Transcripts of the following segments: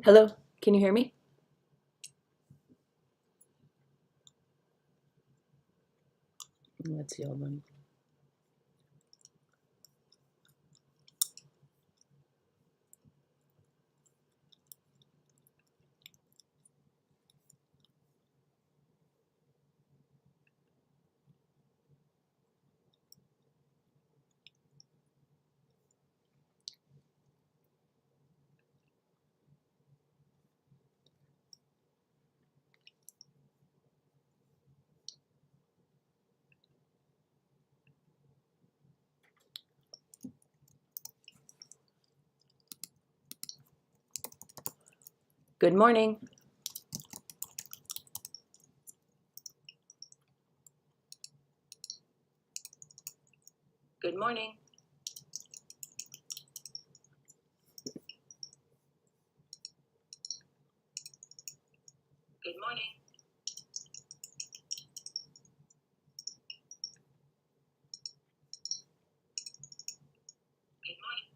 Hello, can you hear me? Let's see, hold on. Good morning. Good morning. Good morning. Good morning.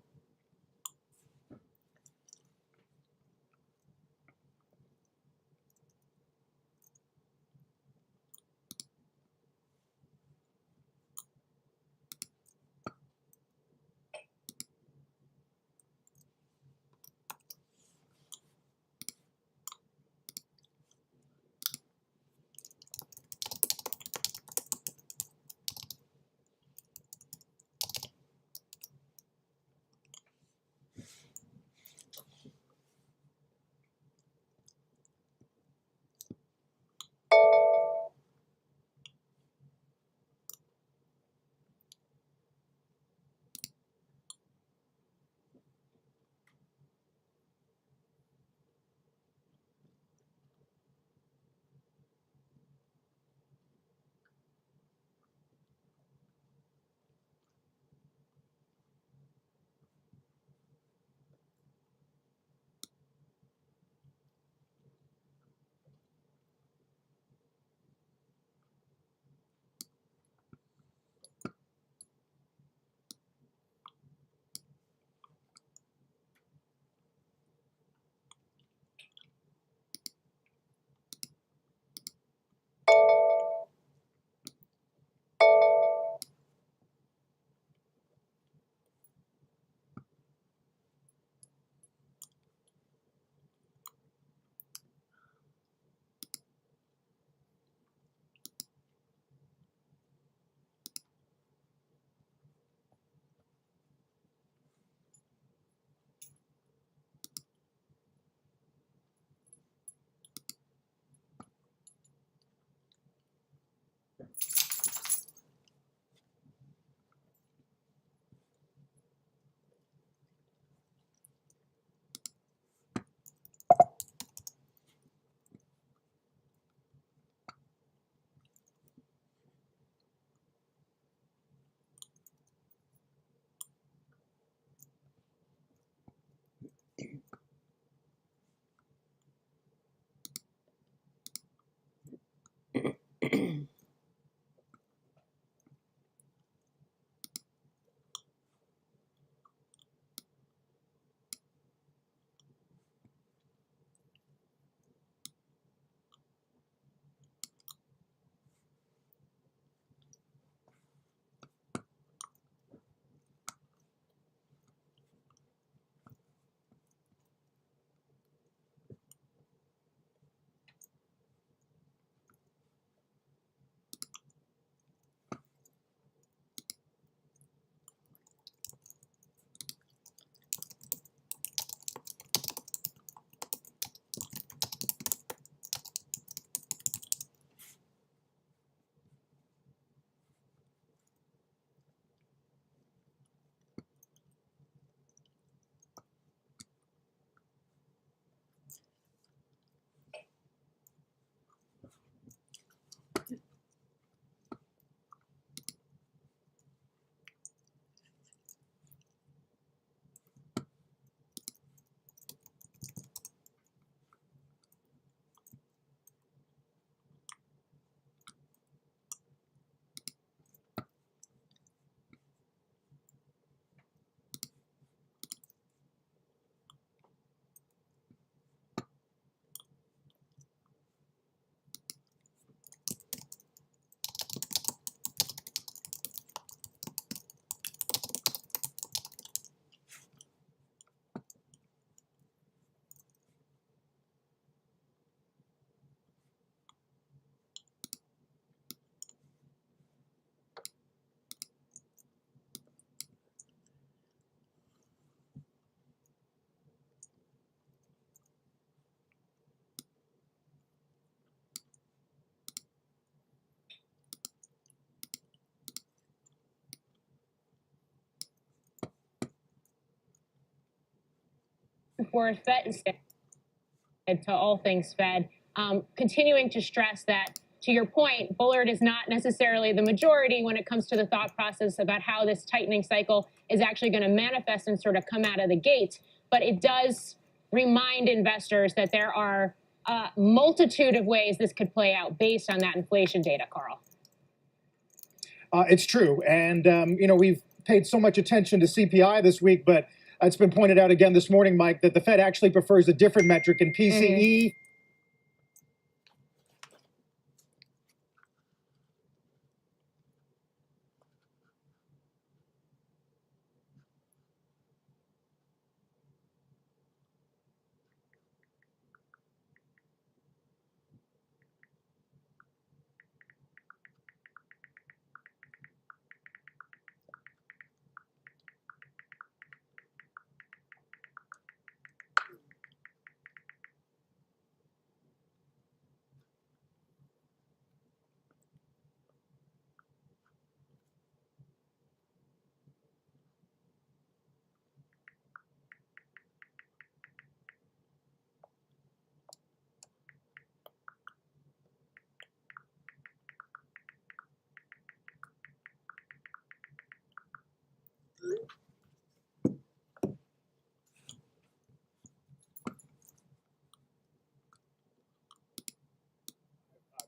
for Fed to all things Fed, continuing to stress that, to your point, Bullard is not necessarily the majority when it comes to the thought process about how this tightening cycle is actually going to manifest and sort of come out of the gate. But it does remind investors that there are a multitude of ways this could play out based on that inflation data, Carl. It's true. And, we've paid so much attention to CPI this week, but it's been pointed out again this morning, Mike, that the Fed actually prefers a different metric in PCE.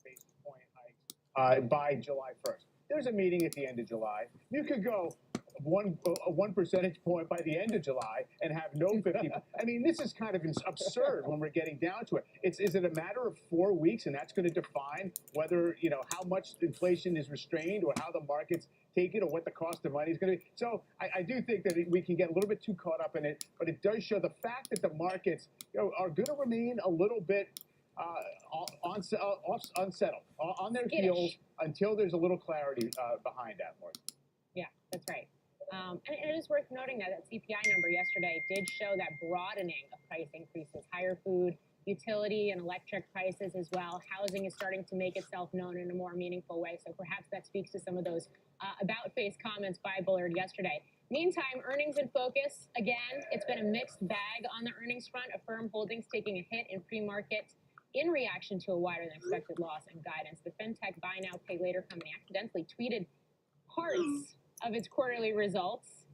Basis point hike by July 1st. There's a meeting at the end of July. You could go one percentage point by the end of July and have no 50. I mean, this is kind of absurd when we're getting down to it. Is it a matter of 4 weeks, and that's going to define whether, how much inflation is restrained or how the markets take it or what the cost of money is going to be? So I do think that we can get a little bit too caught up in it, but it does show the fact that the markets are going to remain a little bit unsettled, on their heels until there's a little clarity behind that, Morgan. Yeah, that's right. And it is worth noting that CPI number yesterday did show that broadening of price increases, higher food, utility, and electric prices as well. Housing is starting to make itself known in a more meaningful way, so perhaps that speaks to some of those about-face comments by Bullard yesterday. Meantime, earnings in focus. Again, it's been a mixed bag on the earnings front. Affirm Holdings taking a hit in pre-market in reaction to a wider-than-expected loss in guidance. The fintech buy now, pay later company accidentally tweeted parts of its quarterly results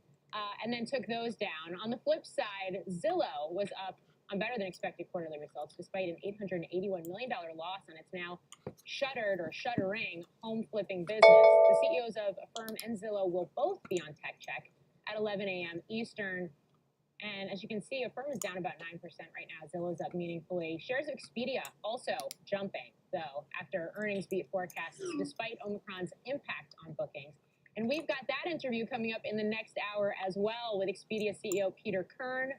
and then took those down. On the flip side, Zillow was up on better-than-expected quarterly results despite an $881 million loss on its now shuttered or shuttering home flipping business. The CEOs of Affirm and Zillow will both be on Tech Check at 11 a.m. Eastern. And as you can see, Affirm is down about 9% right now. Zillow's up meaningfully. Shares of Expedia also jumping, though, after earnings beat forecasts, despite Omicron's impact on bookings. And we've got that interview coming up in the next hour as well with Expedia CEO Peter Kern.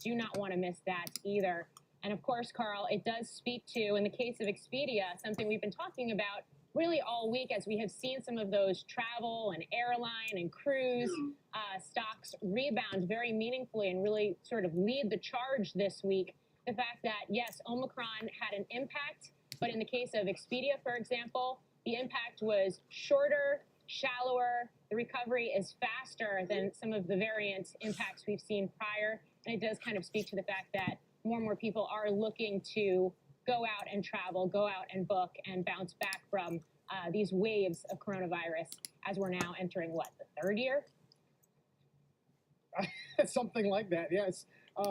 Do not want to miss that either. And of course, Carl, it does speak to, in the case of Expedia, something we've been talking about really all week as we have seen some of those travel and airline and cruise stocks rebound very meaningfully and really sort of lead the charge this week. The fact that, yes, Omicron had an impact, but in the case of Expedia, for example, the impact was shorter, shallower. The recovery is faster than some of the variant impacts we've seen prior. And it does kind of speak to the fact that more and more people are looking to go out and travel, go out and book, and bounce back from these waves of coronavirus as we're now entering, what, the third year? Something like that, yes.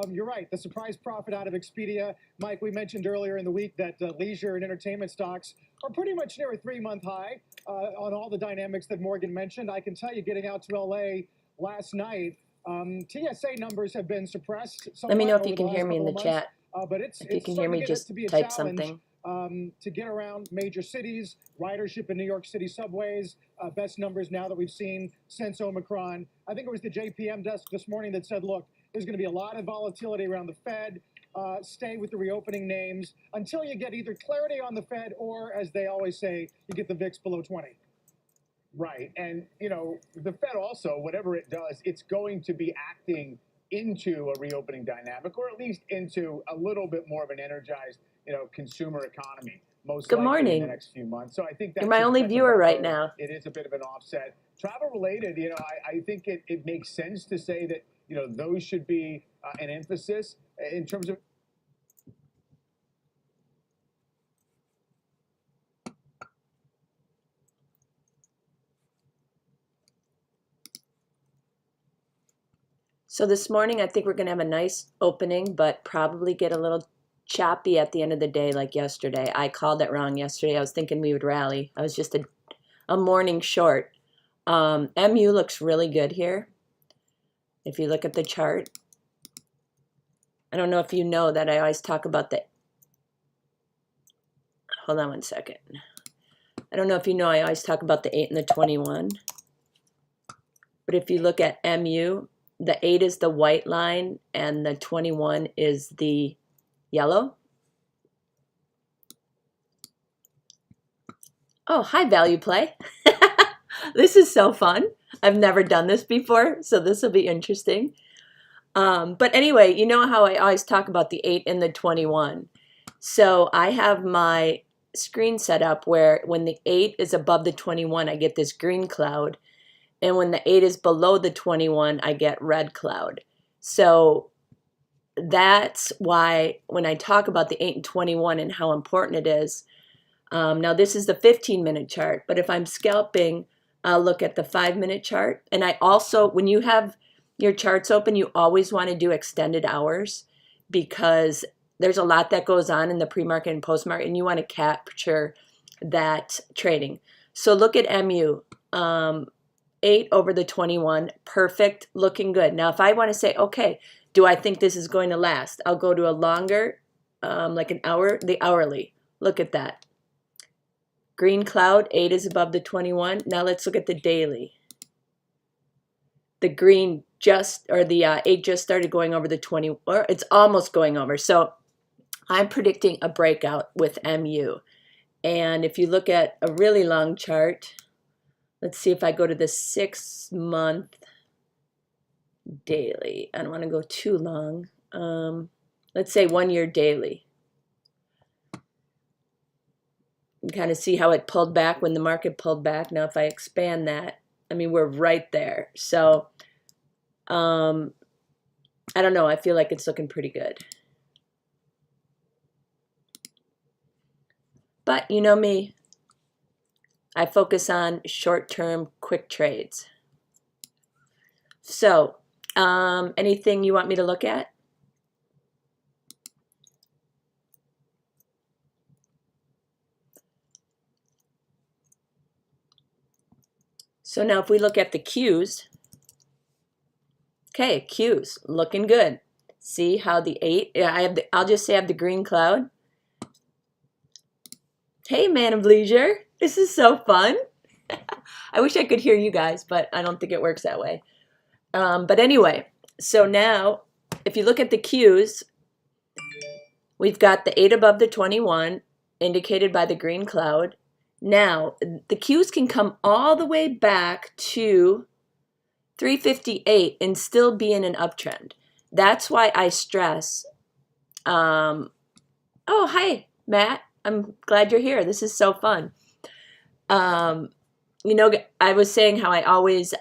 You're right. The surprise profit out of Expedia. Mike, we mentioned earlier in the week that leisure and entertainment stocks are pretty much near a 3-month high on all the dynamics that Morgan mentioned. I can tell you, getting out to LA last night, TSA numbers have been suppressed. Let me know if you can hear me in the chat. But if you can hear me, just type something. To get around major cities, ridership in New York City subways, best numbers now that we've seen since Omicron. I think it was the JPM desk this morning that said, look, there's going to be a lot of volatility around the Fed. Stay with the reopening names until you get either clarity on the Fed or, as they always say, you get the VIX below 20. Right. And, the Fed also, whatever it does, it's going to be acting into a reopening dynamic, or at least into a little bit more of an energized, consumer economy, most Good likely morning. in the next few months. So I think that's You're my only viewer right now. It is a bit of an offset. Travel related, I think it makes sense to say that, those should be an emphasis in terms of. So this morning, I think we're going to have a nice opening, but probably get a little choppy at the end of the day like yesterday. I called it wrong yesterday. I was thinking we would rally. I was just a morning short. MU looks really good here. If you look at the chart, I don't know if you know that I always talk about the, hold on one second. I don't know if you know I always talk about the 8 and the 21. But if you look at MU, the 8 is the white line and the 21 is the yellow. Oh, hi, value play. This is so fun. I've never done this before, so this will be interesting. But anyway, you know how I always talk about the 8 and the 21. So I have my screen set up where when the 8 is above the 21, I get this green cloud. And when the 8 is below the 21, I get red cloud. So that's why when I talk about the 8 and 21 and how important it is, now this is the 15-minute chart, but if I'm scalping, I'll look at the 5-minute chart. And I also, when you have your charts open, you always want to do extended hours because there's a lot that goes on in the pre-market and post-market, and you want to capture that trading. So look at MU. 8 over the 21, perfect, looking good. Now, if I want to say, okay, do I think this is going to last? I'll go to a longer, like an hour, the hourly. Look at that. Green cloud, 8 is above the 21. Now let's look at the daily. The green just, or the 8 just started going over the 20, or it's almost going over. So I'm predicting a breakout with MU. And if you look at a really long chart, let's see if I go to the 6-month daily. I don't want to go too long. Let's say 1 year daily. You kind of see how it pulled back when the market pulled back. Now, if I expand that, I mean, we're right there. So, I don't know. I feel like it's looking pretty good. But you know me. I focus on short-term, quick trades. So, anything you want me to look at? So now if we look at the Qs, okay, Qs, looking good. See how the 8, I'll just say I have the green cloud. Hey, man of leisure. This is so fun. I wish I could hear you guys, but I don't think it works that way. But anyway, so now if you look at the Qs, we've got the 8 above the 21 indicated by the green cloud. Now, the Qs can come all the way back to 358 and still be in an uptrend. That's why I stress. Oh, hi, Matt. I'm glad you're here. This is so fun. You know, I was saying how I always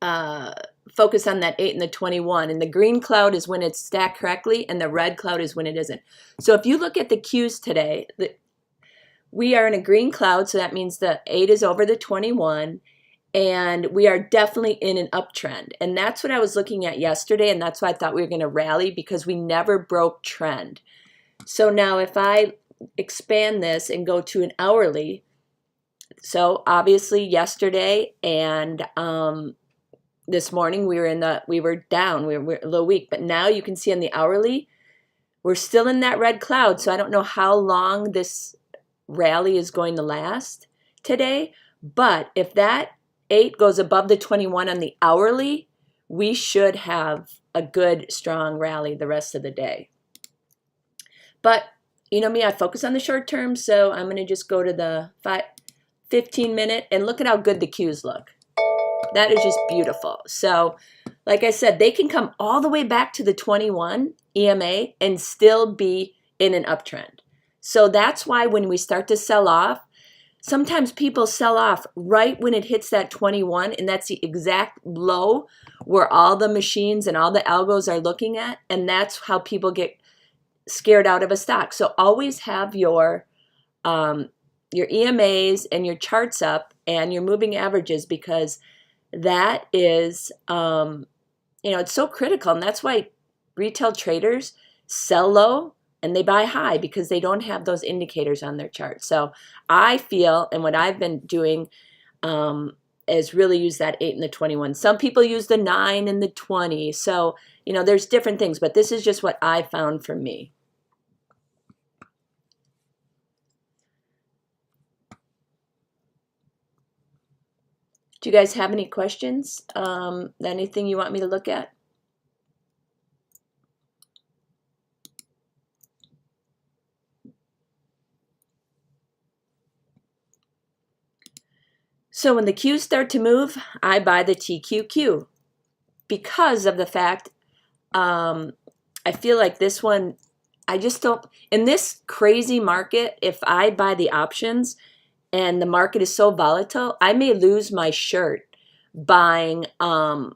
focus on that 8 and the 21. And the green cloud is when it's stacked correctly, and the red cloud is when it isn't. So if you look at the Qs today, we are in a green cloud, so that means the 8 is over the 21, and we are definitely in an uptrend. And that's what I was looking at yesterday, and that's why I thought we were going to rally, because we never broke trend. So now if I expand this and go to an hourly, so obviously yesterday and this morning we were down, we were a little weak, but now you can see on the hourly, we're still in that red cloud. So I don't know how long this rally is going to last today, but if that 8 goes above the 21 on the hourly, we should have a good strong rally the rest of the day. But you know me, I focus on the short term, so I'm going to just go to the 15-minute and look at how good the Qs look. That is just beautiful. So like I said, they can come all the way back to the 21 EMA and still be in an uptrend. So that's why when we start to sell off, sometimes people sell off right when it hits that 21, and that's the exact low where all the machines and all the algos are looking at, and that's how people get scared out of a stock. So always have your EMAs and your charts up and your moving averages, because that is, it's so critical. And that's why retail traders sell low and they buy high, because they don't have those indicators on their chart. So I feel, and what I've been doing is really use that 8 and the 21. Some people use the 9 and the 20. So, there's different things, but this is just what I found for me. Do you guys have any questions? Anything you want me to look at? So when the Qs start to move, I buy the TQQ because of the fact I feel like this one, I just don't, in this crazy market, if I buy the options and the market is so volatile, I may lose my shirt buying, an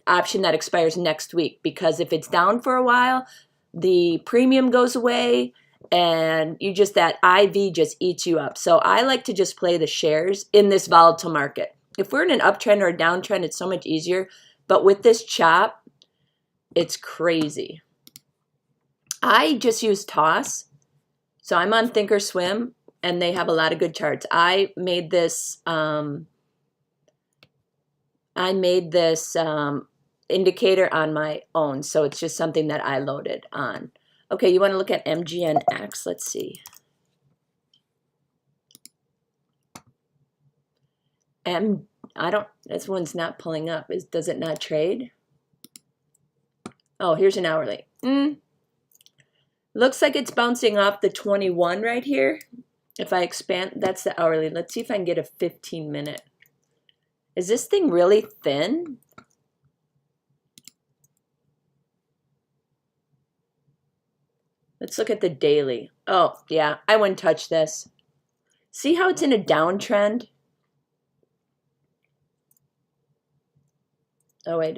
option that expires next week, because if it's down for a while, the premium goes away and that IV just eats you up. So I like to just play the shares in this volatile market. If we're in an uptrend or a downtrend, it's so much easier. But with this chop, it's crazy. I just use Toss. So I'm on Thinkorswim, and they have a lot of good charts. I made this indicator on my own, so it's just something that I loaded on. Okay, you want to look at MGNX? Let's see. This one's not pulling up. Does it not trade? Oh, here's an hourly. Looks like it's bouncing off the 21 right here. If I expand, that's the hourly. Let's see if I can get a 15-minute. Is this thing really thin? Let's look at the daily. Oh, yeah, I wouldn't touch this. See how it's in a downtrend? Oh, wait,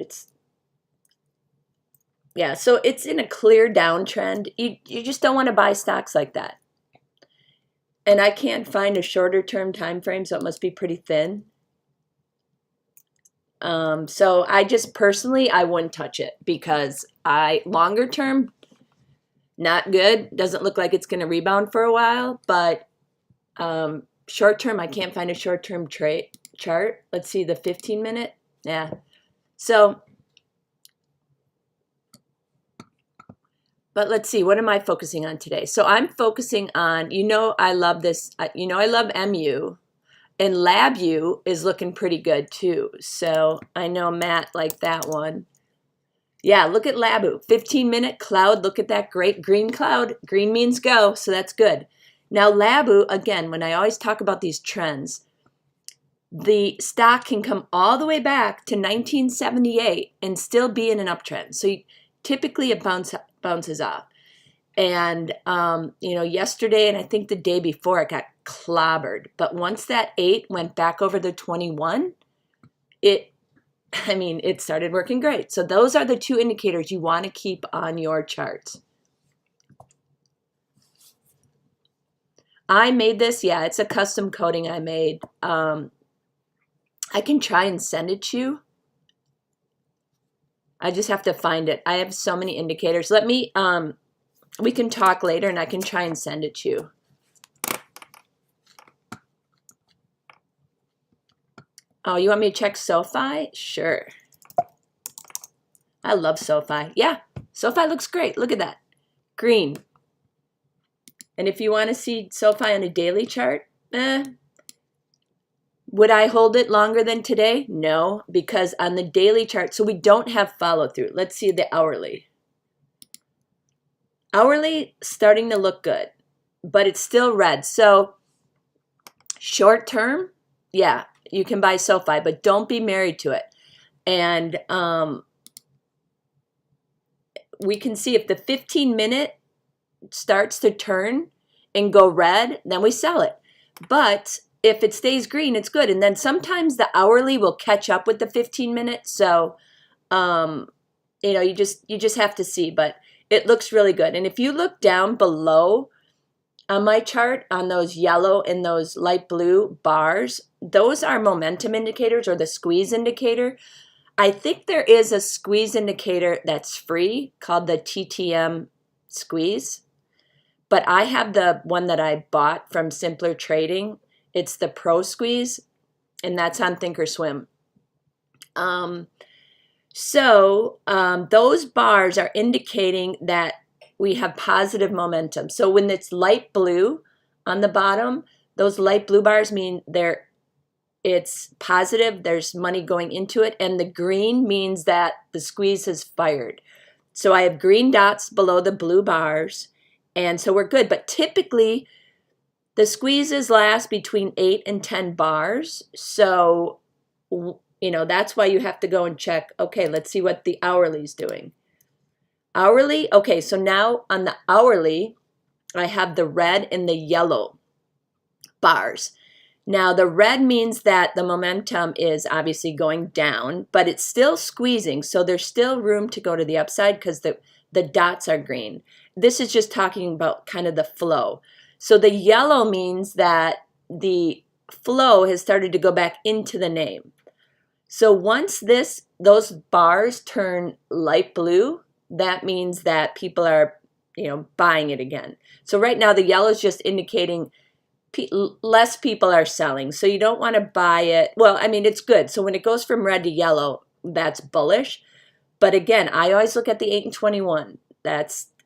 yeah, so it's in a clear downtrend. You just don't want to buy stocks like that. And I can't find a shorter term time frame, so it must be pretty thin. So I just personally, I wouldn't touch it, because longer term, not good. Doesn't look like it's going to rebound for a while, but short term, I can't find a short term chart. Let's see the 15-minute. Yeah. So, but let's see, what am I focusing on today? So I'm focusing on, I love this, I love MU, and LabU is looking pretty good too. So I know Matt liked that one. Yeah, look at LabU, 15-minute cloud. Look at that great green cloud. Green means go, so that's good. Now LabU, again, when I always talk about these trends, the stock can come all the way back to 1978 and still be in an uptrend. So typically it bounces off. And, yesterday and I think the day before, it got clobbered. But once that 8 went back over the 21, it started working great. So those are the two indicators you want to keep on your charts. I made this. Yeah, it's a custom coding I made. I can try and send it to you. I just have to find it. I have so many indicators. Let me, we can talk later and I can try and send it to you. Oh, you want me to check SoFi? Sure. I love SoFi. Yeah, SoFi looks great. Look at that. Green. And if you want to see SoFi on a daily chart, would I hold it longer than today? No, because on the daily chart, so we don't have follow through. Let's see the hourly. Hourly starting to look good, but it's still red. So short term, yeah, you can buy SoFi, but don't be married to it. And we can see if the 15-minute starts to turn and go red, then we sell it. But if it stays green, it's good. And then sometimes the hourly will catch up with the 15 minutes. So, you know, you just have to see, but it looks really good. And if you look down below on my chart on those yellow and those light blue bars, those are momentum indicators or the squeeze indicator. I think there is a squeeze indicator that's free called the TTM squeeze, but I have the one that I bought from Simpler Trading. It's the Pro Squeeze, and that's on Thinkorswim. Those bars are indicating that we have positive momentum. So when it's light blue on the bottom, those light blue bars mean it's positive, there's money going into it, and the green means that the squeeze has fired. So I have green dots below the blue bars, and so we're good. But typically, the squeezes last between 8 and 10 bars. So, you know, that's why you have to go and check, okay, let's see what the hourly is doing. Hourly, okay, so now on the hourly, I have the red and the yellow bars. Now, the red means that the momentum is obviously going down, but it's still squeezing. So there's still room to go to the upside because the dots are green. This is just talking about kind of the flow. So the yellow means that the flow has started to go back into the name. So once those bars turn light blue, that means that people are, you know, buying it again. So right now the yellow is just indicating less people are selling. So you don't want to buy it. Well, I mean, it's good. So when it goes from red to yellow, that's bullish. But again, I always look at the 8 and 21.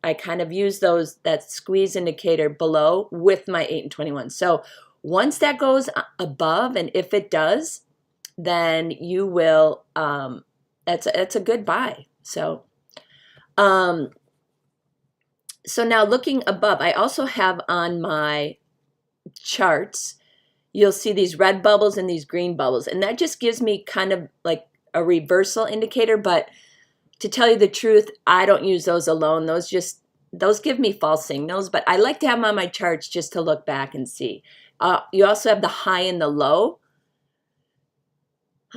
I kind of use that squeeze indicator below with my 8 and 21. So once that goes above, and if it does, then you will, that's a good buy. So now looking above, I also have on my charts, you'll see these red bubbles and these green bubbles, and that just gives me kind of like a reversal indicator. But to tell you the truth, I don't use those alone. Those give me false signals, but I like to have them on my charts just to look back and see. You also have the high and the low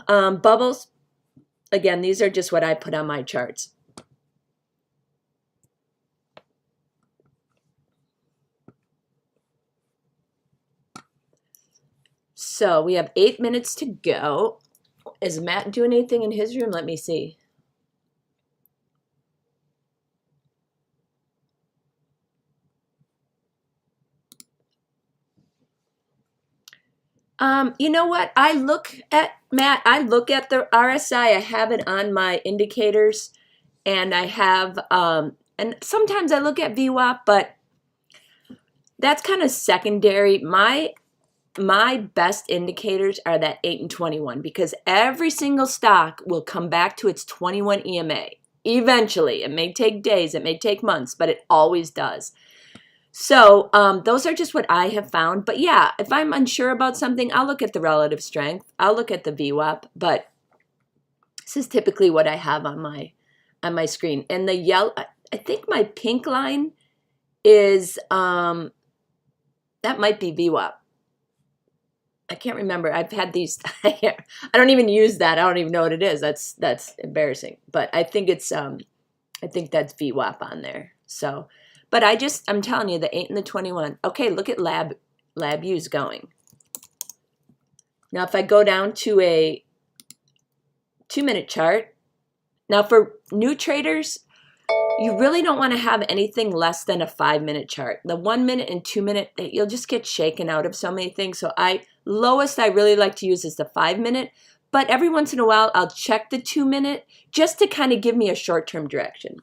bubbles. Again, these are just what I put on my charts. So we have 8 minutes to go. Is Matt doing anything in his room? Let me see. You know what? I look at the RSI. I have it on my indicators, and I have, and sometimes I look at VWAP, but that's kind of secondary. My best indicators are that 8 and 21, because every single stock will come back to its 21 EMA. Eventually, it may take days, it may take months, but it always does. So those are just what I have found. But yeah, if I'm unsure about something, I'll look at the relative strength. I'll look at the VWAP. But this is typically what I have on my screen. And the yellow, I think my pink line is that might be VWAP. I can't remember. I've had these. I don't even use that. I don't even know what it is. That's embarrassing. But I think it's I think that's VWAP on there. So. But I'm telling you, the 8 and the 21. Okay, look at LabU's going. Now, if I go down to a 2-minute chart, now for new traders, you really don't want to have anything less than a 5-minute chart. The 1 minute and 2 minute, you'll just get shaken out of so many things. So lowest I really like to use is the 5-minute. But every once in a while, I'll check the 2-minute just to kind of give me a short-term direction.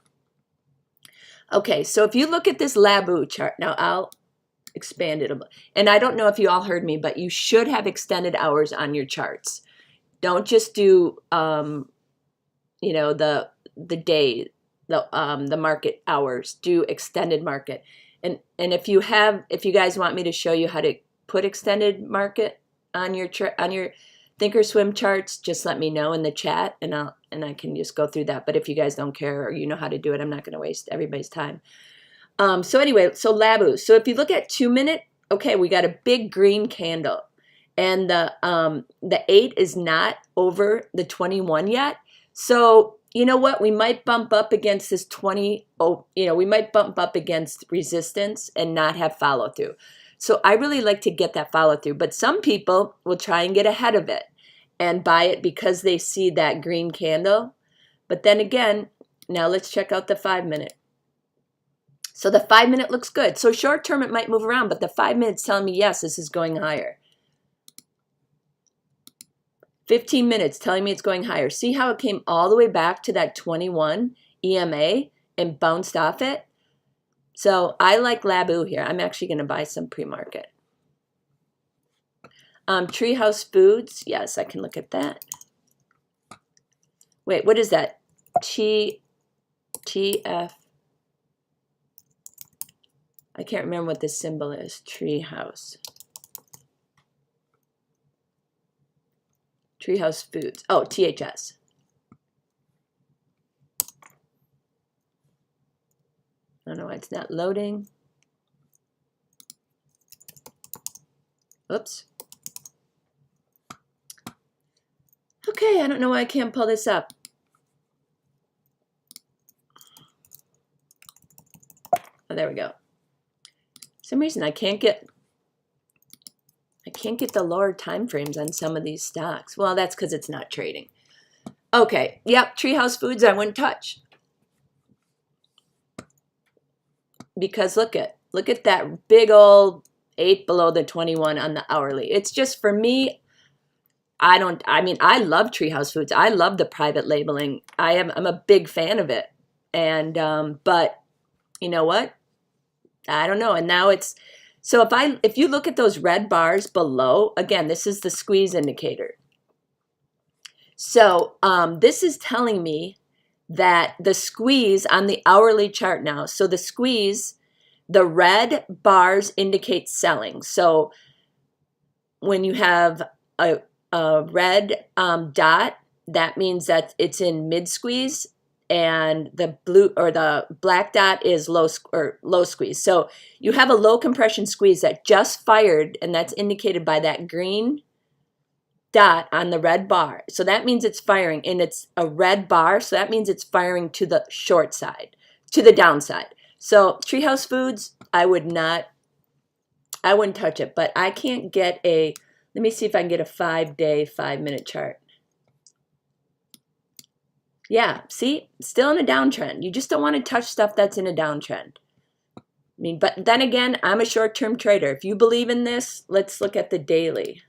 Okay, so if you look at this LabU chart, now I'll expand it a bit. And I don't know if you all heard me, but you should have extended hours on your charts. Don't just do, you know, the day, the market hours. Do extended market. And if you guys want me to show you how to put extended market on your Thinkorswim charts, just let me know in the chat, and I can just go through that. But if you guys don't care or you know how to do it, I'm not going to waste everybody's time. So anyway, so LabU. So if you look at 2-minute, okay, we got a big green candle, and the 8 is not over the 21 yet. So you know what? We might bump up against this 20. Oh, we might bump up against resistance and not have follow through. So I really like to get that follow through. But some people will try and get ahead of it and buy it because they see that green candle. But then again, now let's check out the 5-minute. So the 5-minute looks good. So short term, it might move around, but the 5 minutes telling me, yes, this is going higher. 15 minutes telling me it's going higher. See how it came all the way back to that 21 EMA and bounced off it? So I like Labu here. I'm actually going to buy some pre-market. Treehouse Foods. Yes, I can look at that. Wait, what is that? TF. I can't remember what this symbol is. Treehouse. Treehouse Foods. Oh, THS. I don't know why it's not loading. Oops. Okay, I don't know why I can't pull this up. Oh, there we go. For some reason I can't get the lower time frames on some of these stocks. Well, that's because it's not trading. Okay, yep, Treehouse Foods I wouldn't touch. Because look at that big old 8 below the 21 on the hourly. It's just, for me, I love Treehouse Foods. I love the private labeling. I'm a big fan of it. And but you know what? I don't know. And now it's, so if you look at those red bars below, again, this is the squeeze indicator. So this is telling me that the squeeze on the hourly chart now, so the squeeze, the red bars indicate selling. So when you have a red dot, that means that it's in mid squeeze, and the blue or the black dot is low squeeze. So you have a low compression squeeze that just fired, and that's indicated by that green dot on the red bar. So that means it's firing, and it's a red bar, so that means it's firing to the short side, to the downside. So Treehouse Foods, I wouldn't touch it, but I can't get let me see if I can get a 5-day, 5-minute chart. Yeah, see, still in a downtrend. You just don't want to touch stuff that's in a downtrend. I mean, but then again, I'm a short-term trader. If you believe in this, let's look at the daily.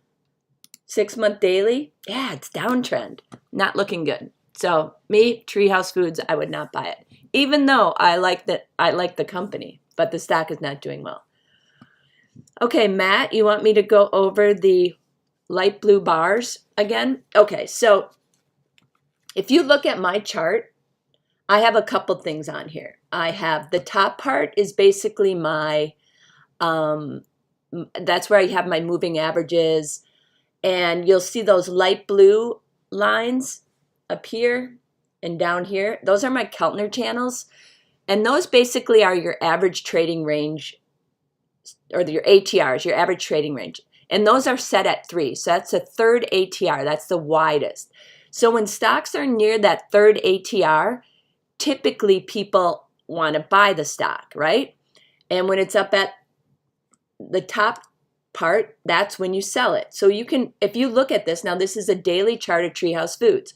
6-month daily, yeah, it's downtrend. Not looking good. So me, Treehouse Foods, I would not buy it. Even though I like the company, but the stock is not doing well. Okay, Matt, you want me to go over the light blue bars again? Okay, so if you look at my chart, I have a couple things on here. I have the top part is basically my, that's where I have my moving averages. And you'll see those light blue lines up here and down here. Those are my Keltner channels. And those basically are your average trading range, or your ATRs, your average trading range. And those are set at 3. So that's a third ATR. That's the widest. So when stocks are near that third ATR, typically people want to buy the stock, right? And when it's up at the top part, that's when you sell it. So you can, if you look at this, now this is a daily chart of Treehouse Foods.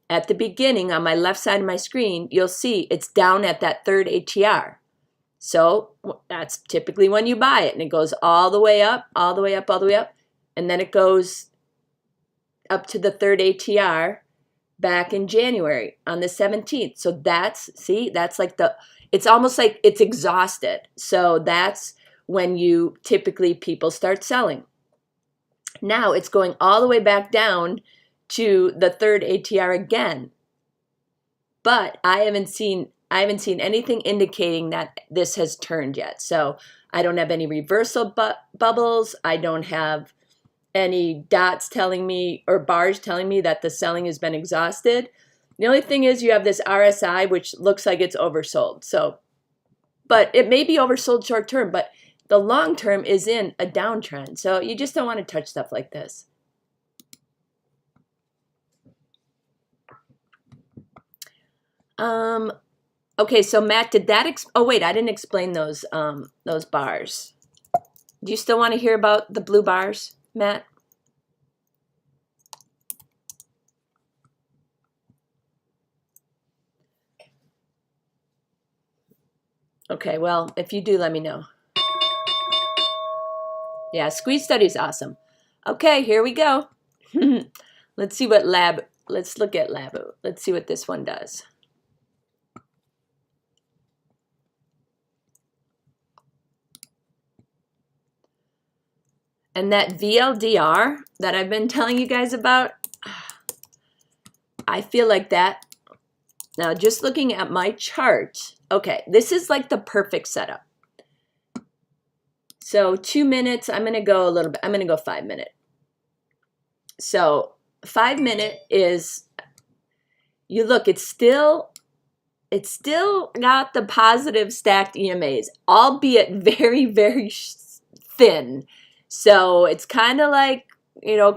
At the beginning, on my left side of my screen, you'll see it's down at that third ATR. So that's typically when you buy it, and it goes all the way up, all the way up, all the way up, and then it goes up to the third ATR back in January on the 17th. So that's, see, that's like it's almost like it's exhausted. So that's when typically people start selling. Now it's going all the way back down to the third ATR again. But I haven't seen anything indicating that this has turned yet. So I don't have any reversal bubbles. I don't have any dots telling me, or bars telling me, that the selling has been exhausted. The only thing is you have this RSI, which looks like it's oversold. So, but it may be oversold short term, but the long term is in a downtrend. So you just don't want to touch stuff like this. Okay, so Matt, did that oh wait, I didn't explain those bars. Do you still want to hear about the blue bars, Matt? Okay, well, if you do, let me know. Yeah, squeeze study is awesome. Okay, here we go. Let's see what let's look at Labo. Let's see what this one does. And that VLDR that I've been telling you guys about, I feel like that. Now, just looking at my chart, okay, this is like the perfect setup. So 2 minutes, I'm going to go a little bit, I'm going to go 5 minute. So 5 minute is, you look, it's still got the positive stacked EMAs, albeit very, very thin. So it's kind of like, you know,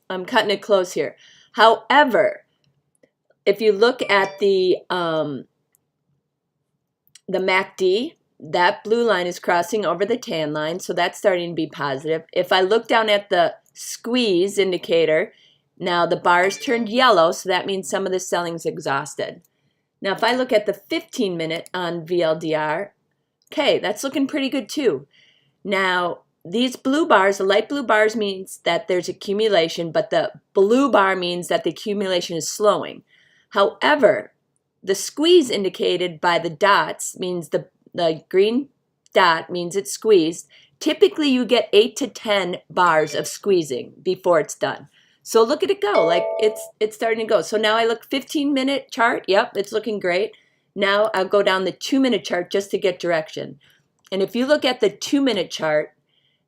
I'm cutting it close here. However, if you look at the MACD, that blue line is crossing over the tan line, so that's starting to be positive. If I look down at the squeeze indicator, now the bars turned yellow, so that means some of the selling's exhausted. Now, if I look at the 15 minute on VLDR, okay, that's looking pretty good too. Now, these blue bars, the light blue bars means that there's accumulation, but the blue bar means that the accumulation is slowing. However, the squeeze indicated by the dots means the green dot means it's squeezed. Typically, you get 8 to 10 bars of squeezing before it's done. So look at it go, like it's starting to go. So now I look 15-minute chart. Yep, it's looking great. Now I'll go down the 2-minute chart just to get direction. And if you look at the 2-minute chart,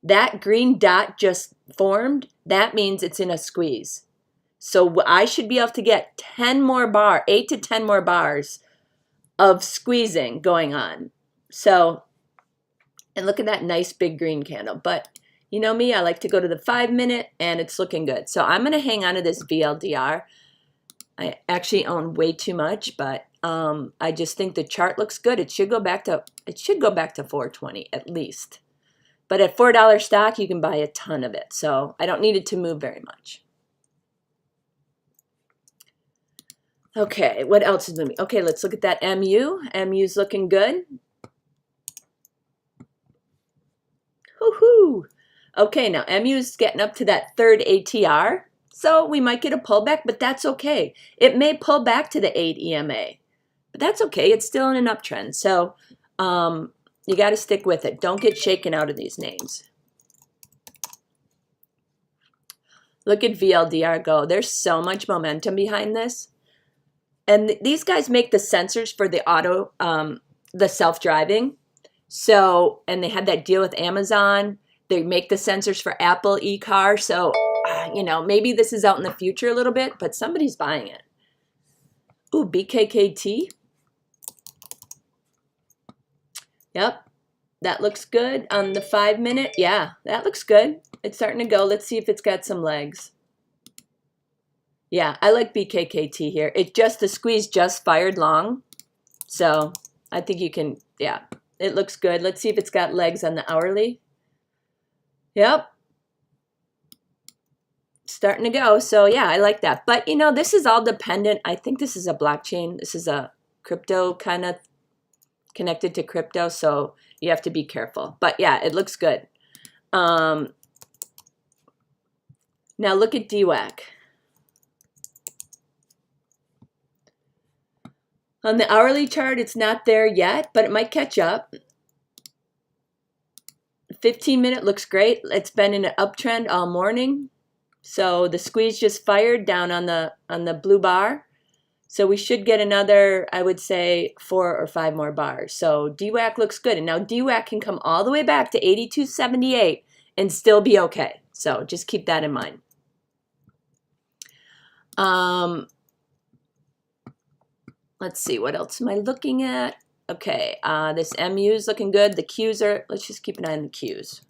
that green dot just formed. That means it's in a squeeze. So I should be able to get 8 to 10 more bars of squeezing going on. So, and look at that nice big green candle. But you know me, I like to go to the 5 minute and it's looking good. So I'm going to hang on to this VLDR. I actually own way too much, but I just think the chart looks good. It should go back to 420 at least. But at $4 stock, you can buy a ton of it. So I don't need it to move very much. Okay, what else is moving? Okay, let's look at that MU. MU's looking good. Woohoo! Okay, now MU's getting up to that third ATR. So we might get a pullback, but that's okay. It may pull back to the 8 EMA. But that's okay. It's still in an uptrend. So you got to stick with it. Don't get shaken out of these names. Look at VLDR go. There's so much momentum behind this. And these guys make the sensors for the the self-driving. So, and they had that deal with Amazon. They make the sensors for Apple e-car. So, you know, maybe this is out in the future a little bit, but somebody's buying it. Ooh, BKKT. Yep, that looks good on the 5 minute. Yeah, that looks good. It's starting to go. Let's see if it's got some legs. Yeah, I like BKKT here. The squeeze just fired long. So I think you can, yeah, it looks good. Let's see if it's got legs on the hourly. Yep. Starting to go. So yeah, I like that. But you know, this is all dependent. I think this is a blockchain. This is a crypto kind of connected to crypto. So you have to be careful. But yeah, it looks good. Now look at DWAC. On the hourly chart, it's not there yet, but it might catch up. 15-minute looks great. It's been in an uptrend all morning. So the squeeze just fired down on the blue bar. So we should get another, I would say, 4 or 5 more bars. So DWAC looks good. And now DWAC can come all the way back to 82.78 and still be okay. So just keep that in mind. Let's see, what else am I looking at? Okay, this MU is looking good. The Qs are, let's just keep an eye on the Qs.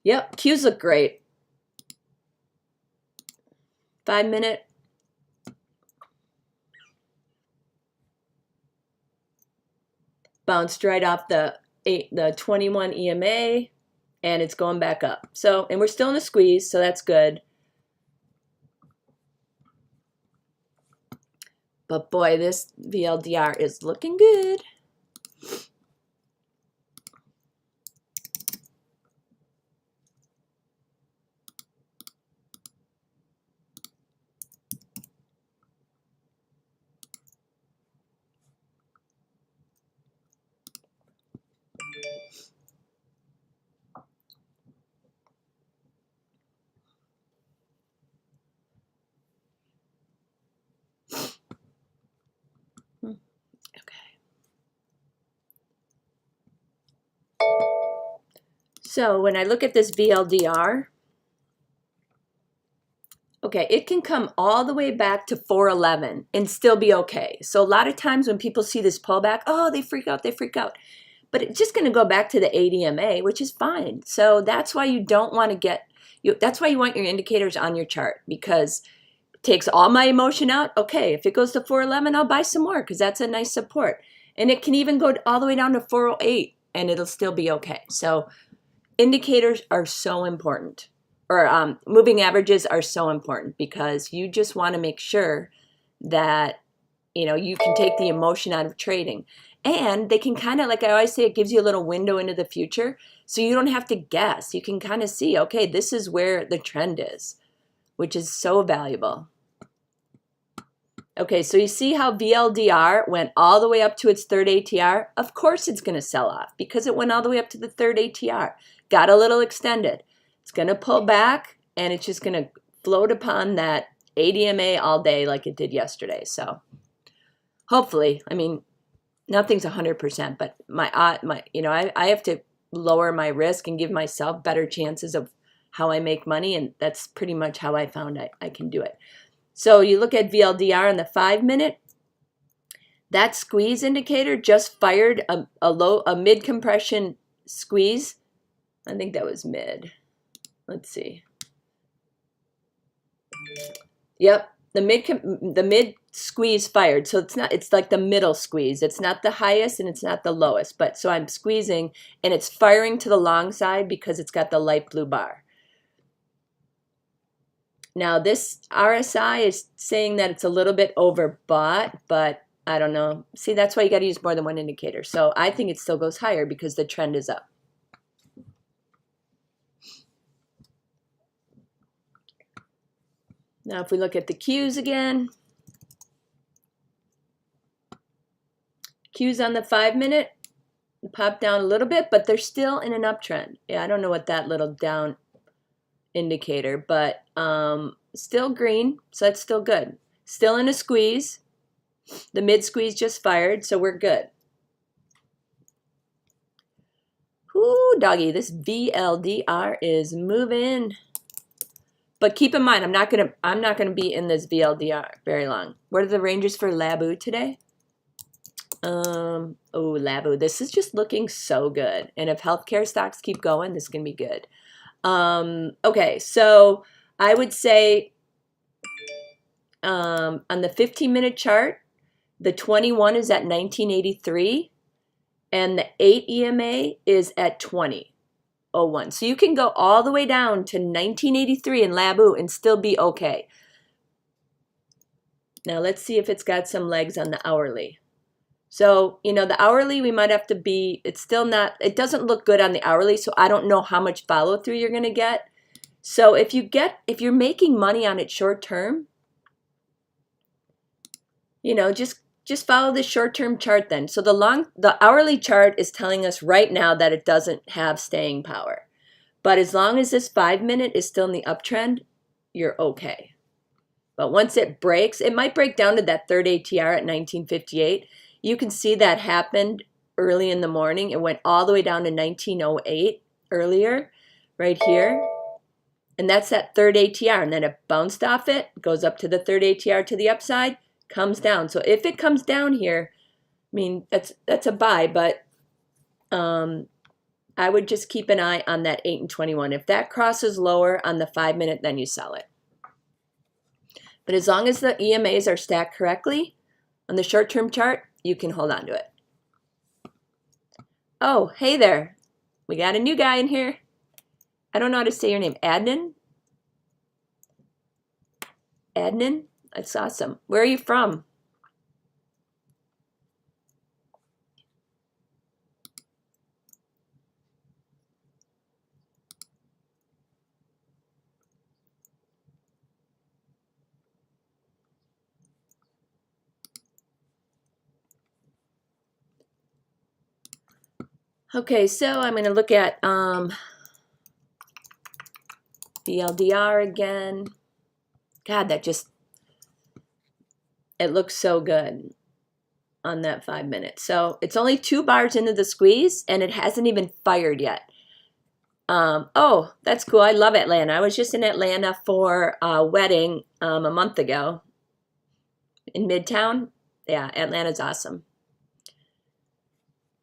Yep, Qs look great. 5 minute. Bounced right off the 21 EMA, and it's going back up. So, and we're still in a squeeze, so that's good. But boy, this VLDR is looking good. So when I look at this VLDR, okay, it can come all the way back to 411 and still be okay. So a lot of times when people see this pullback, oh, they freak out, they freak out. But it's just going to go back to the 8 EMA, which is fine. So that's why you don't want to get, that's why you want your indicators on your chart, because it takes all my emotion out. Okay, if it goes to 411, I'll buy some more because that's a nice support. And it can even go all the way down to 408 and it'll still be okay. So indicators are so important, or moving averages are so important, because you just want to make sure that, you know, you can take the emotion out of trading. And they can kind of, like I always say, it gives you a little window into the future. So you don't have to guess. You can kind of see, okay, this is where the trend is, which is so valuable. Okay, so you see how VLDR went all the way up to its third ATR? Of course it's going to sell off because it went all the way up to the third ATR. Got a little extended. It's going to pull back and it's just going to float upon that ADMA all day like it did yesterday. So hopefully, I mean, nothing's 100%, but I have to lower my risk and give myself better chances of how I make money, and that's pretty much how I found I can do it. So you look at VLDR in the 5 minute, that squeeze indicator just fired a mid compression squeeze. I think that was mid. Let's see. Yep, the mid squeeze fired. So it's like the middle squeeze. It's not the highest and it's not the lowest, but so I'm squeezing and it's firing to the long side because it's got the light blue bar. Now this RSI is saying that it's a little bit overbought, but I don't know. See, that's why you got to use more than one indicator. So I think it still goes higher because the trend is up. Now if we look at the Qs again, Qs on the 5 minute pop down a little bit, but they're still in an uptrend. Yeah, I don't know what that little down indicator, but still green, so that's still good. Still in a squeeze. The mid squeeze just fired, so we're good. Ooh, doggy, this VLDR is moving. But keep in mind, I'm not gonna be in this VLDR very long. What are the ranges for Labu today? Oh, Labu, this is just looking so good. And if healthcare stocks keep going, this is gonna be good. Okay, so I would say on the 15-minute chart, the 21 is at 1983 and the 8 EMA is at 2001. So you can go all the way down to 1983 in Labu and still be okay. Now let's see if it's got some legs on the hourly. So, you know, the hourly, we might have to be, it's still not, it doesn't look good on the hourly, so I don't know how much follow through you're going to get. So if you're making money on it short term, you know, just follow the short term chart then. So the hourly chart is telling us right now that it doesn't have staying power. But as long as this 5 minute is still in the uptrend, you're okay. But once it breaks, it might break down to that third ATR at 1958. You can see that happened early in the morning. It went all the way down to 1908 earlier, right here. And that's that third ATR. And then it bounced off it, goes up to the third ATR to the upside, comes down. So if it comes down here, mean, that's a buy, but I would just keep an eye on that 8 and 21. If that crosses lower on the 5 minute, then you sell it. But as long as the EMAs are stacked correctly on the short-term chart, you can hold on to it. Oh, hey there. We got a new guy in here. I don't know how to say your name. Adnan? Adnan? That's awesome. Where are you from? Okay, so I'm going to look at VLDR again. God, it looks so good on that 5 minutes. So it's only 2 bars into the squeeze and it hasn't even fired yet. Oh, that's cool. I love Atlanta. I was just in Atlanta for a wedding a month ago in Midtown. Yeah, Atlanta's awesome.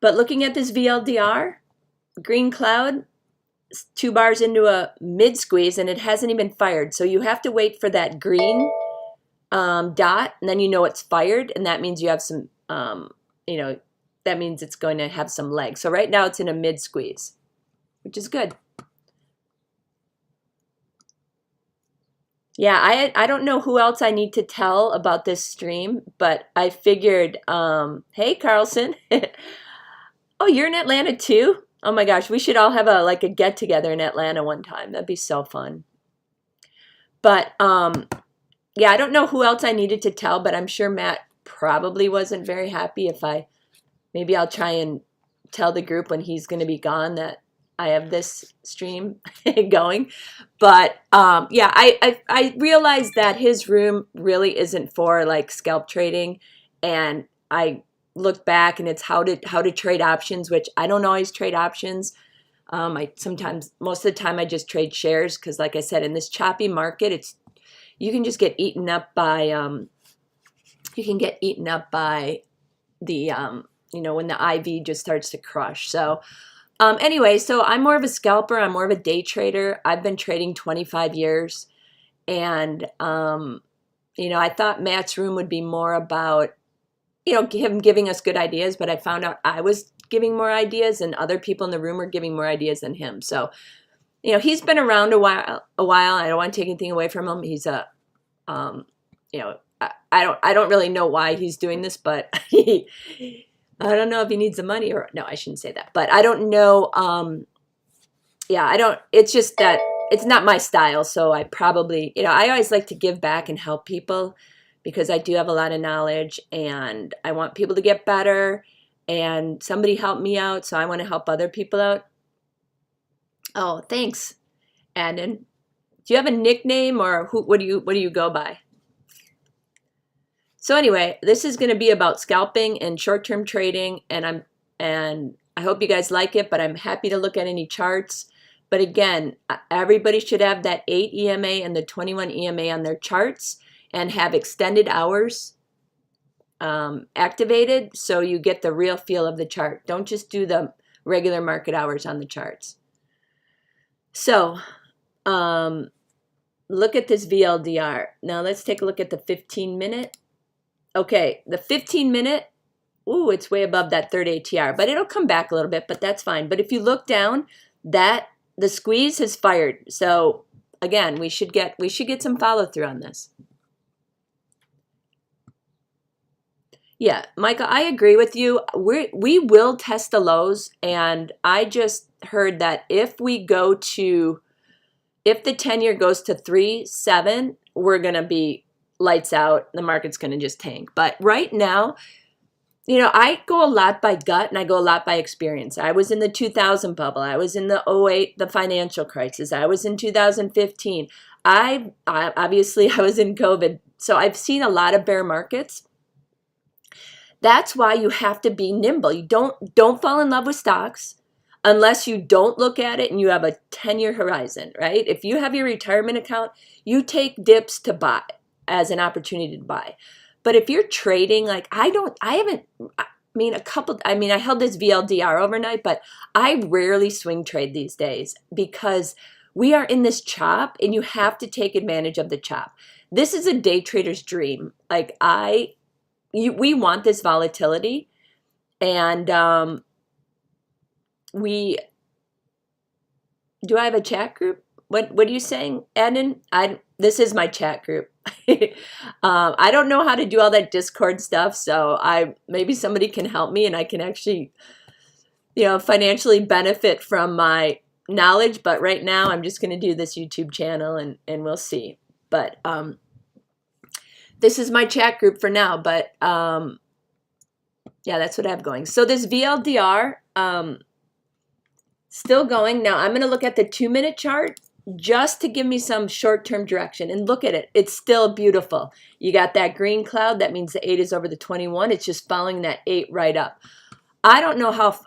But looking at this VLDR, green cloud, 2 bars into a mid squeeze and it hasn't even fired. So you have to wait for that green dot and then you know it's fired and that means you have some, that means it's going to have some legs. So right now it's in a mid squeeze, which is good. Yeah, I don't know who else I need to tell about this stream, but I figured, hey Carlson, oh, you're in Atlanta too? Oh my gosh, we should all have a get together in Atlanta one time. That'd be so fun. But yeah, I don't know who else I needed to tell, but I'm sure Matt probably wasn't very happy if maybe I'll try and tell the group when he's going to be gone that I have this stream going. But yeah, I realized that his room really isn't for like scalp trading, and I look back and it's how to trade options, which I don't always trade options. Most of the time I just trade shares because, like I said, in this choppy market, you can just get eaten up by the when the IV just starts to crush. So anyway, so I'm more of a scalper. I'm more of a day trader. I've been trading 25 years, and I thought Matt's room would be more about him giving us good ideas, but I found out I was giving more ideas and other people in the room were giving more ideas than him. So, he's been around a while. I don't want to take anything away from him. He's I don't really know why he's doing this, but I don't know if he needs the money or no, I shouldn't say that, but I don't know. It's just that it's not my style. So I probably, I always like to give back and help people, because I do have a lot of knowledge and I want people to get better, and somebody helped me out, so I want to help other people out. Oh, thanks, Adnan. Do you have a nickname, or what do you go by? So anyway, this is going to be about scalping and short-term trading, and I hope you guys like it, but I'm happy to look at any charts. But again, everybody should have that 8 EMA and the 21 EMA on their charts, and have extended hours activated so you get the real feel of the chart. Don't just do the regular market hours on the charts. So look at this VLDR. Now let's take a look at the 15 minute. Okay, the 15 minute, ooh, it's way above that third ATR, but it'll come back a little bit, but that's fine. But if you look down, the squeeze has fired. So again, we should get some follow through on this. Yeah, Michael, I agree with you. We will test the lows, and I just heard that if the 10-year goes to 3.7, we're going to be lights out. The market's going to just tank. But right now, I go a lot by gut and I go a lot by experience. I was in the 2000 bubble. I was in the 08, the financial crisis. I was in 2015. Obviously I was in COVID. So I've seen a lot of bear markets. That's why you have to be nimble. You don't fall in love with stocks unless you don't look at it and you have a 10-year horizon, right? If you have your retirement account, you take dips to buy as an opportunity to buy. But if you're trading, like I mean, I held this VLDR overnight, but I rarely swing trade these days because we are in this chop and you have to take advantage of the chop. This is a day trader's dream. Like we want this volatility, and do I have a chat group? What are you saying, Adnan? This is my chat group. I don't know how to do all that Discord stuff, so maybe somebody can help me and I can actually, financially benefit from my knowledge. But right now, I'm just going to do this YouTube channel and we'll see. But this is my chat group for now. But yeah, that's what I have going. So this VLDR, still going. Now I'm going to look at the 2-minute chart just to give me some short-term direction. And look at it. It's still beautiful. You got that green cloud. That means the 8 is over the 21. It's just following that 8 right up. I don't know how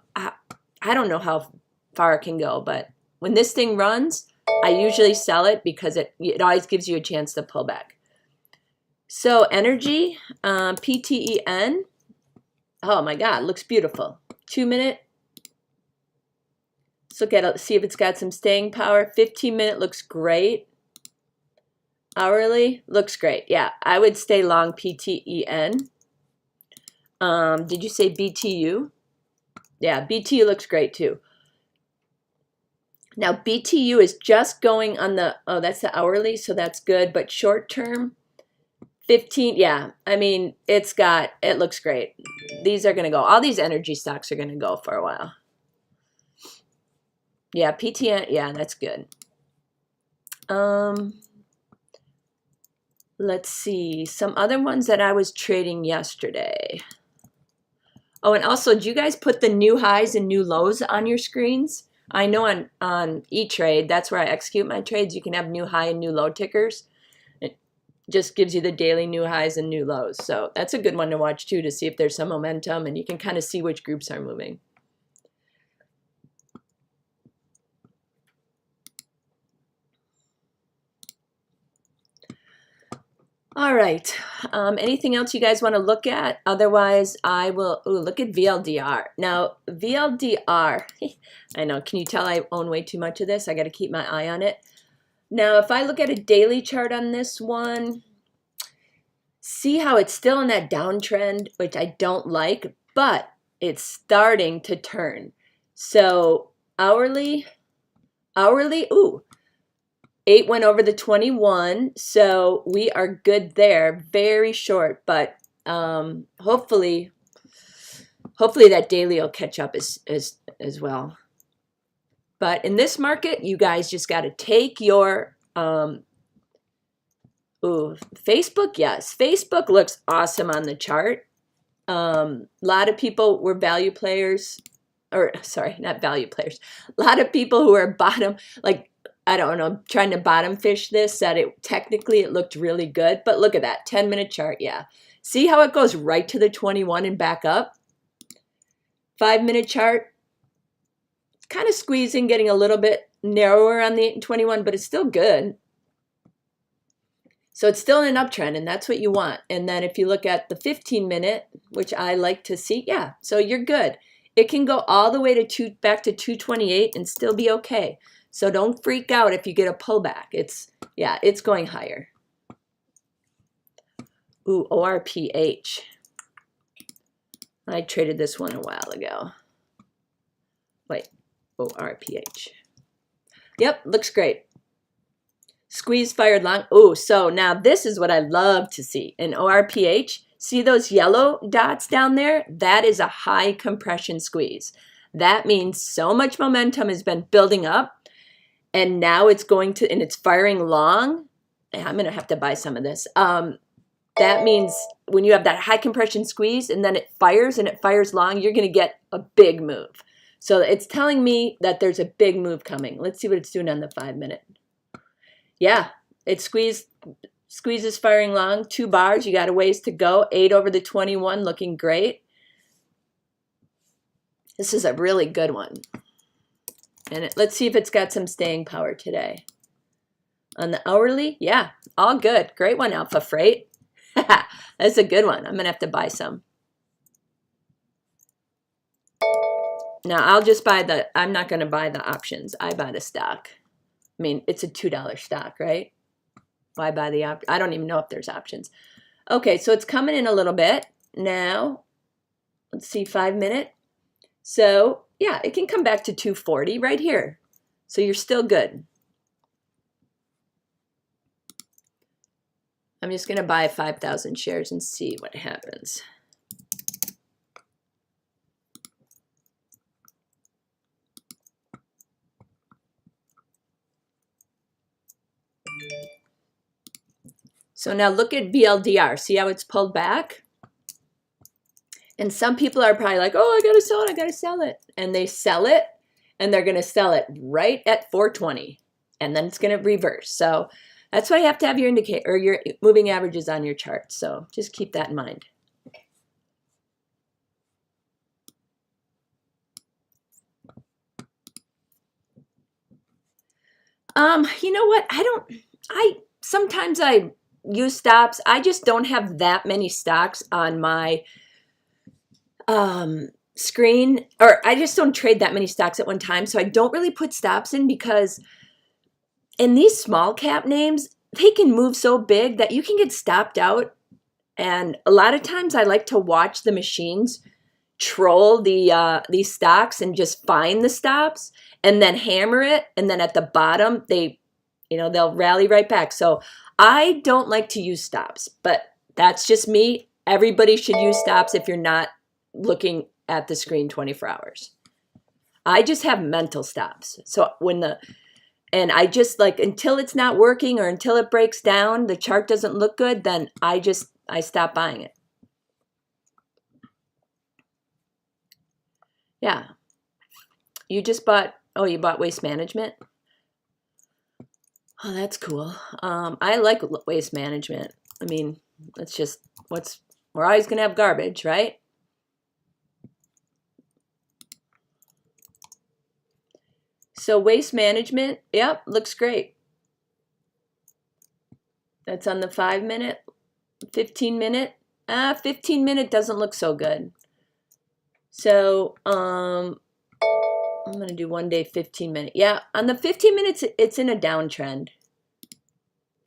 far it can go, but when this thing runs, I usually sell it because it always gives you a chance to pull back. So energy, PTEN. Oh my God, looks beautiful. 2-minute. Let's look at it, see if it's got some staying power. 15-minute looks great. Hourly looks great. Yeah, I would stay long PTEN. Did you say BTU? Yeah, BTU looks great too. Now BTU is just going on the, that's the hourly, so that's good. But short term, 15, yeah, I mean, it looks great. These are going to go, all these energy stocks are going to go for a while. Yeah, PTN, yeah, that's good. Let's see, some other ones that I was trading yesterday. Oh, and also, do you guys put the new highs and new lows on your screens? I know on E-Trade, that's where I execute my trades. You can have new high and new low tickers. It just gives you the daily new highs and new lows. So that's a good one to watch too, to see if there's some momentum, and you can kind of see which groups are moving. All right. Anything else you guys want to look at? Otherwise, I will look at VLDR. Now, VLDR, I know, can you tell I own way too much of this? I got to keep my eye on it. Now, if I look at a daily chart on this one, see how it's still in that downtrend, which I don't like, but it's starting to turn. So hourly, ooh. 8 went over the 21, so we are good there. Very short, but hopefully that daily will catch up as well. But in this market, you guys just got to take your Facebook. Yes, Facebook looks awesome on the chart. A lot of people were value players, or sorry, not value players. A lot of people who are bottom, like, I don't know, trying to bottom fish this, that technically it looked really good. But look at that, 10-minute chart, yeah. See how it goes right to the 21 and back up? 5-minute chart, kind of squeezing, getting a little bit narrower on the 8 and 21, but it's still good. So it's still in an uptrend, and that's what you want. And then if you look at the 15-minute, which I like to see, yeah, so you're good. It can go all the way to back to 228 and still be okay. So don't freak out if you get a pullback. It's going higher. Ooh, ORPH. I traded this one a while ago. Wait, ORPH. Yep, looks great. Squeeze fired long. Oh, so now this is what I love to see. In ORPH, see those yellow dots down there? That is a high compression squeeze. That means so much momentum has been building up. And now it's going to, and it's firing long. I'm going to have to buy some of this. That means when you have that high compression squeeze and then it fires long, you're going to get a big move. So it's telling me that there's a big move coming. Let's see what it's doing on the 5-minute. Yeah, it squeezes firing long, 2 bars. You got a ways to go. 8 over the 21, looking great. This is a really good one. And let's see if it's got some staying power today. On the hourly, yeah, all good. Great one, Alpha Freight. That's a good one. I'm going to have to buy some. Now I'll just buy I'm not going to buy the options. I buy the stock. I mean, it's a $2 stock, right? Why buy the I don't even know if there's options. Okay, so it's coming in a little bit. Now, let's see, 5 minute. So yeah, it can come back to 240 right here. So you're still good. I'm just going to buy 5,000 shares and see what happens. So now look at BLDR. See how it's pulled back? And some people are probably like, oh, I got to sell it. I got to sell it. And they sell it, and they're going to sell it right at 420. And then it's going to reverse. So that's why you have to have your indicator or your moving averages on your chart. So just keep that in mind. You know what? Sometimes I use stops. I just don't have that many stocks on my screen, or I just don't trade that many stocks at one time. So I don't really put stops in because in these small cap names, they can move so big that you can get stopped out. And a lot of times I like to watch the machines troll these stocks and just find the stops and then hammer it. And then at the bottom, they'll rally right back. So I don't like to use stops, but that's just me. Everybody should use stops if you're not looking at the screen 24 hours. I just have mental stops. So and I just like, until it's not working or until it breaks down, the chart doesn't look good, then I stop buying it. Yeah. You bought Waste Management? Oh, that's cool. I like Waste Management. I mean, we're always going to have garbage, right? So Waste Management, yep, looks great. That's on the 5 minute, 15 minute. 15 minute doesn't look so good. So I'm going to do 1 day 15 minute. Yeah, on the 15 minutes, it's in a downtrend.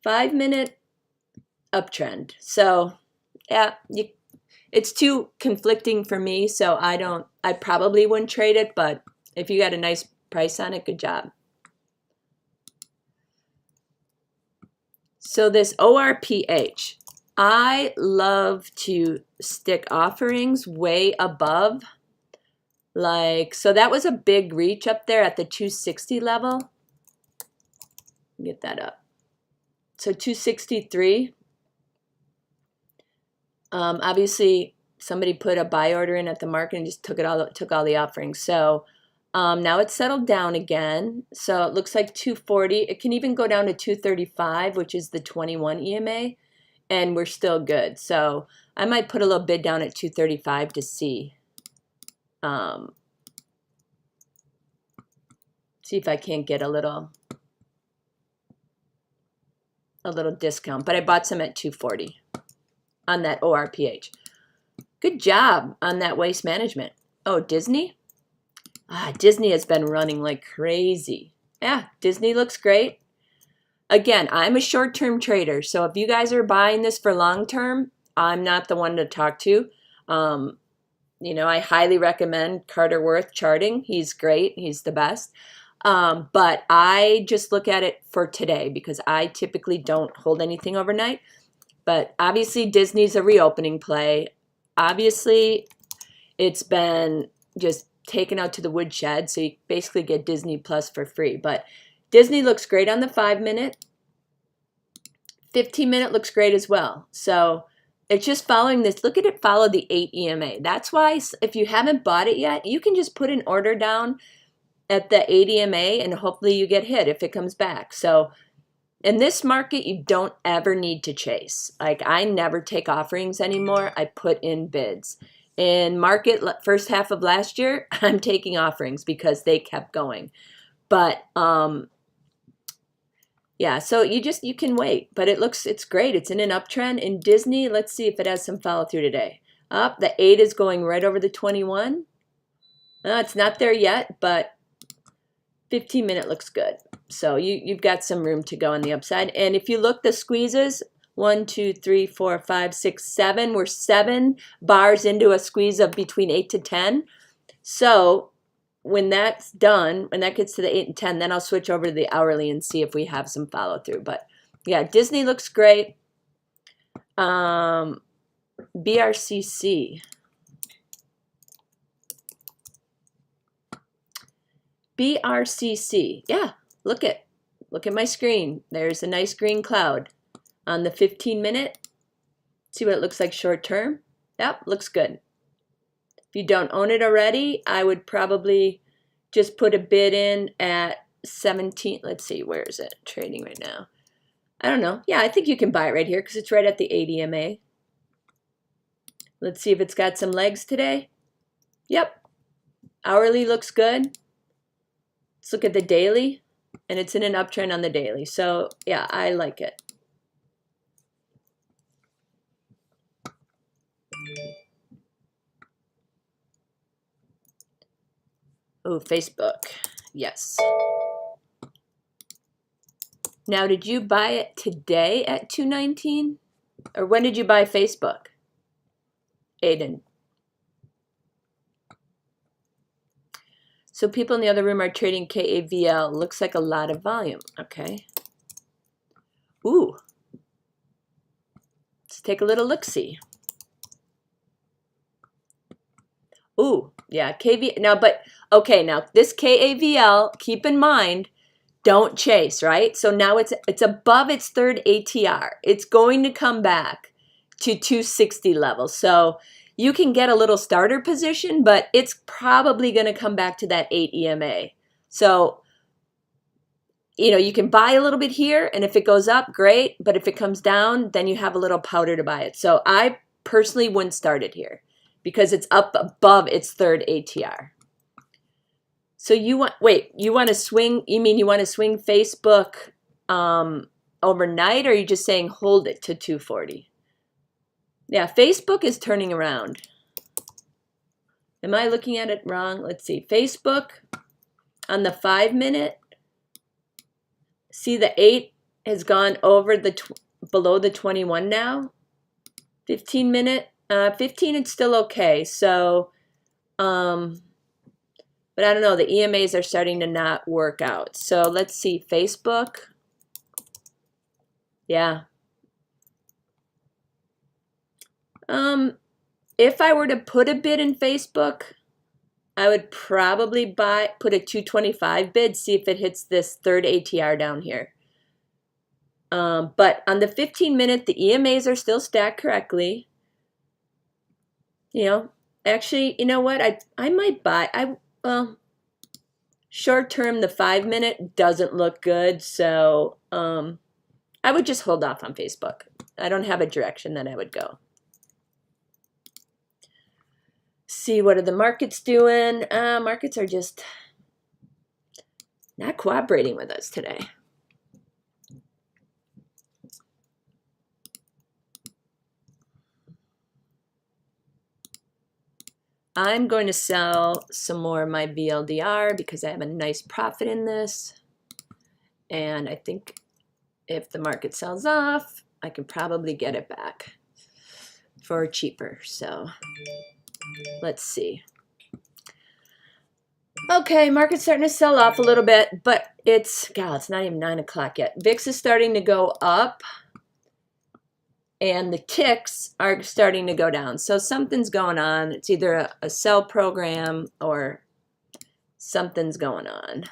5 minute uptrend. So yeah, it's too conflicting for me. So I probably wouldn't trade it, but if you got a nice price on it, good job. So this ORPH, I love to stick offerings way above. So that was a big reach up there at the 260 level. Get that up. So 263. Obviously, somebody put a buy order in at the market and just took all the offerings. So now it's settled down again. So it looks like 240. It can even go down to 235, which is the 21 EMA, and we're still good. So I might put a little bid down at 235 to see. See if I can't get a little discount. But I bought some at 240 on that ORPH. Good job on that Waste Management. Oh, Disney? Disney has been running like crazy. Yeah, Disney looks great. Again, I'm a short-term trader, so if you guys are buying this for long-term, I'm not the one to talk to. I highly recommend Carter Worth charting. He's great. He's the best. But I just look at it for today because I typically don't hold anything overnight. But obviously, Disney's a reopening play. Obviously, it's been just taken out to the woodshed, so you basically get Disney Plus for free. But Disney looks great on the 5 minute. 15 minute looks great as well. So it's just following this. Look at it follow the 8 EMA. That's why if you haven't bought it yet, you can just put an order down at the 8 EMA and hopefully you get hit if it comes back. So in this market, you don't ever need to chase. Like I never take offerings anymore. I put in bids. In market first half of last year, I'm taking offerings because they kept going. But yeah, so you can wait, but it's great. It's in an uptrend. In Disney, let's see if it has some follow through today. The 8 is going right over the 21. It's not there yet, but 15-minute looks good. So you've got some room to go on the upside. And if you look, the squeezes, 1, 2, 3, 4, 5, 6, 7. We're 7 bars into a squeeze of between 8 to 10. So when that's done, when that gets to the 8 and 10, then I'll switch over to the hourly and see if we have some follow through. But yeah, Disney looks great. BRCC. BRCC. Yeah, look at my screen. There's a nice green cloud on the 15-minute. See what it looks like short term? Yep, looks good. If you don't own it already, I would probably just put a bid in at 17. Let's see, where is it trading right now? I don't know. Yeah, I think you can buy it right here because it's right at the 8 EMA. Let's see if it's got some legs today. Yep. Hourly looks good. Let's look at the daily, and it's in an uptrend on the daily. So yeah, I like it. Oh, Facebook. Yes. Now, did you buy it today at 219? Or when did you buy Facebook? Aiden. So people in the other room are trading KAVL. Looks like a lot of volume. Okay. Ooh. Let's take a little look-see. Ooh, yeah, KV. Now, but, okay, now this KAVL, keep in mind, don't chase, right? So now it's above its third ATR. It's going to come back to 260 levels. So you can get a little starter position, but it's probably going to come back to that 8 EMA. So, you know, you can buy a little bit here, and if it goes up, great. But if it comes down, then you have a little powder to buy it. So I personally wouldn't start it here because it's up above its third ATR. So you want, you want to swing, you mean you want to swing Facebook overnight, or are you just saying hold it to 240? Yeah, Facebook is turning around. Am I looking at it wrong? Let's see. Facebook on the 5-minute. See, the 8 has gone over the below the 21 now. 15-minute. 15, it's still okay. So, but I don't know. The EMAs are starting to not work out. So let's see. Facebook. Yeah. If I were to put a bid in Facebook, I would probably put a 225 bid, see if it hits this third ATR down here. But on the 15-minute, the EMAs are still stacked correctly. You know, actually, you know what? I might buy. Short term, the 5-minute doesn't look good, so I would just hold off on Facebook. I don't have a direction that I would go. See, what are the markets doing? Markets are just not cooperating with us today. I'm going to sell some more of my VLDR because I have a nice profit in this. And I think if the market sells off, I can probably get it back for cheaper. So let's see. Okay, market's starting to sell off a little bit, but it's not even 9 o'clock yet. VIX is starting to go up, and the ticks are starting to go down. So something's going on. It's either a sell program or something's going on.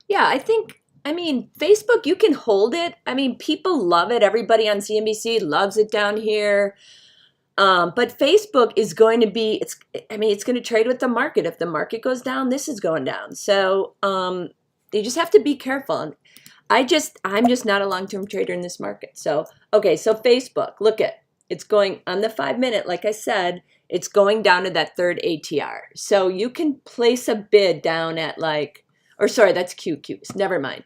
Yeah, I mean, Facebook, you can hold it. I mean, people love it. Everybody on CNBC loves it down here. But Facebook is going to be, it's going to trade with the market. If the market goes down, this is going down. So you just have to be careful. I'm just not a long-term trader in this market. So, okay, so Facebook, look at, it's going on the 5-minute, like I said, it's going down to that third ATR. So you can place a bid down at like, or sorry, that's QQs, never mind.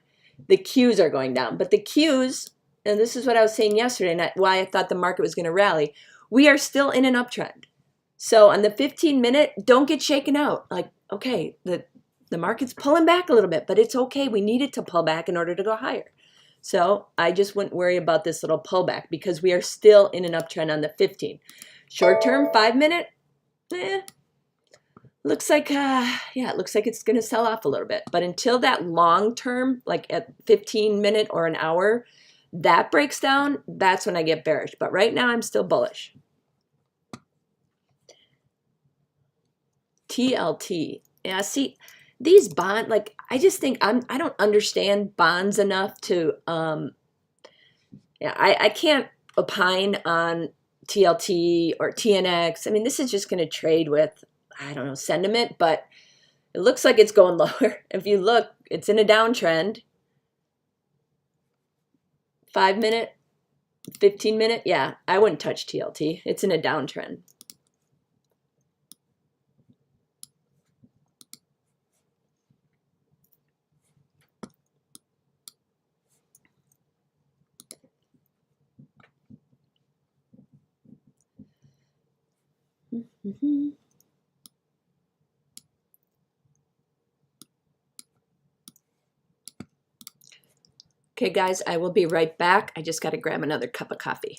The Qs are going down, but the Qs, and this is what I was saying yesterday, and why I thought the market was going to rally, we are still in an uptrend. So on the 15-minute, don't get shaken out. Like, okay, the market's pulling back a little bit, but it's okay. We need it to pull back in order to go higher. So I just wouldn't worry about this little pullback because we are still in an uptrend on the 15. Short-term, 5-minute, looks like, yeah, it looks like it's going to sell off a little bit. But until that long-term, like at 15-minute or an hour, that breaks down, that's when I get bearish. But right now, I'm still bullish. TLT. Yeah, see, these bond, like, I just think I don't understand bonds enough to, yeah, I can't opine on TLT or TNX. I mean, this is just going to trade with, I don't know, sentiment, but it looks like it's going lower. If you look, it's in a downtrend. 5-minute, 15-minute, yeah, I wouldn't touch TLT. It's in a downtrend. Mm-hmm. Okay, guys, I will be right back. I just got to grab another cup of coffee.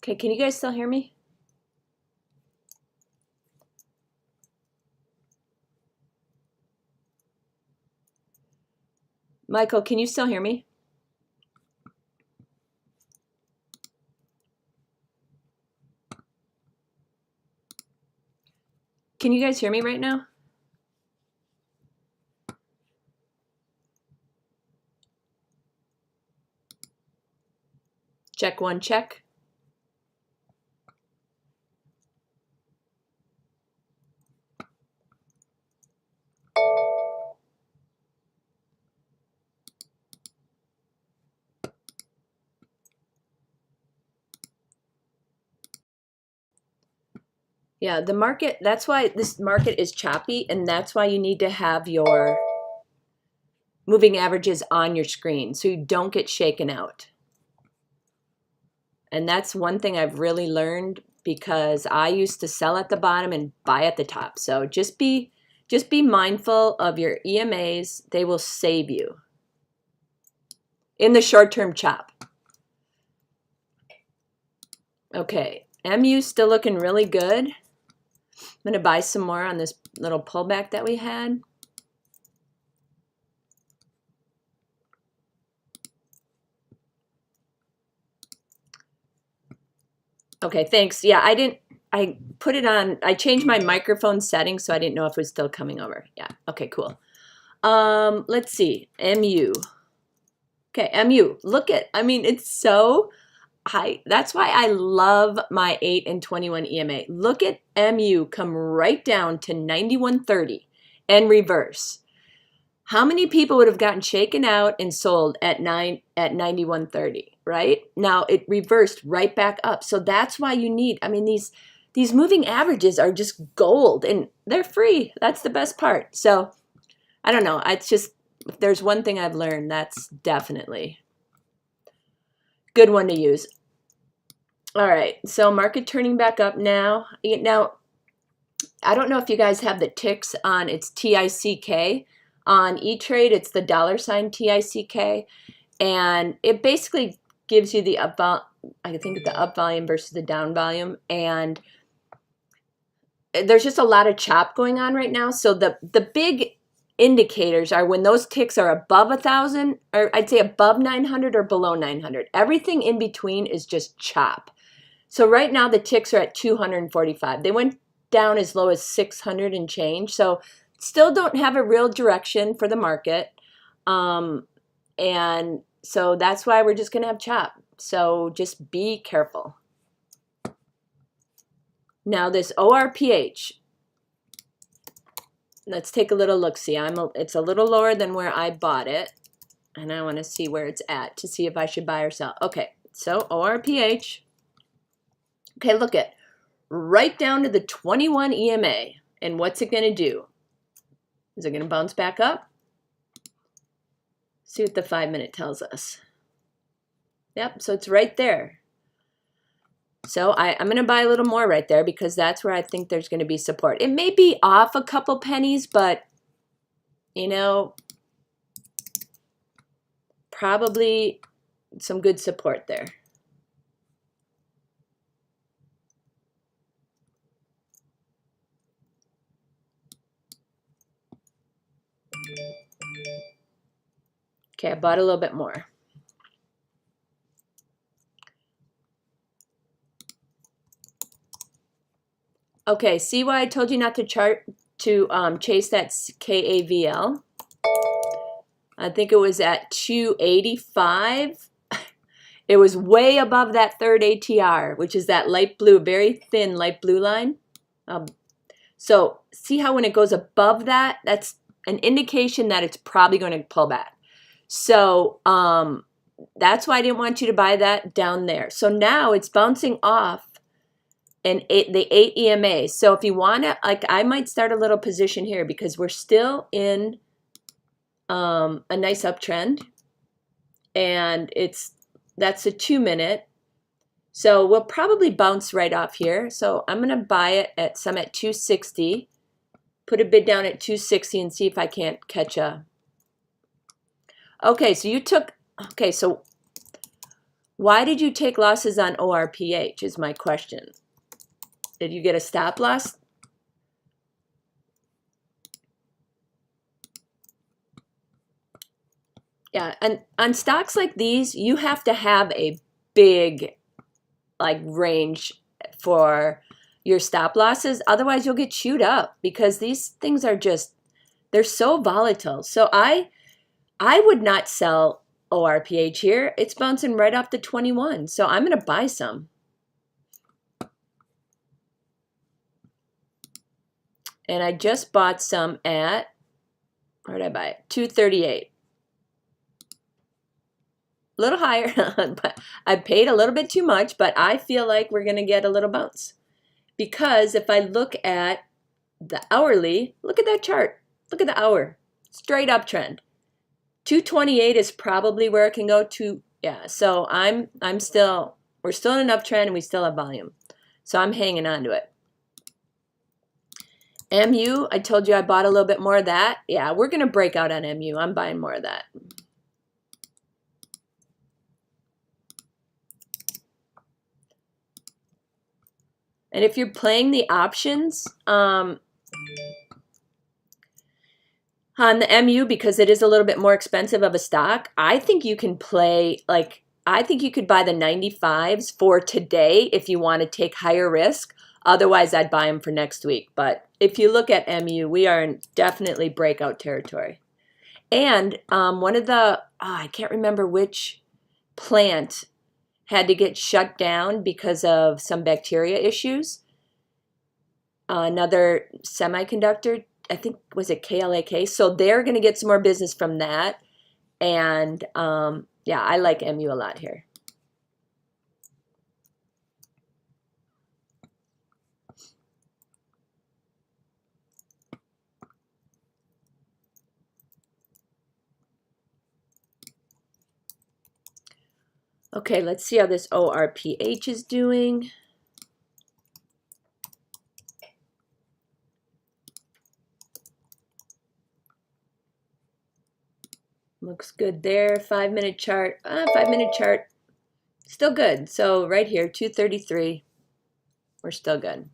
Okay, can you guys still hear me? Michael, can you still hear me? Can you guys hear me right now? Check one, check. Yeah, the market, that's why this market is choppy, and that's why you need to have your moving averages on your screen so you don't get shaken out. And that's one thing I've really learned because I used to sell at the bottom and buy at the top. So just be mindful of your EMAs. They will save you in the short-term chop. Okay, MU still looking really good. I'm going to buy some more on this little pullback that we had. Okay, thanks. Yeah, I put it on, I changed my microphone settings, so I didn't know if it was still coming over. Yeah, okay, cool. Let's see, MU. Okay, MU, look at, I mean, it's so high. That's why I love my 8 and 21 EMA. Look at MU come right down to 91.30 and reverse. How many people would have gotten shaken out and sold at 91.30, right? Now it reversed right back up. So that's why you need, I mean, these moving averages are just gold and they're free. That's the best part. So I don't know. It's just, if there's one thing I've learned, that's definitely good one to use. All right, so market turning back up now. Now, I don't know if you guys have the ticks on, it's TICK. On E-Trade, it's the $ TICK. And it basically gives you the up, I think the up volume versus the down volume. And there's just a lot of chop going on right now. So the big indicators are when those ticks are above 1,000, or I'd say above 900 or below 900. Everything in between is just chop. So right now the ticks are at 245. They went down as low as 600 and change. So still don't have a real direction for the market. And so that's why we're just going to have chop. So just be careful. Now this ORPH, let's take a little look-see. It's a little lower than where I bought it. And I want to see where it's at to see if I should buy or sell. Okay, so ORPH. Okay, look at right down to the 21 EMA. And what's it going to do? Is it going to bounce back up? See what the 5-minute tells us. Yep, so it's right there. So I'm going to buy a little more right there because that's where I think there's going to be support. It may be off a couple pennies, but, you know, probably some good support there. Okay, I bought a little bit more. Okay, see why I told you not to chase that KAVL? I think it was at 285. It was way above that third ATR, which is that light blue, very thin light blue line. So see how when it goes above that, that's an indication that it's probably going to pull back. So that's why I didn't want you to buy that down there. So now it's bouncing off the 8 EMA. So if you want to, like, I might start a little position here because we're still in a nice uptrend, and that's a 2-minute. So we'll probably bounce right off here. So I'm going to buy it at 260, put a bid down at 260 and see if I can't catch a. Okay, so you took, okay, so why did you take losses on ORPH is my question. Did you get a stop loss? Yeah, and on stocks like these, you have to have a big like range for your stop losses. Otherwise, you'll get chewed up because these things are just, they're so volatile. So I would not sell ORPH here. It's bouncing right off the 21. So I'm going to buy some. And I just bought some at, where did I buy it? 238. A little higher, but I paid a little bit too much, but I feel like we're going to get a little bounce. Because if I look at the hourly, look at that chart. Look at the hour. Straight uptrend. 228 is probably where it can go to. Yeah, so we're still in an uptrend and we still have volume. So I'm hanging on to it. MU, I told you I bought a little bit more of that. Yeah, we're going to break out on MU. I'm buying more of that. And if you're playing the options on the MU, because it is a little bit more expensive of a stock, I think you can play, like, I think you could buy the 95s for today if you want to take higher risk. Otherwise, I'd buy them for next week. But if you look at MU, we are in definitely breakout territory. And one of the, I can't remember which plant had to get shut down because of some bacteria issues. Another semiconductor I think, was it KLAK? So they're going to get some more business from that. And yeah, I like MU a lot here. Okay, let's see how this ORPH is doing. Looks good there. 5-minute chart. 5-minute chart. Still good. So right here, 233. We're still good.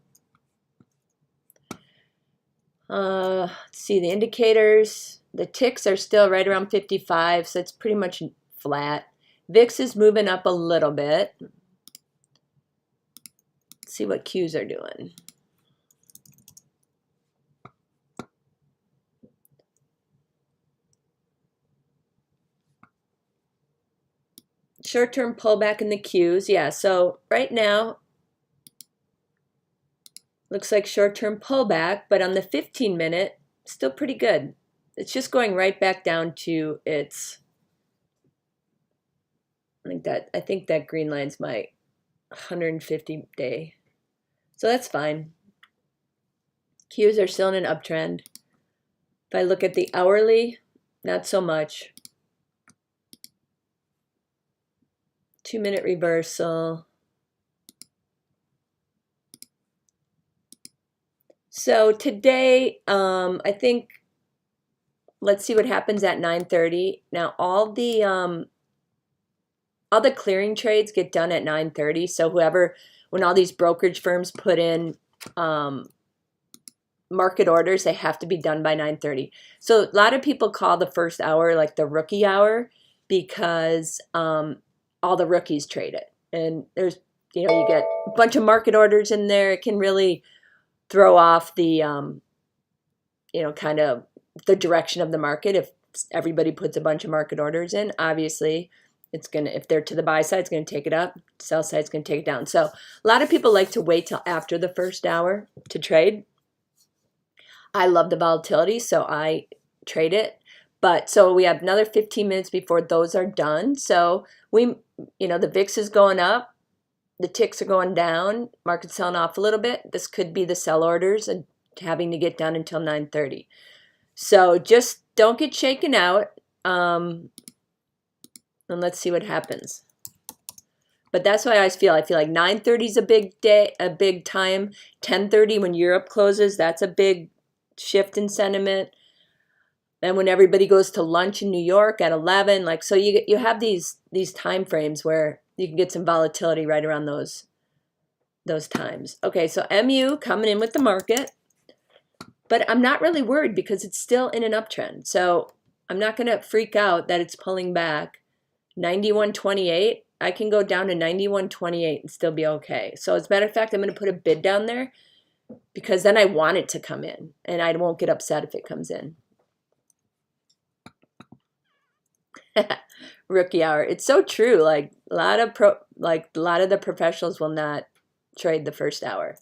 Let's see the indicators. The ticks are still right around 55, so it's pretty much flat. VIX is moving up a little bit. Let's see what Qs are doing. Short-term pullback in the Qs. Yeah, so right now, looks like short-term pullback, but on the 15-minute, still pretty good. It's just going right back down to its, I think that green line's my 150 day. So that's fine. Qs are still in an uptrend. If I look at the hourly, not so much. 2-minute reversal. So today, I think, let's see what happens at 9:30. Now all the clearing trades get done at 9:30. So when all these brokerage firms put in market orders, they have to be done by 9:30. So a lot of people call the first hour like the rookie hour because all the rookies trade it. And there's, you get a bunch of market orders in there. It can really throw off the, kind of the direction of the market. If everybody puts a bunch of market orders in, obviously it's going to, if they're to the buy side, it's going to take it up. Sell side is going to take it down. So a lot of people like to wait till after the first hour to trade. I love the volatility, so I trade it. But so we have another 15 minutes before those are done. So the VIX is going up. The ticks are going down. Market's selling off a little bit. This could be the sell orders and having to get down until 9:30. So just don't get shaken out. And let's see what happens. But that's why I feel like 9:30 is a big day, a big time. 10:30 when Europe closes, that's a big shift in sentiment. Then when everybody goes to lunch in New York at 11, so you have these time frames where you can get some volatility right around those times. Okay, so MU coming in with the market, but I'm not really worried because it's still in an uptrend. So I'm not going to freak out that it's pulling back. 91.28, I can go down to 91.28 and still be okay. So as a matter of fact, I'm going to put a bid down there because then I want it to come in and I won't get upset if it comes in. Rookie hour. It's so true. A lot of the professionals will not trade the first hour.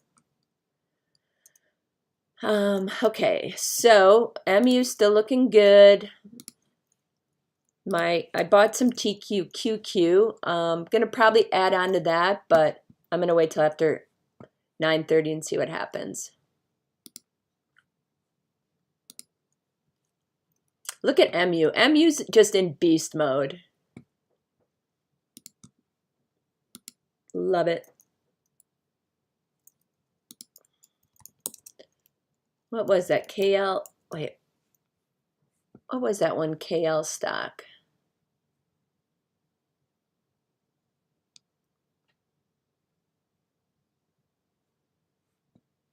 Okay, so MU still looking good. I bought some TQQQ. I'm gonna probably add on to that, but I'm gonna wait till after 9:30 and see what happens. Look at MU. MU's just in beast mode. Love it. What was that? KL? Wait. What was that one? KL stock.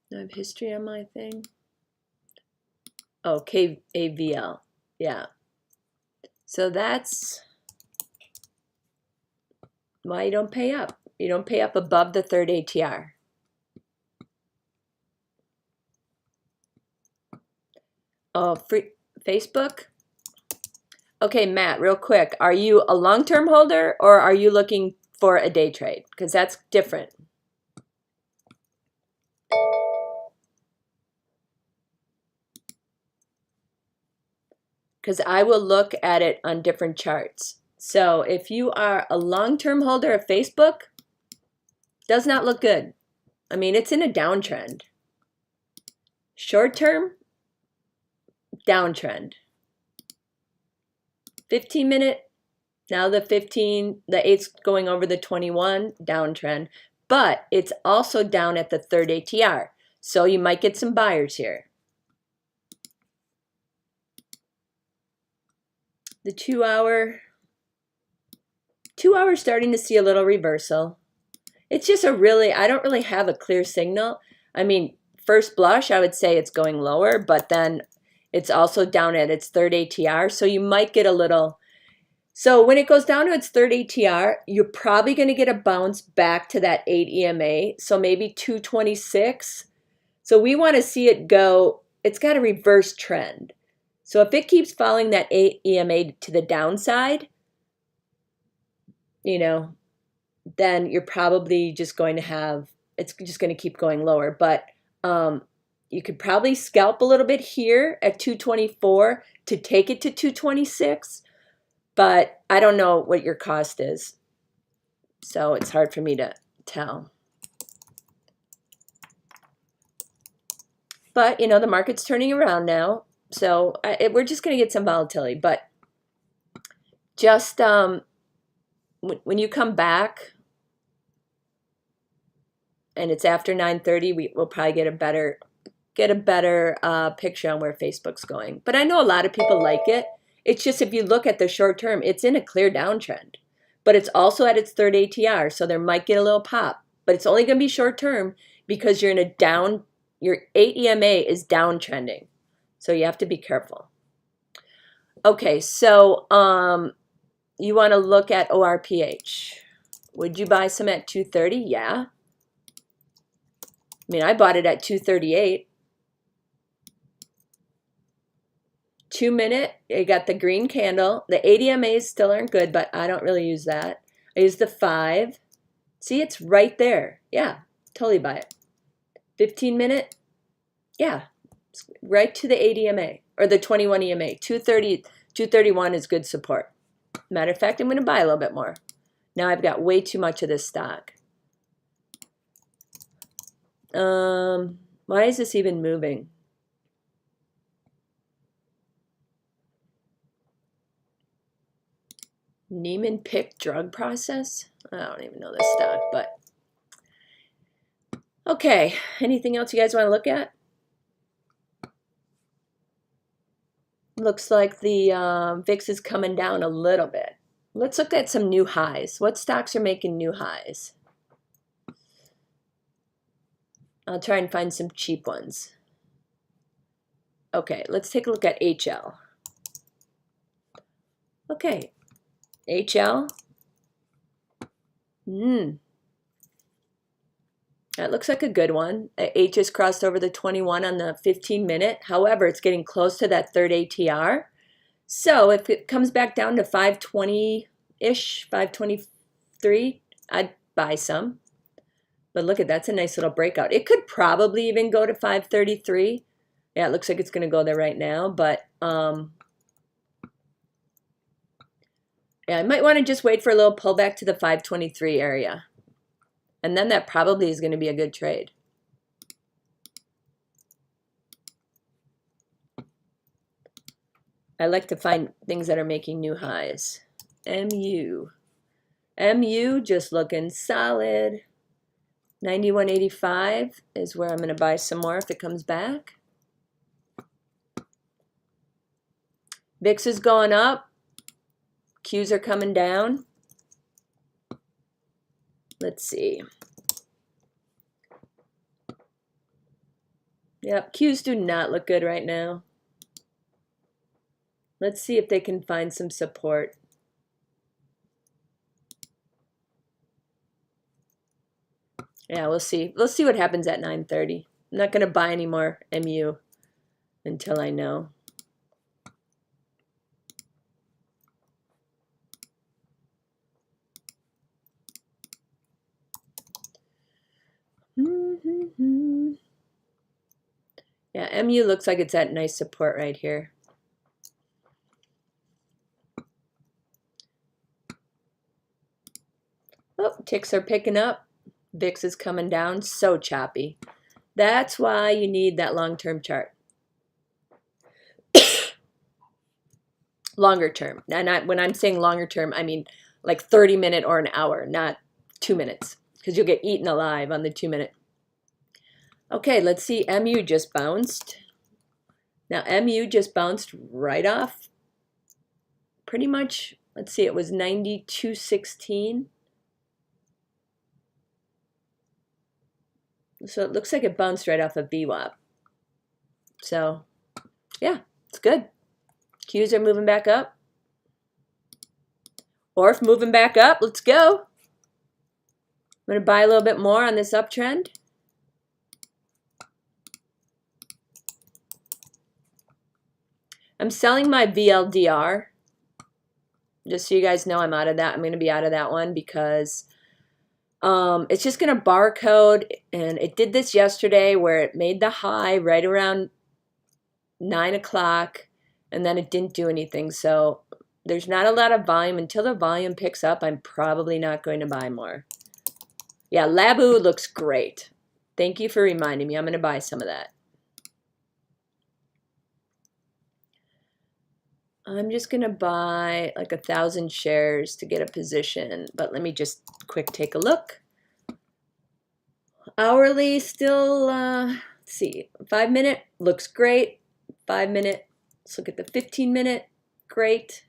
Do I have history on my thing? Oh, KAVL. Yeah. So that's why you don't pay up. You don't pay up above the third ATR. Oh, free Facebook? Okay, Matt, real quick. Are you a long-term holder or are you looking for a day trade? Because that's different. because I will look at it on different charts. So if you are a long-term holder of Facebook, does not look good. I mean, it's in a downtrend. Short-term, downtrend. 15-minute, now the 8's going over the 21, downtrend. But it's also down at the 3rd ATR. So you might get some buyers here. The 2-hour starting to see a little reversal. It's just I don't really have a clear signal. I mean, first blush, I would say it's going lower, but then it's also down at its 3rd ATR. So you might get a little, so when it goes down to its 3rd ATR, you're probably going to get a bounce back to that 8 EMA. So maybe 226. So we want to see it go, it's got a reverse trend. So if it keeps following that 8 EMA to the downside, you know, then you're probably just going to have, it's just going to keep going lower. But you could probably scalp a little bit here at 224 to take it to 226. But I don't know what your cost is. So it's hard for me to tell. But, you know, the market's turning around now. So we're just going to get some volatility. But just when you come back and it's after 9:30, we'll probably get a better picture on where Facebook's going. But I know a lot of people like it. It's just if you look at the short term, it's in a clear downtrend. But it's also at its 3rd ATR, so there might get a little pop. But it's only going to be short term because you're in a down, your 8 EMA is downtrending. So you have to be careful. Okay, so you want to look at ORPH. Would you buy some at 230? Yeah. I mean, I bought it at 238. 2-minute, you got the green candle. The 8 EMAs still aren't good, but I don't really use that. I use the 5. See, it's right there. Yeah, totally buy it. 15-minute, yeah, right to the 8 EMA or the 21 EMA. 230, 231 is good support. Matter of fact, I'm going to buy a little bit more. Now I've got way too much of this stock. Why is this even moving? Niemann-Pick drug process? I don't even know this stock, but okay. Anything else you guys want to look at? Looks like the VIX is coming down a little bit. Let's look at some new highs. What stocks are making new highs? I'll try and find some cheap ones. Okay, let's take a look at HL. Okay, HL. That looks like a good one. H has crossed over the 21 on the 15-minute. However, it's getting close to that 3rd ATR. So if it comes back down to 520-ish, 523, I'd buy some. But look at that's a nice little breakout. It could probably even go to 533. Yeah, it looks like it's going to go there right now. But yeah, I might want to just wait for a little pullback to the 523 area. And then that probably is going to be a good trade. I like to find things that are making new highs. MU. MU just looking solid. 91.85 is where I'm going to buy some more if it comes back. VIX is going up. Qs are coming down. Let's see. Yep, Qs do not look good right now. Let's see if they can find some support. Yeah, we'll see. We'll see what happens at 9:30. I'm not going to buy any more MU until I know. Yeah, MU looks like it's at nice support right here. ticks are picking up. VIX is coming down. So choppy. That's why you need that long-term chart. Longer term. And when I'm saying longer term, I mean like 30-minute or an hour, not 2 minutes, because you'll get eaten alive on the 2-minute. Okay, let's see. MU just bounced. Now, MU just bounced right off. Pretty much, let's see, it was 92.16. So it looks like it bounced right off of VWAP. So, yeah, it's good. Qs are moving back up. ORF moving back up. Let's go. I'm going to buy a little bit more on this uptrend. I'm selling my VLDR. Just so you guys know, I'm out of that. I'm going to be out of that one because it's just going to barcode. And it did this yesterday where it made the high right around 9 o'clock. And then it didn't do anything. So there's not a lot of volume. Until the volume picks up, I'm probably not going to buy more. Yeah, Labu looks great. Thank you for reminding me. I'm going to buy some of that. I'm just going to buy like 1,000 shares to get a position. But let me just quick take a look. Hourly still, let's see, 5-minute looks great. 5-minute, let's look at the 15-minute, great.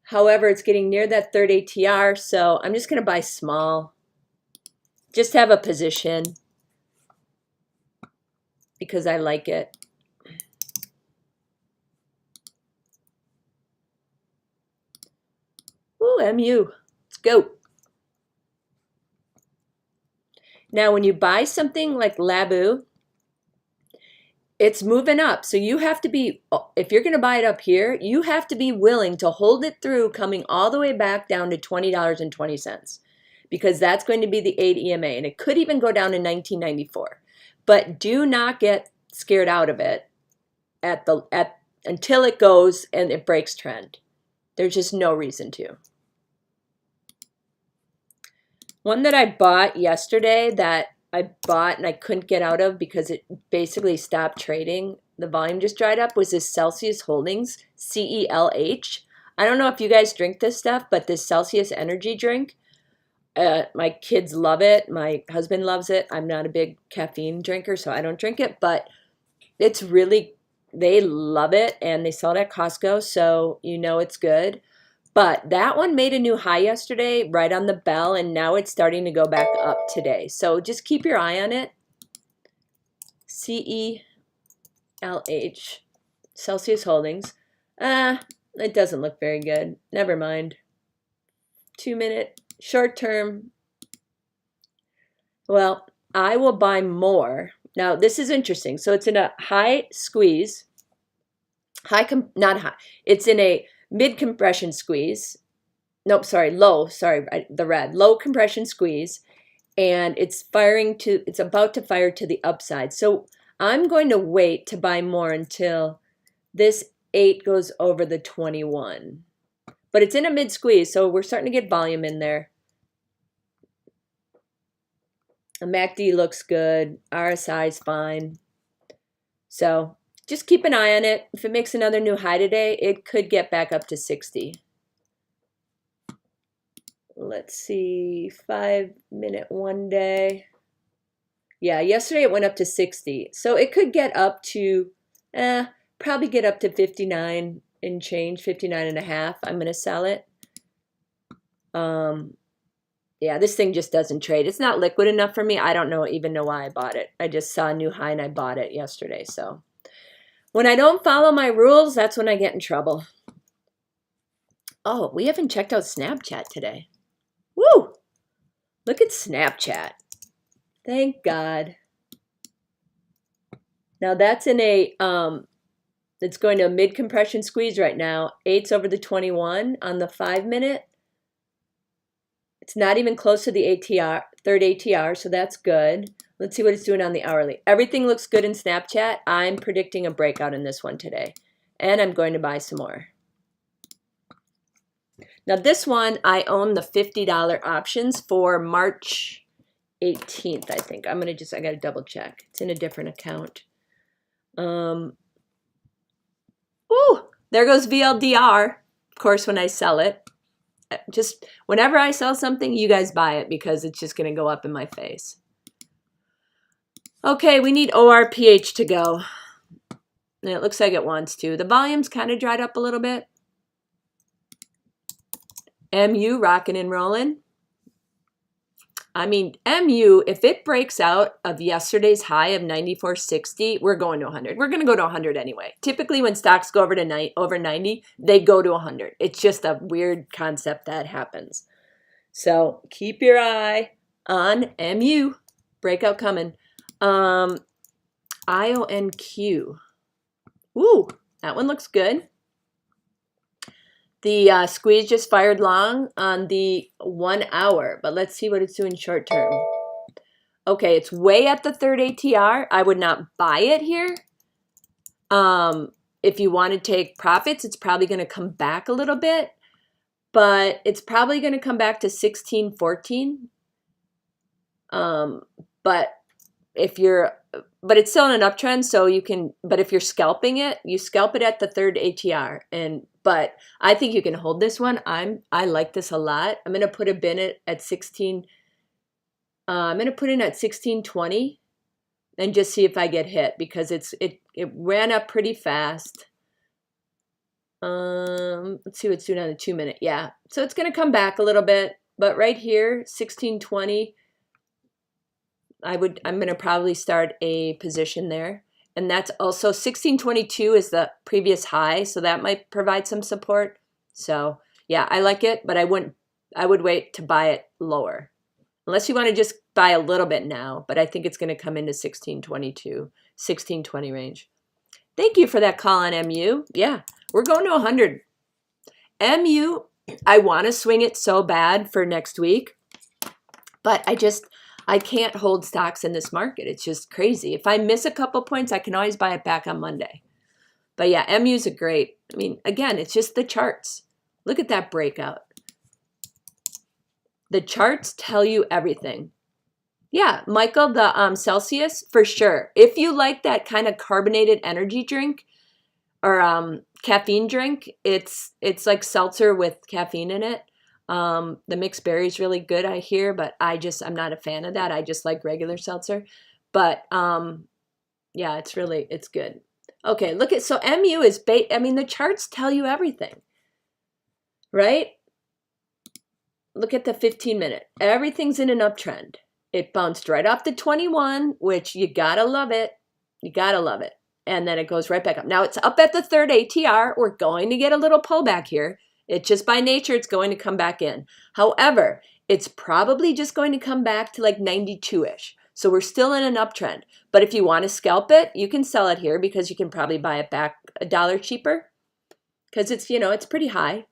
However, it's getting near that third ATR, so I'm just going to buy small. Just have a position because I like it. Ooh, MU. Let's go. Now, when you buy something like Labu, it's moving up. So you have to be, if you're going to buy it up here, you have to be willing to hold it through coming all the way back down to $20.20 because that's going to be the 8 EMA. And it could even go down to 1994. But do not get scared out of it until it goes and it breaks trend. There's just no reason to. One that I bought yesterday that I bought and I couldn't get out of because it basically stopped trading. The volume just dried up was this Celsius Holdings, CELH. I don't know if you guys drink this stuff, but this Celsius energy drink, my kids love it. My husband loves it. I'm not a big caffeine drinker, so I don't drink it, but it's really, they love it and they sell it at Costco, so you know it's good. But that one made a new high yesterday right on the bell, and now it's starting to go back up today. So just keep your eye on it. CELH, Celsius Holdings. It doesn't look very good. Never mind. 2-minute, short term. Well, I will buy more. Now, this is interesting. So it's in a high squeeze. Not high. It's in a mid-compression squeeze. Nope, sorry, low. Sorry, the red. Low compression squeeze. And it's about to fire to the upside. So I'm going to wait to buy more until this 8 goes over the 21. But it's in a mid-squeeze, so we're starting to get volume in there. The MACD looks good. RSI is fine. So just keep an eye on it. If it makes another new high today, it could get back up to 60. Let's see, 5-minute one day. Yeah, yesterday it went up to 60. So it could get up to, probably get up to 59 and change, 59 and a half. I'm going to sell it. Yeah, this thing just doesn't trade. It's not liquid enough for me. I don't even know why I bought it. I just saw a new high and I bought it yesterday. So when I don't follow my rules, that's when I get in trouble. Oh, we haven't checked out Snapchat today. Woo! Look at Snapchat. Thank God. Now that's in a, it's going to a mid-compression squeeze right now. 8's over the 21 on the 5-minute. It's not even close to the ATR, third ATR, so that's good. Let's see what it's doing on the hourly. Everything looks good in Snapchat. I'm predicting a breakout in this one today. And I'm going to buy some more. Now this one, I own the $50 options for March 18th, I think. I gotta double check. It's in a different account. Ooh, there goes VLDR. Of course, when I sell it. Just whenever I sell something, you guys buy it because it's just gonna go up in my face. Okay, we need ORPH to go. And it looks like it wants to. The volume's kind of dried up a little bit. MU rocking and rolling. I mean, MU, if it breaks out of yesterday's high of 94.60, we're going to 100. We're going to go to 100 anyway. Typically, when stocks go over 90, they go to 100. It's just a weird concept that happens. So keep your eye on MU. Breakout coming. IONQ. Ooh, that one looks good. The squeeze just fired long on the 1 hour, but let's see what it's doing short term. Okay, it's way at the third ATR. I would not buy it here. If you want to take profits, it's probably going to come back a little bit, but it's probably going to come back to 16.14. But it's still in an uptrend, so you can, but if you're scalping it, you scalp it at the third ATR. But I think you can hold this one. I like this a lot. I'm going to put a bin at 16. I'm going to put in at 16.20 and just see if I get hit because it ran up pretty fast. Let's see what's doing on the 2 minute. Yeah. So it's going to come back a little bit, but right here, 16.20, I'm going to probably start a position there. And that's also 1622 is the previous high, so that might provide some support. So yeah, I like it, but I would wait to buy it lower. Unless you want to just buy a little bit now, but I think it's going to come into 1622, 1620 range. Thank you for that call on MU. Yeah, we're going to 100. MU, I want to swing it so bad for next week, but I can't hold stocks in this market. It's just crazy. If I miss a couple points, I can always buy it back on Monday. But yeah, MU's a great. I mean, again, it's just the charts. Look at that breakout. The charts tell you everything. Yeah, Michael, the Celsius, for sure. If you like that kind of carbonated energy drink or caffeine drink, it's like seltzer with caffeine in it. The mixed berry is really good, I hear, but I'm not a fan of that. I just like regular seltzer. But yeah, it's good. Okay, so MU is the charts tell you everything, right? Look at the 15 minute. Everything's in an uptrend. It bounced right off the 21, which you gotta love it. You gotta love it. And then it goes right back up. Now it's up at the third ATR. We're going to get a little pullback here. It just by nature, it's going to come back in. However, it's probably just going to come back to like 92-ish. So we're still in an uptrend. But if you want to scalp it, you can sell it here because you can probably buy it back $1 cheaper because it's pretty high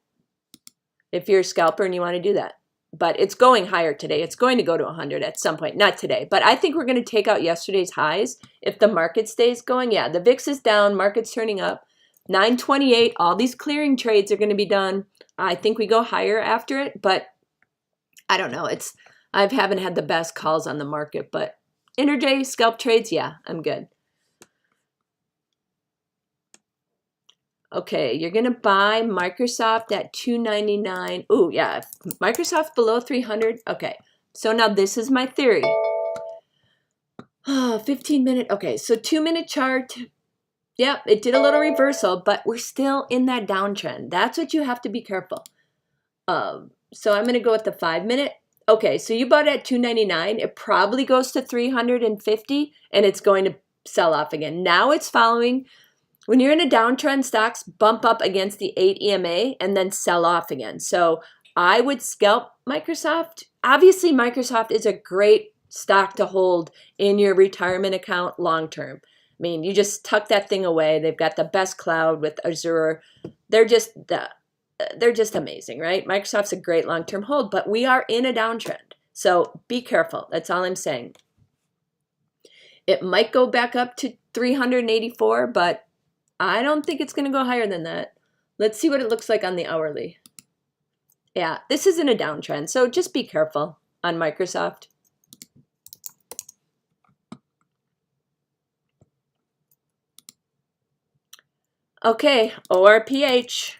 if you're a scalper and you want to do that. But it's going higher today. It's going to go to 100 at some point. Not today, but I think we're going to take out yesterday's highs if the market stays going. Yeah, the VIX is down, market's turning up. 928, all these clearing trades are going to be done. I think we go higher after it, but I don't know. I haven't had the best calls on the market, but intraday scalp trades, yeah, I'm good. Okay, you're going to buy Microsoft at $299. Ooh, yeah, Microsoft below 300. Okay, so now this is my theory. 15 minute. Okay, so 2 minute chart. Yep, it did a little reversal, but we're still in that downtrend. That's what you have to be careful of. So I'm going to go with the 5 minute. Okay, so you bought it at $299. It probably goes to $350, and it's going to sell off again. Now it's following. When you're in a downtrend, stocks bump up against the 8 EMA and then sell off again. So I would scalp Microsoft. Obviously, Microsoft is a great stock to hold in your retirement account long term. I mean, you just tuck that thing away. They've got the best cloud with Azure. They're just amazing, right? Microsoft's a great long-term hold, but we are in a downtrend. So be careful. That's all I'm saying. It might go back up to 384, but I don't think it's going to go higher than that. Let's see what it looks like on the hourly. Yeah, this isn't a downtrend, so just be careful on Microsoft. Okay, ORPH,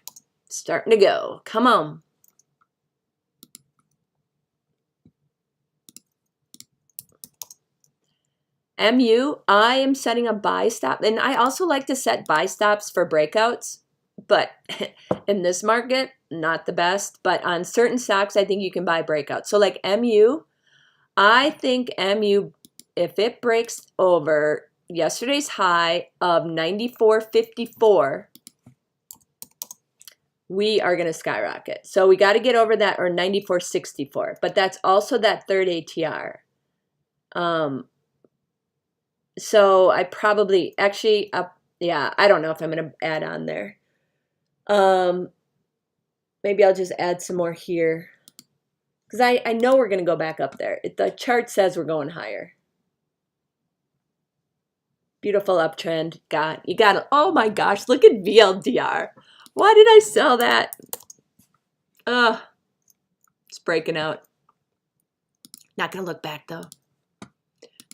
starting to go. Come on. MU, I am setting a buy stop, and I also like to set buy stops for breakouts, but in this market, not the best. But on certain stocks, I think you can buy breakouts. So like MU, I think MU, if it breaks over yesterday's high of 94.54, we are going to skyrocket. So we got to get over that, or 94.64, but that's also that third ATR. So I probably actually yeah, I don't know if I'm going to add on there. Maybe I'll just add some more here, because I know we're going to go back up there. The chart says we're going higher. Beautiful uptrend. You got it. Oh my gosh, look at VLDR. Why did I sell that? It's breaking out. Not going to look back though.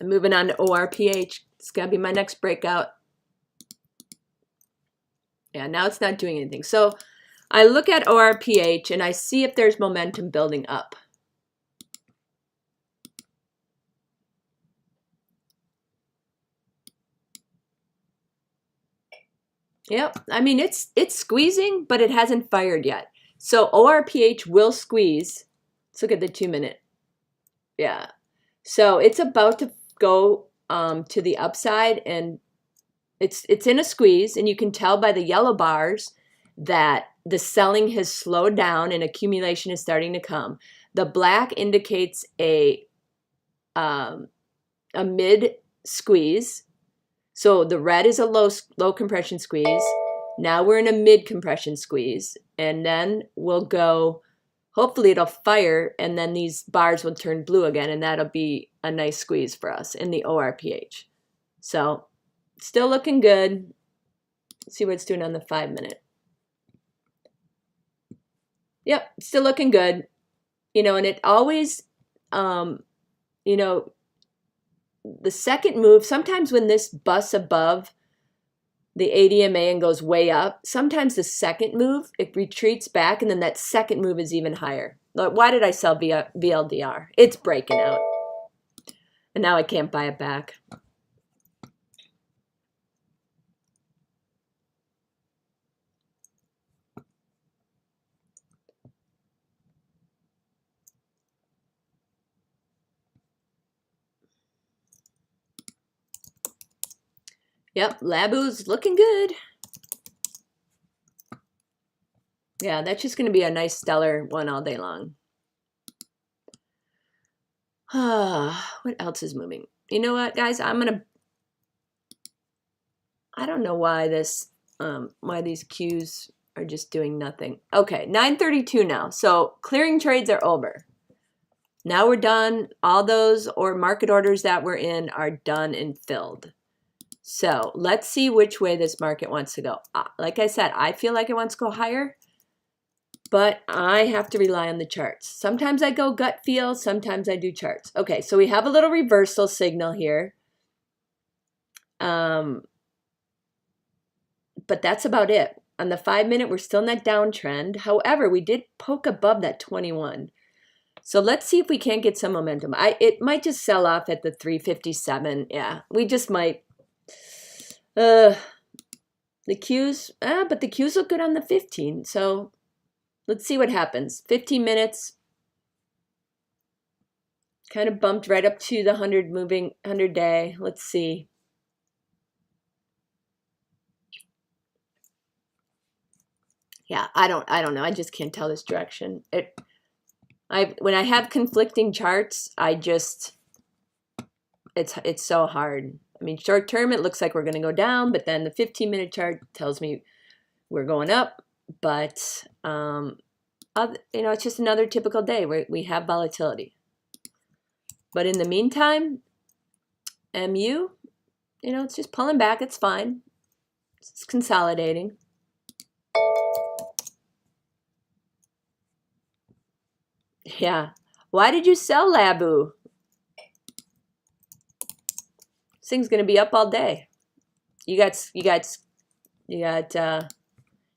I'm moving on to ORPH. It's going to be my next breakout. Yeah, now it's not doing anything. So I look at ORPH and I see if there's momentum building up. Yep, I mean, it's squeezing, but it hasn't fired yet. So ORPH will squeeze. Let's look at the 2-minute. Yeah, so it's about to go to the upside, and it's in a squeeze, and you can tell by the yellow bars that the selling has slowed down and accumulation is starting to come. The black indicates a mid squeeze. So the red is a low compression squeeze. Now we're in a mid compression squeeze, and then we'll go, hopefully it'll fire, and then these bars will turn blue again, and that'll be a nice squeeze for us in the ORPH. So still looking good. Let's see what it's doing on the 5-minute. Yep, still looking good. You know, and it always, you know, the second move, sometimes when this busts above the ADMA and goes way up, sometimes the second move, it retreats back, and then that second move is even higher. Why did I sell VLDR? It's breaking out. And now I can't buy it back. Yep, Labu's looking good. Yeah, that's just going to be a nice stellar one all day long. What else is moving? You know what, guys? I don't know why why these Qs are just doing nothing. Okay, 9:32 now. So clearing trades are over. Now we're done. All those market orders that we're in are done and filled. So let's see which way this market wants to go. Like I said, I feel like it wants to go higher, but I have to rely on the charts. Sometimes I go gut feel, sometimes I do charts. Okay, so we have a little reversal signal here. But that's about it. On the 5-minute, we're still in that downtrend. However, we did poke above that 21. So let's see if we can't get some momentum. It might just sell off at the 357. Yeah, we just might. The Qs, but the Qs look good on the 15. So let's see what happens. 15 minutes. Kind of bumped right up to the 100 day. Let's see. Yeah, I don't know. I just can't tell this direction. When I have conflicting charts, it's so hard. I mean, short term, it looks like we're going to go down, but then the 15-minute chart tells me we're going up. But, it's just another typical day where we have volatility. But in the meantime, MU, it's just pulling back. It's fine. It's consolidating. Yeah. Why did you sell Labu? This thing's gonna be up all day. You got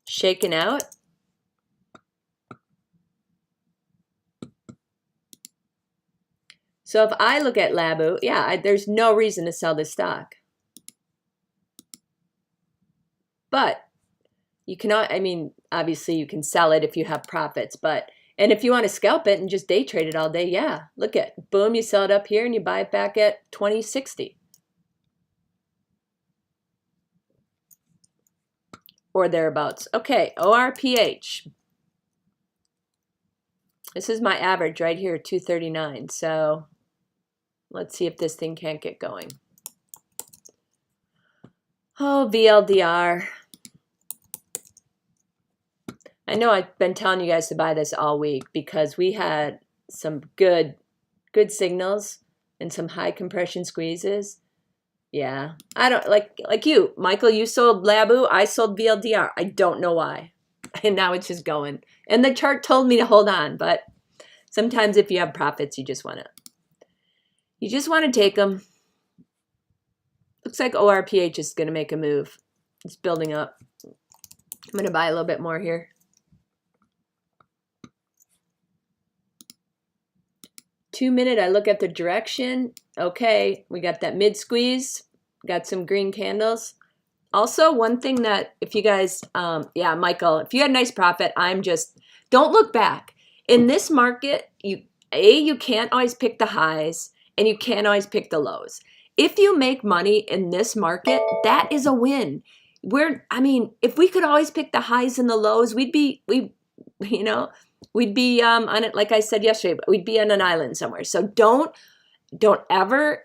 shaken out. So if I look at Labu, yeah, there's no reason to sell this stock. But you cannot, I mean, obviously you can sell it if you have profits, and if you want to scalp it and just day trade it all day, yeah, look at, boom, you sell it up here and you buy it back at 2060. Or thereabouts. Okay, ORPH. This is my average right here, 239. So let's see if this thing can't get going. Oh, VLDR. I know I've been telling you guys to buy this all week because we had some good signals and some high compression squeezes. Yeah, I don't like you, Michael. You sold Labu. I sold VLDR. I don't know why, and now it's just going. And the chart told me to hold on, but sometimes if you have profits, you just want to take them. Looks like ORPH is going to make a move. It's building up. I'm going to buy a little bit more here. 2 minute, I look at the direction. Okay, we got that mid squeeze. Got some green candles. Also, one thing that if you guys, yeah, Michael, if you had a nice profit, don't look back. In this market, you can't always pick the highs and you can't always pick the lows. If you make money in this market, that is a win. If we could always pick the highs and the lows, we'd be on it, like I said yesterday, but we'd be on an island somewhere. So don't ever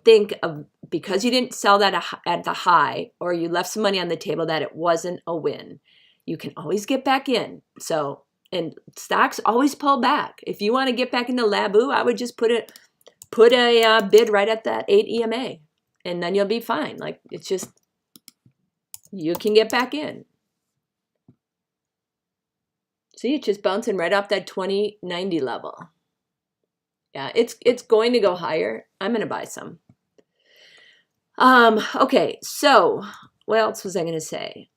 think of, because you didn't sell that at the high or you left some money on the table, that it wasn't a win. You can always get back in. So, and stocks always pull back. If you want to get back into Labu, I would just put a bid right at that 8 EMA, and then you'll be fine. Like, it's just, you can get back in. See, it's just bouncing right off that 2090 level. Yeah, it's going to go higher. I'm going to buy some. Okay, so what else was I going to say?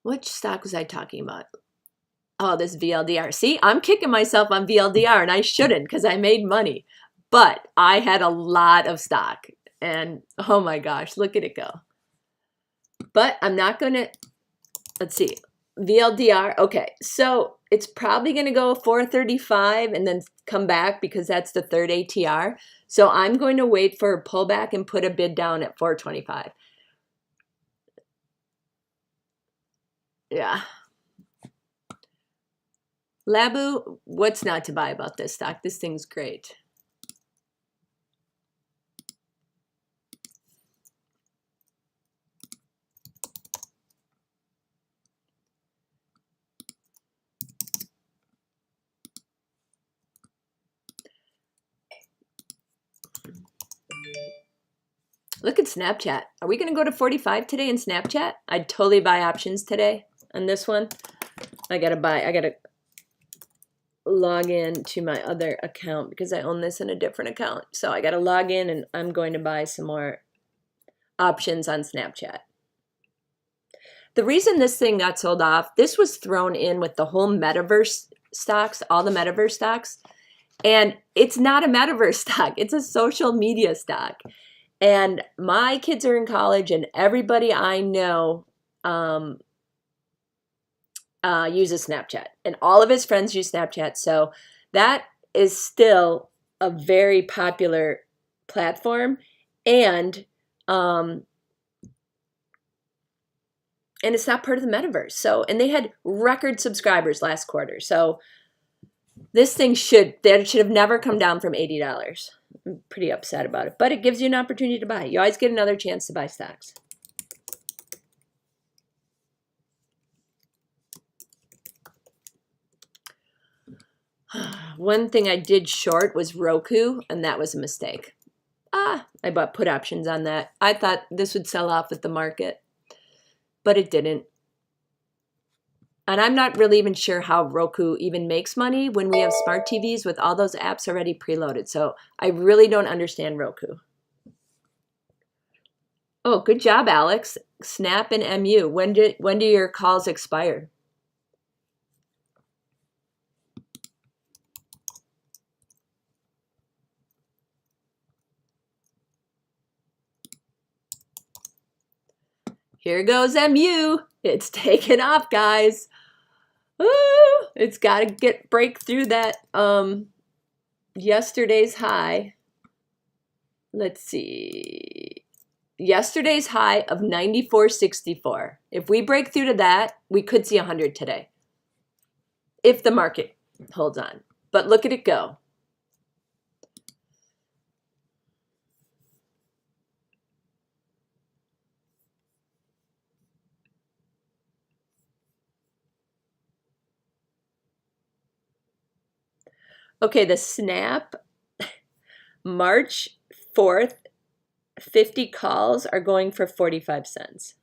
Which stock was I talking about? Oh, this VLDR. See, I'm kicking myself on VLDR, and I shouldn't because I made money. But I had a lot of stock, and oh my gosh, look at it go. But I'm not going to, let's see, VLDR. Okay, so it's probably going to go 435 and then come back because that's the third ATR. So I'm going to wait for a pullback and put a bid down at 425. Yeah. Labu, what's not to buy about this stock? This thing's great. Look at Snapchat. Are we going to go to 45 today in Snapchat? I'd totally buy options today on this one. I got to log in to my other account because I own this in a different account. So I got to log in and I'm going to buy some more options on Snapchat. The reason this thing got sold off, this was thrown in with the whole metaverse stocks, all the metaverse stocks. And it's not a metaverse stock. It's a social media stock. And my kids are in college and everybody I know uses Snapchat. And all of his friends use Snapchat. So that is still a very popular platform. And it's not part of the metaverse. So, and they had record subscribers last quarter. So this thing should have never come down from $80. I'm pretty upset about it, but it gives you an opportunity to buy. You always get another chance to buy stocks. One thing I did short was Roku, and that was a mistake. I bought put options on that. I thought this would sell off at the market, but it didn't. And I'm not really even sure how Roku even makes money when we have smart TVs with all those apps already preloaded. So I really don't understand Roku. Oh, good job, Alex. Snap and MU. When do your calls expire? Here goes MU. It's taken off, guys. Woo! It's got to break through that yesterday's high. Let's see. Yesterday's high of 94.64. If we break through to that, we could see 100 today. If the market holds on. But look at it go. Okay, the Snap March 4th 50 calls are going for 45 cents.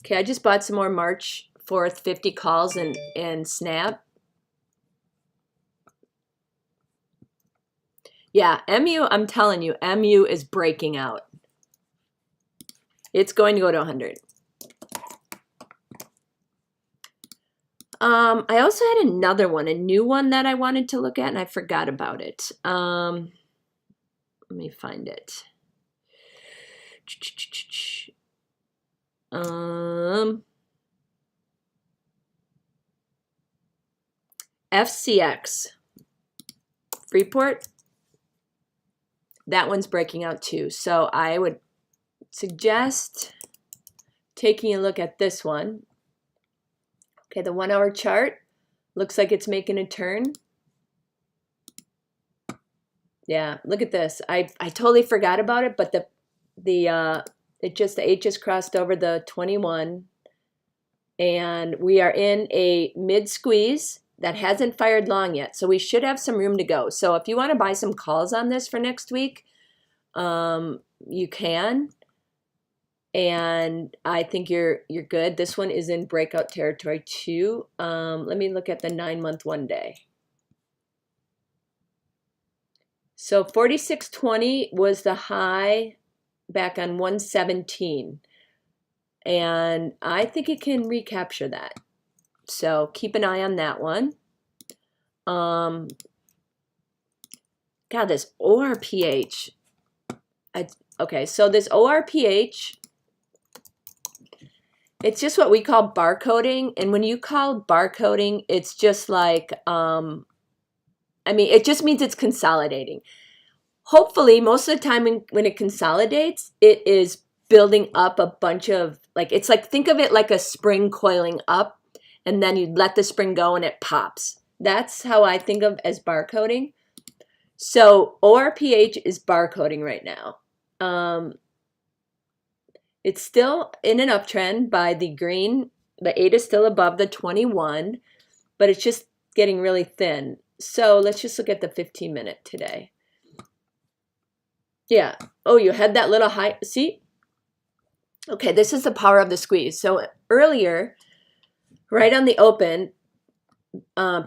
Okay, I just bought some more March 4th 50 calls and Snap. Yeah, MU, I'm telling you, MU is breaking out. It's going to go to 100. I also had another one, a new one that I wanted to look at, and I forgot about it. Let me find it. FCX. Freeport. That one's breaking out too. So I would suggest taking a look at this one. Okay, the 1 hour chart looks like it's making a turn. Yeah, look at this. I totally forgot about it, but the 8 just crossed over the 21, and we are in a mid squeeze that hasn't fired long yet, so we should have some room to go. So if you want to buy some calls on this for next week, you can. And I think you're good. This one is in breakout territory too. Let me look at the 9-month 1 day. So 46.20 was the high back on 117. And I think it can recapture that. So keep an eye on that one. God, this ORPH. Okay, so this ORPH, it's just what we call barcoding. And when you call barcoding, it's just like, it just means it's consolidating. Hopefully, most of the time when it consolidates, it is building up a bunch of, it's like, think of it like a spring coiling up, and then you let the spring go and it pops. That's how I think of as barcoding. So ORPH is barcoding right now. It's still in an uptrend by the green. The 8 is still above the 21, but it's just getting really thin. So let's just look at the 15-minute today. Yeah. Oh, you had that little high. See? Okay, this is the power of the squeeze. So earlier, right on the open,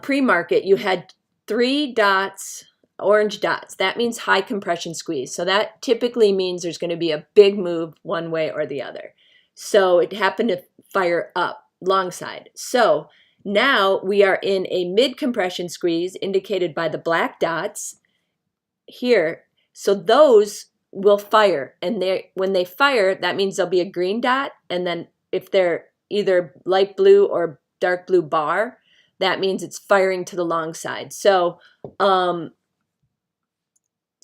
pre-market, you had 3 dots, orange dots. That means high compression squeeze. So that typically means there's going to be a big move one way or the other. So it happened to fire up, long side. So now we are in a mid compression squeeze indicated by the black dots here. So those will fire, and when they fire, that means there'll be a green dot, and then if they're either light blue or dark blue bar, that means it's firing to the long side. So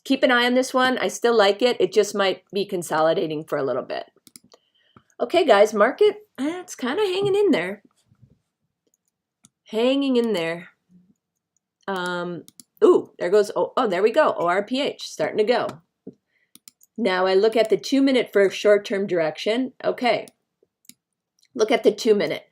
keep an eye on this one. I still like it. It just might be consolidating for a little bit. Okay, guys, market, it's kind of hanging in there. Hanging in there. Ooh, there goes, oh, there we go. ORPH starting to go. Now I look at the 2 minute for short-term direction. Okay. Look at the 2 minute.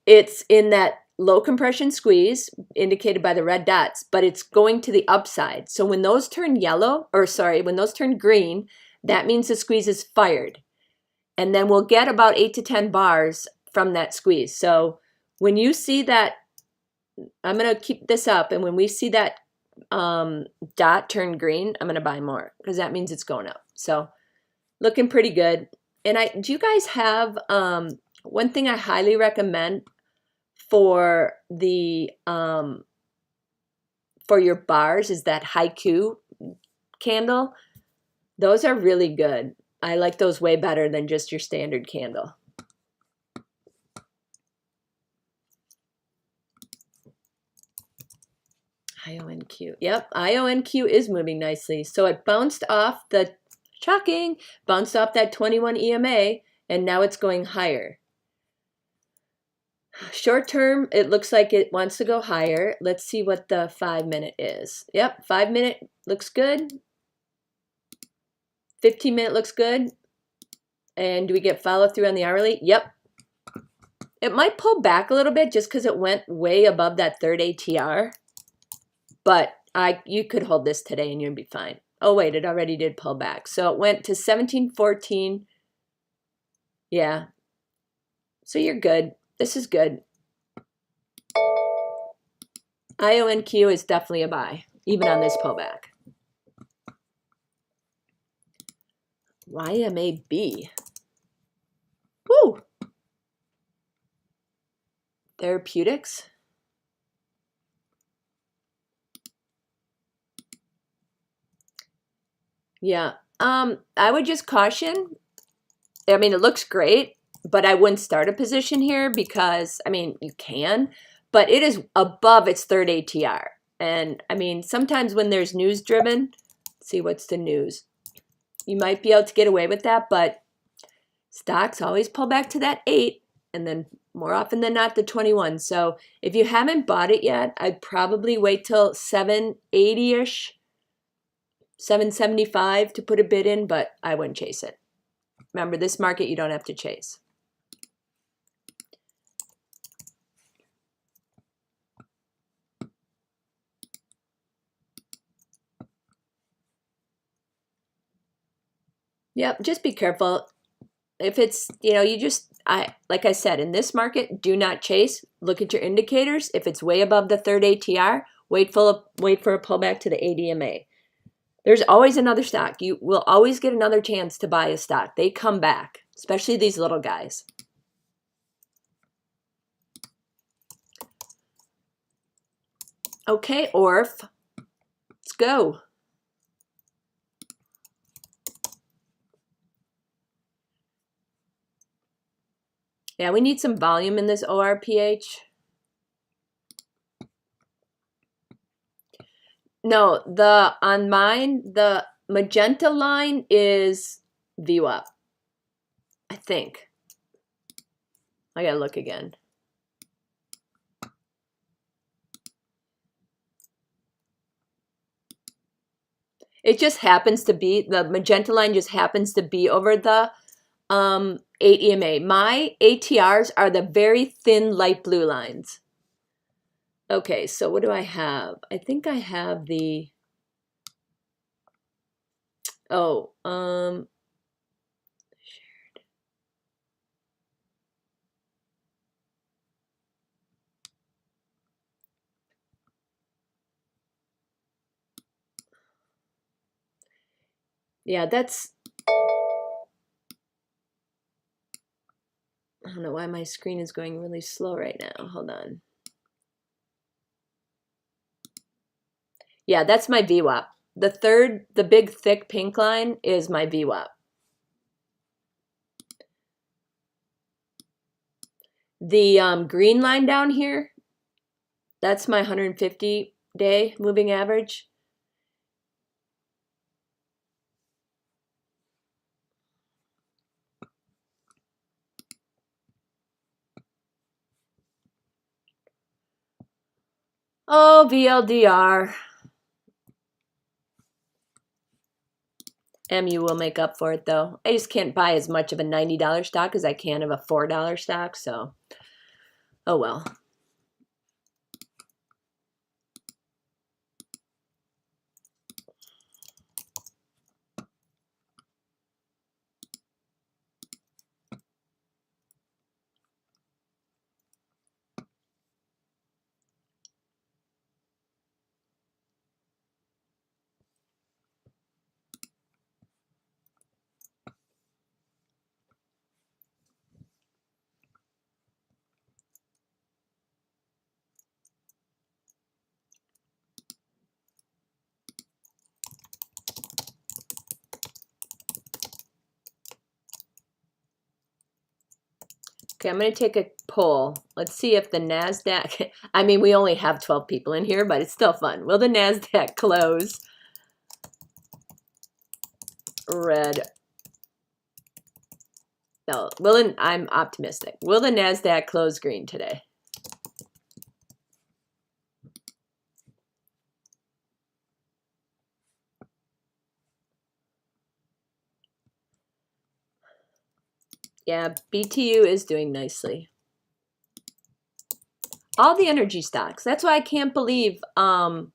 It's in that low compression squeeze indicated by the red dots, but it's going to the upside. So when those turn yellow, or sorry, when those turn green, that means the squeeze is fired. And then we'll get about 8 to 10 bars from that squeeze. So when you see that, I'm going to keep this up. And when we see that dot turn green, I'm going to buy more because that means it's going up. So looking pretty good. And do you guys have one thing I highly recommend for the for your bars is that Haiku candle. Those are really good. I like those way better than just your standard candle. IONQ. Yep, IONQ is moving nicely. So it bounced off the, shocking, bounced off that 21 EMA, and now it's going higher. Short term, it looks like it wants to go higher. Let's see what the 5 minute is. Yep, 5 minute looks good. 15 minute looks good. And do we get follow through on the hourly? Yep. It might pull back a little bit just because it went way above that third ATR. But you could hold this today and you'd be fine. Oh wait, it already did pull back. So it went to 1714. Yeah. So you're good. This is good. IONQ is definitely a buy, even on this pullback. YMAB. Woo! Therapeutics. Yeah. I would just caution. I mean, it looks great, but I wouldn't start a position here because, I mean, you can, but it is above its third ATR. And I mean, sometimes when there's news driven, see what's the news. You might be able to get away with that, but stocks always pull back to that 8 and then more often than not the 21. So if you haven't bought it yet, I'd probably wait till 780-ish, 775 to put a bid in, but I wouldn't chase it. Remember, this market you don't have to chase. Yep, just be careful. If it's, you just, like I said, in this market, do not chase. Look at your indicators. If it's way above the third ATR, wait for a pullback to the ADMA. There's always another stock. You will always get another chance to buy a stock. They come back, especially these little guys. Okay, ORF, let's go. Yeah, we need some volume in this ORPH. No, on mine, the magenta line is VWAP, I think. I gotta look again. It just happens to be, the magenta line just happens to be over the 8 EMA. My ATRs are the very thin light blue lines. Okay, so what do I have? I think I have the, shared. Yeah, that's, I don't know why my screen is going really slow right now. Hold on. Yeah, that's my VWAP. The big thick pink line is my VWAP. The green line down here, that's my 150-day moving average. Oh, VLDR. MU will make up for it though. I just can't buy as much of a $90 stock as I can of a $4 stock, so oh well. Okay, I'm going to take a poll. Let's see if the NASDAQ, I mean, we only have 12 people in here, but it's still fun. Will the NASDAQ close red? No, I'm optimistic. Will the NASDAQ close green today? Yeah, BTU is doing nicely. All the energy stocks. That's why I can't believe Matt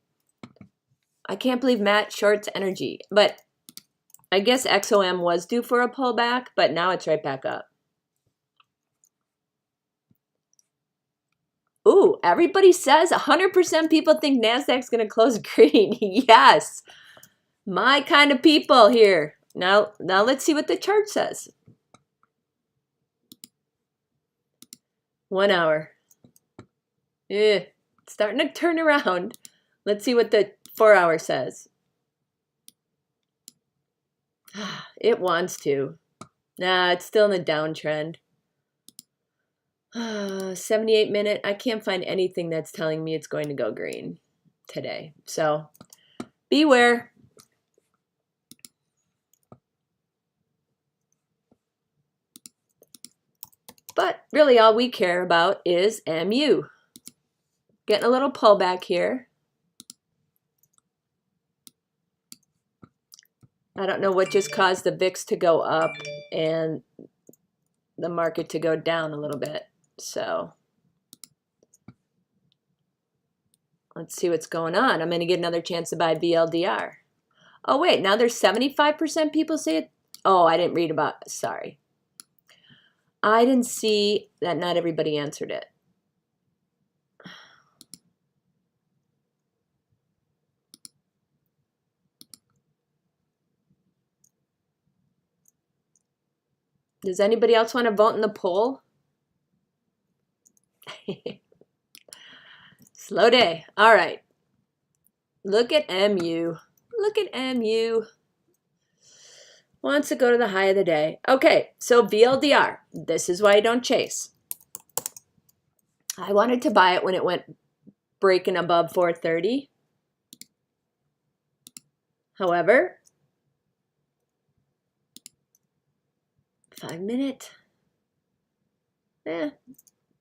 shorts energy. But I guess XOM was due for a pullback, but now it's right back up. Ooh, everybody says 100% people think NASDAQ's going to close green. Yes. My kind of people here. Now let's see what the chart says. 1 hour. It's starting to turn around. Let's see what the 4 hour says. It wants to. Nah, it's still in the downtrend. 78 minute. I can't find anything that's telling me it's going to go green today. So beware. But really all we care about is MU. Getting a little pullback here. I don't know what just caused the VIX to go up and the market to go down a little bit. So let's see what's going on. I'm going to get another chance to buy VLDR. Oh, wait, now there's 75% people say it. Oh, I didn't read about, sorry. I didn't see that not everybody answered it. Does anybody else want to vote in the poll? Slow day. All right. Look at MU. Look at MU. Wants to go to the high of the day. Okay, so VLDR. This is why I don't chase. I wanted to buy it when it went breaking above 430. However, 5 minute. It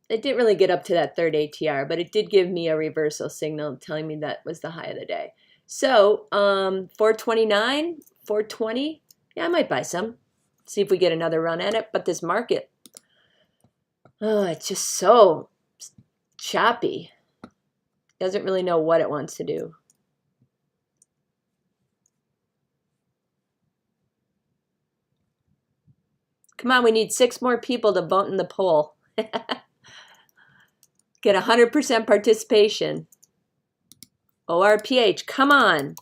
didn't really get up to that third ATR, but it did give me a reversal signal telling me that was the high of the day. So 429, 420. Yeah, I might buy some. See if we get another run at it. But this market, oh, it's just so choppy. Doesn't really know what it wants to do. Come on, we need 6 more people to vote in the poll. Get 100% participation. ORPH, come on.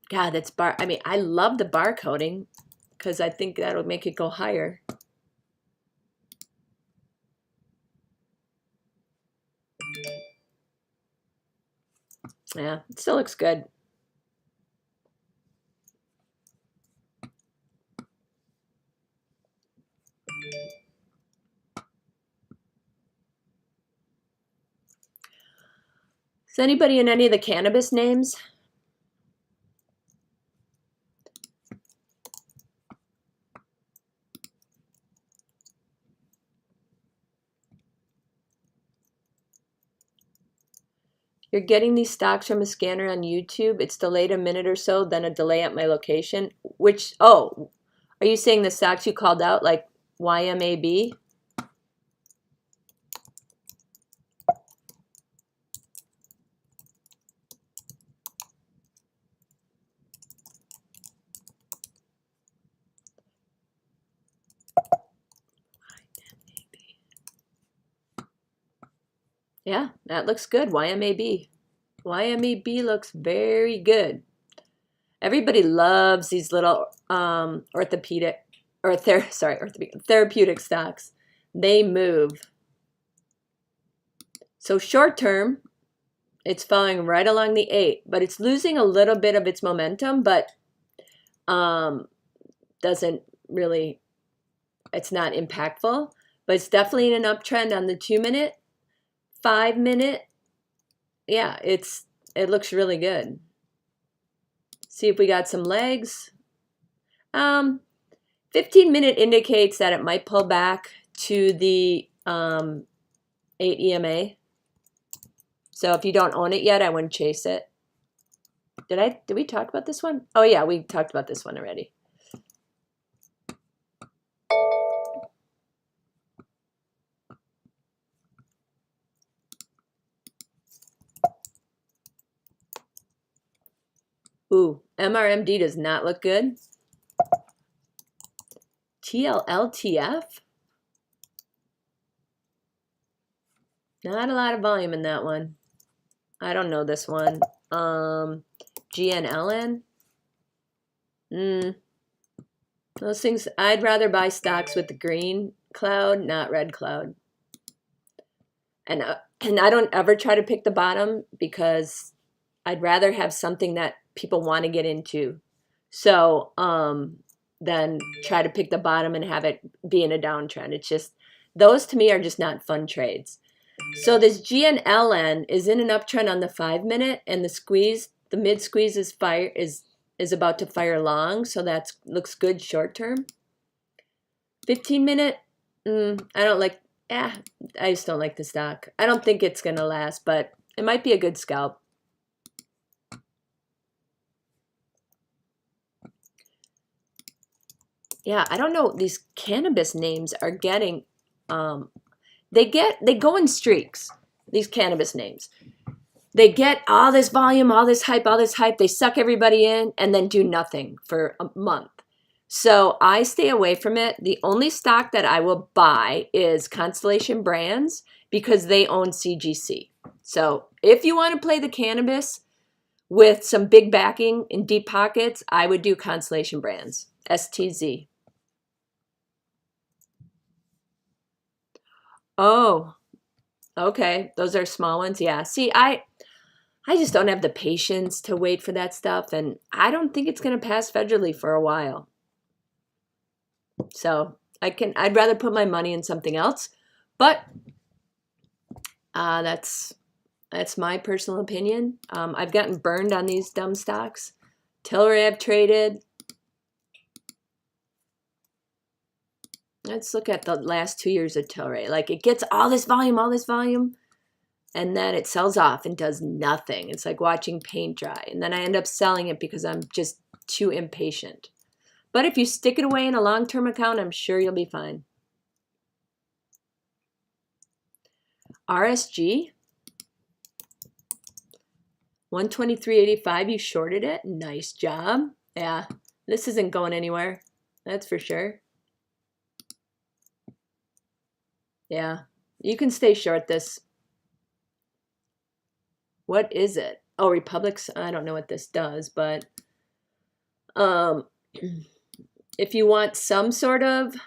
God, that's bar. I mean, I love the barcoding because I think that'll make it go higher. Yeah, it still looks good. Is anybody in any of the cannabis names? You're getting these stocks from a scanner on YouTube. It's delayed a minute or so, then a delay at my location. Which, oh, are you saying the stocks you called out, like YMAB? Yeah, that looks good. YMAB. YMAB looks very good. Everybody loves these little orthopedic or therapeutic stocks. They move. So short term, it's following right along the 8, but it's losing a little bit of its momentum, but doesn't really, it's not impactful, but it's definitely in an uptrend on the 2-minute, 5-minute. Yeah, it looks really good. See if we got some legs. 15-minute indicates that it might pull back to the 8 EMA. So if you don't own it yet, I wouldn't chase it. Did we talk about this one? Oh yeah, we talked about this one already. Ooh, MRMD does not look good. TLLTF? Not a lot of volume in that one. I don't know this one. GNLN? Those things, I'd rather buy stocks with the green cloud, not red cloud. And I don't ever try to pick the bottom because I'd rather have something that people want to get into. So then try to pick the bottom and have it be in a downtrend. It's just, those to me are just not fun trades. So this GNLN is in an uptrend on the 5-minute, and the mid squeeze is about to fire long, so that looks good short term. 15-minute, I just don't like the stock. I don't think it's gonna last, but it might be a good scalp. Yeah, I don't know. These cannabis names are getting, they go in streaks, these cannabis names. They get all this volume, all this hype, they suck everybody in and then do nothing for a month. So I stay away from it. The only stock that I will buy is Constellation Brands because they own CGC. So if you want to play the cannabis with some big backing in deep pockets, I would do Constellation Brands, STZ. Oh, okay. Those are small ones. Yeah. See, I just don't have the patience to wait for that stuff, and I don't think it's going to pass federally for a while. So I'd rather put my money in something else, but that's my personal opinion. I've gotten burned on these dumb stocks. Tilray I've traded. Let's look at the last 2 years of Tilray. Like, it gets all this volume, and then it sells off and does nothing. It's like watching paint dry. And then I end up selling it because I'm just too impatient. But if you stick it away in a long-term account, I'm sure you'll be fine. RSG. 123.85, you shorted it. Nice job. Yeah, this isn't going anywhere. That's for sure. Yeah, you can stay short this. What is it? Oh, Republic's, I don't know what this does, but if you want some sort of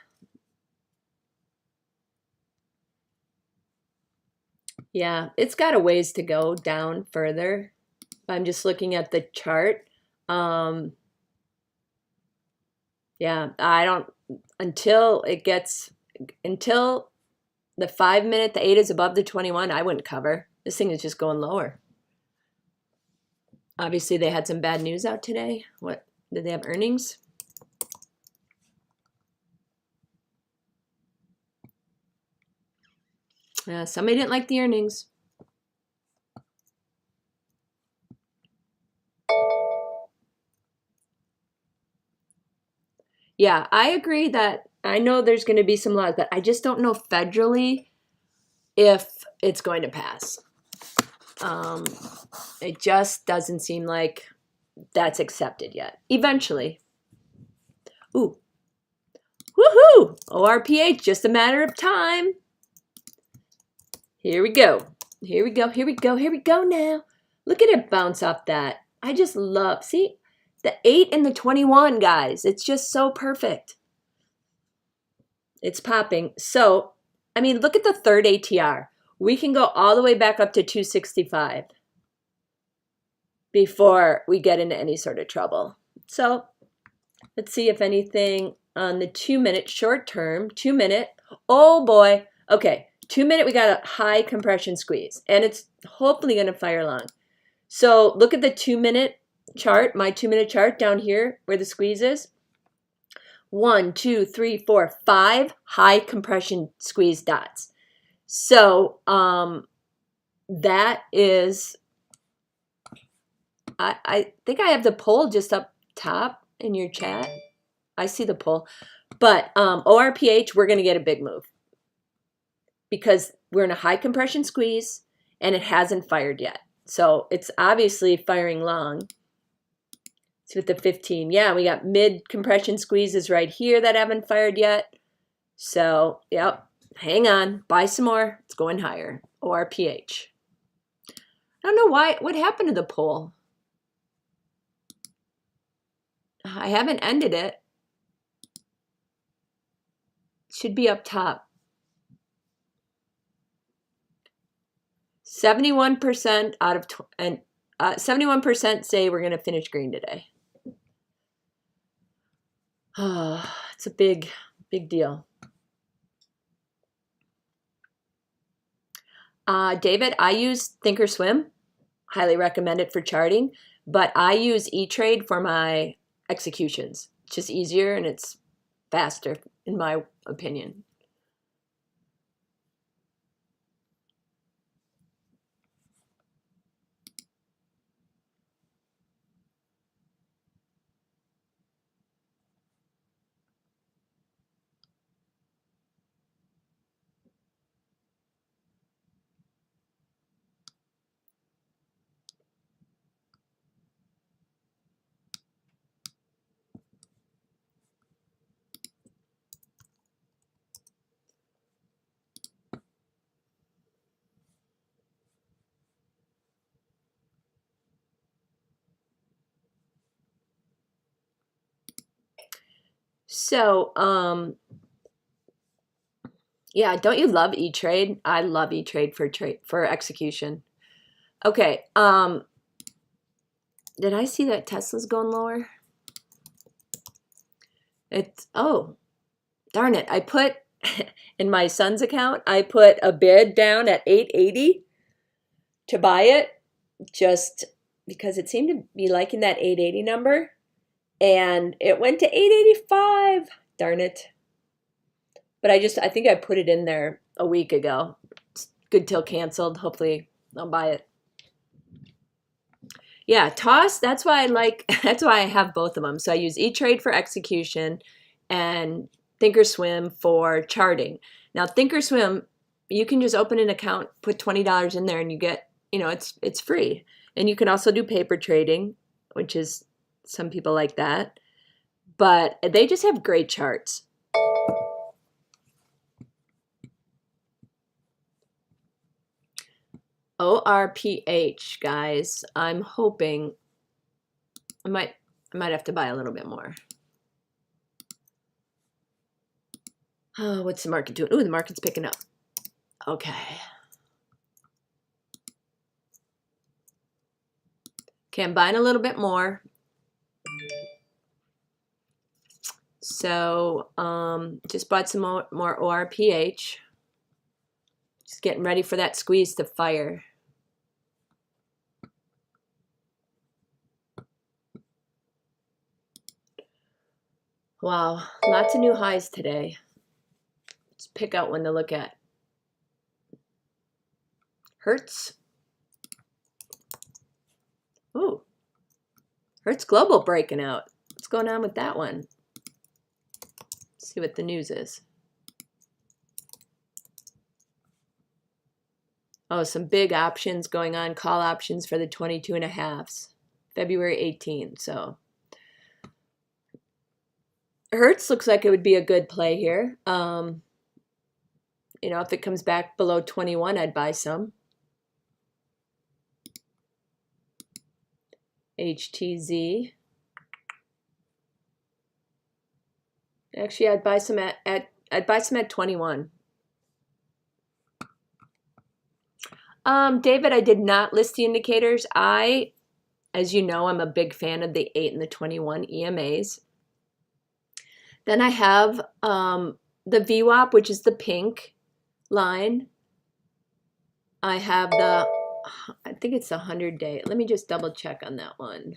it's got a ways to go down further. I'm just looking at the chart. I don't, until the 5-minute, the 8 is above the 21, I wouldn't cover. This thing is just going lower. Obviously, they had some bad news out today. What, did they have earnings? Somebody didn't like the earnings. Yeah, I agree that I know there's going to be some laws, but I just don't know federally if it's going to pass. Um, it just doesn't seem like that's accepted yet. Eventually. Ooh. Woohoo! ORPH, just a matter of time. Here we go. Here we go. Here we go. Here we go now. Look at it bounce off that. I just love, see, the 8 and the 21, guys. It's just so perfect. It's popping. So, I mean, look at the third ATR. We can go all the way back up to 265 before we get into any sort of trouble. So, let's see if anything on the 2-minute short term, 2-minute. Oh boy. Okay, 2-minute, we got a high compression squeeze, and it's hopefully going to fire long. So look at the 2-minute chart, my 2-minute chart down here where the squeeze is. 1, 2, 3, 4, 5 high compression squeeze dots. So that is, I think I have the poll just up top in your chat. I see the poll. But ORPH, we're going to get a big move because we're in a high compression squeeze and it hasn't fired yet. So it's obviously firing long. It's with the 15. Yeah, we got mid compression squeezes right here that haven't fired yet. So, yep, hang on. Buy some more. It's going higher. ORPH. I don't know why. What happened to the poll? I haven't ended it. Should be up top. 71% out of 71% say we're going to finish green today. Oh, it's a big deal. David, I use Thinkorswim. Highly recommend it for charting, but I use E-Trade for my executions. It's just easier and it's faster, in my opinion. So, yeah, don't you love E-Trade? I love E-Trade for execution. Okay, did I see that Tesla's going lower? It's, oh, darn it. I put, in my son's account, I put a bid down at 880 to buy it just because it seemed to be liking that 880 number. And it went to 885. Darn it. But I think I put it in there a week ago. It's good till canceled. Hopefully I'll buy it. Yeah, Toss, that's why I have both of them. So I use E-Trade for execution and Thinkorswim for charting. Now Thinkorswim, you can just open an account, put $20 in there and you get, it's free. And you can also do paper trading, which is, some people like that. But they just have great charts. ORPH, guys. I'm hoping I might have to buy a little bit more. Oh, what's the market doing? Ooh, the market's picking up. Okay. Okay, I'm buying a little bit more. So just bought some more ORPH. Just getting ready for that squeeze to fire. Wow, lots of new highs today. Let's pick out one to look at. Hertz. Ooh, Hertz Global breaking out. What's going on with that one? See what the news is. Oh, some big options going on, call options for the 22.5s, February 18th. So Hertz looks like it would be a good play here. You know, if it comes back below 21, I'd buy some. HTZ. Actually, I'd buy some at 21. David, I did not list the indicators. As you know, I'm a big fan of the 8 and the 21 EMAs. Then I have the VWAP, which is the pink line. I have I think it's the 100-day. Let me just double check on that one.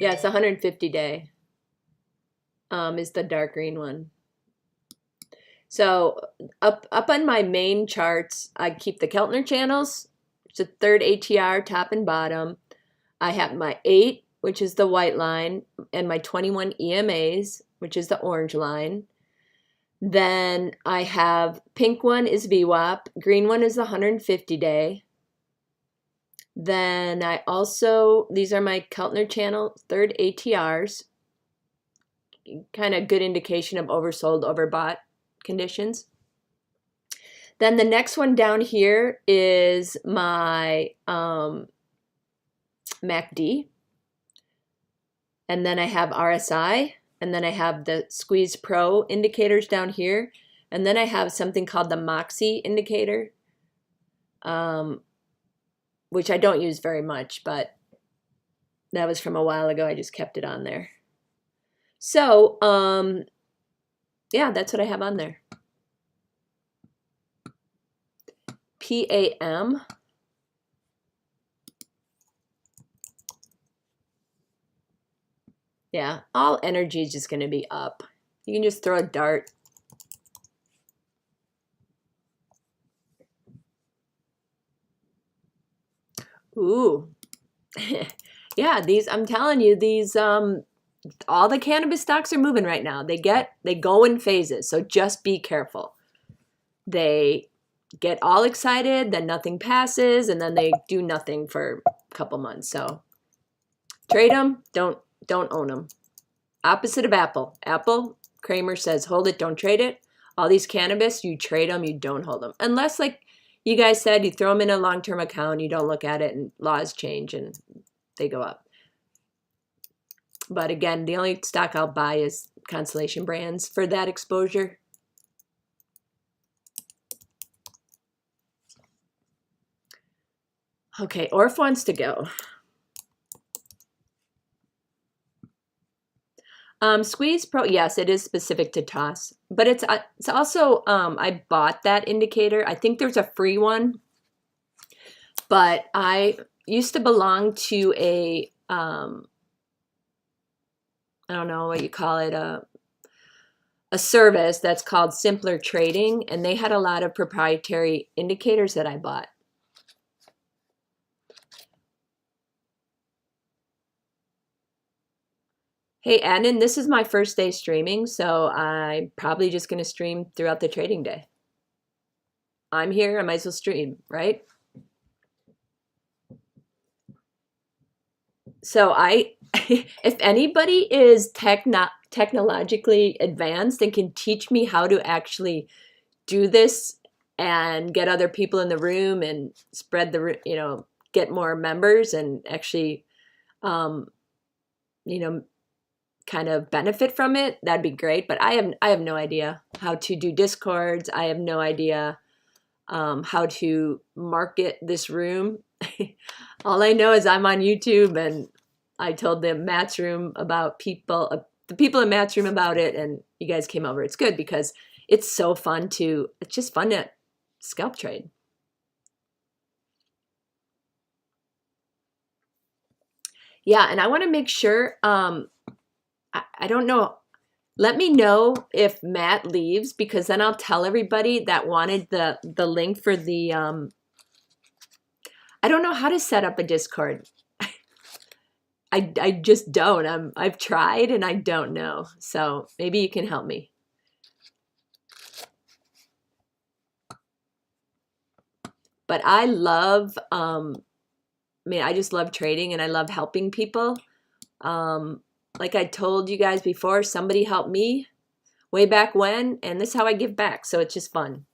Yeah, it's 150-day is the dark green one. So up on my main charts, I keep the Keltner channels. It's a third ATR, top and bottom. I have my 8, which is the white line, and my 21 EMAs, which is the orange line. Then I have pink one is VWAP, green one is the 150-day. Then I also, these are my Keltner channel, third ATRs. Kind of good indication of oversold, overbought conditions. Then the next one down here is my MACD. And then I have RSI. And then I have the Squeeze Pro indicators down here. And then I have something called the Moxie indicator, which I don't use very much, but that was from a while ago. I just kept it on there. So, yeah, that's what I have on there. PAM. Yeah, all energy is just going to be up. You can just throw a dart. Ooh. Yeah, these, I'm telling you, these, all the cannabis stocks are moving right now. They go in phases, so just be careful. They get all excited, then nothing passes, and then they do nothing for a couple months. So trade them, don't own them. Opposite of Apple. Apple, Kramer says, hold it, don't trade it. All these cannabis, you trade them, you don't hold them. Unless, like you guys said, you throw them in a long-term account, you don't look at it, and laws change, and they go up. But again, the only stock I'll buy is Constellation Brands for that exposure. Okay, Orf wants to go. Squeeze Pro, yes, it is specific to TOS, but it's also, I bought that indicator. I think there's a free one, but I used to belong to a, I don't know what you call it, a service that's called Simpler Trading, and they had a lot of proprietary indicators that I bought. Hey, Adnan, this is my first day streaming, so I'm probably just going to stream throughout the trading day. I'm here, I might as well stream, right? So if anybody is technologically advanced and can teach me how to actually do this and get other people in the room and spread the, you know, get more members and actually, you know, kind of benefit from it, that'd be great. But I have no idea how to do Discords. I have no idea how to market this room. All I know is I'm on YouTube, and I told the Matt's room about people, the people in Matt's room about it, and you guys came over. It's good because it's so fun to, it's just fun to scalp trade. Yeah, and I want to make sure, I don't know, Let me know if Matt leaves, because then I'll tell everybody that wanted the link for the I don't know how to set up a Discord. I just don't. I've tried and I don't know. So maybe you can help me. But I love I just love trading and I love helping people. Like I told you guys before, somebody helped me way back when, and this is how I give back. So it's just fun.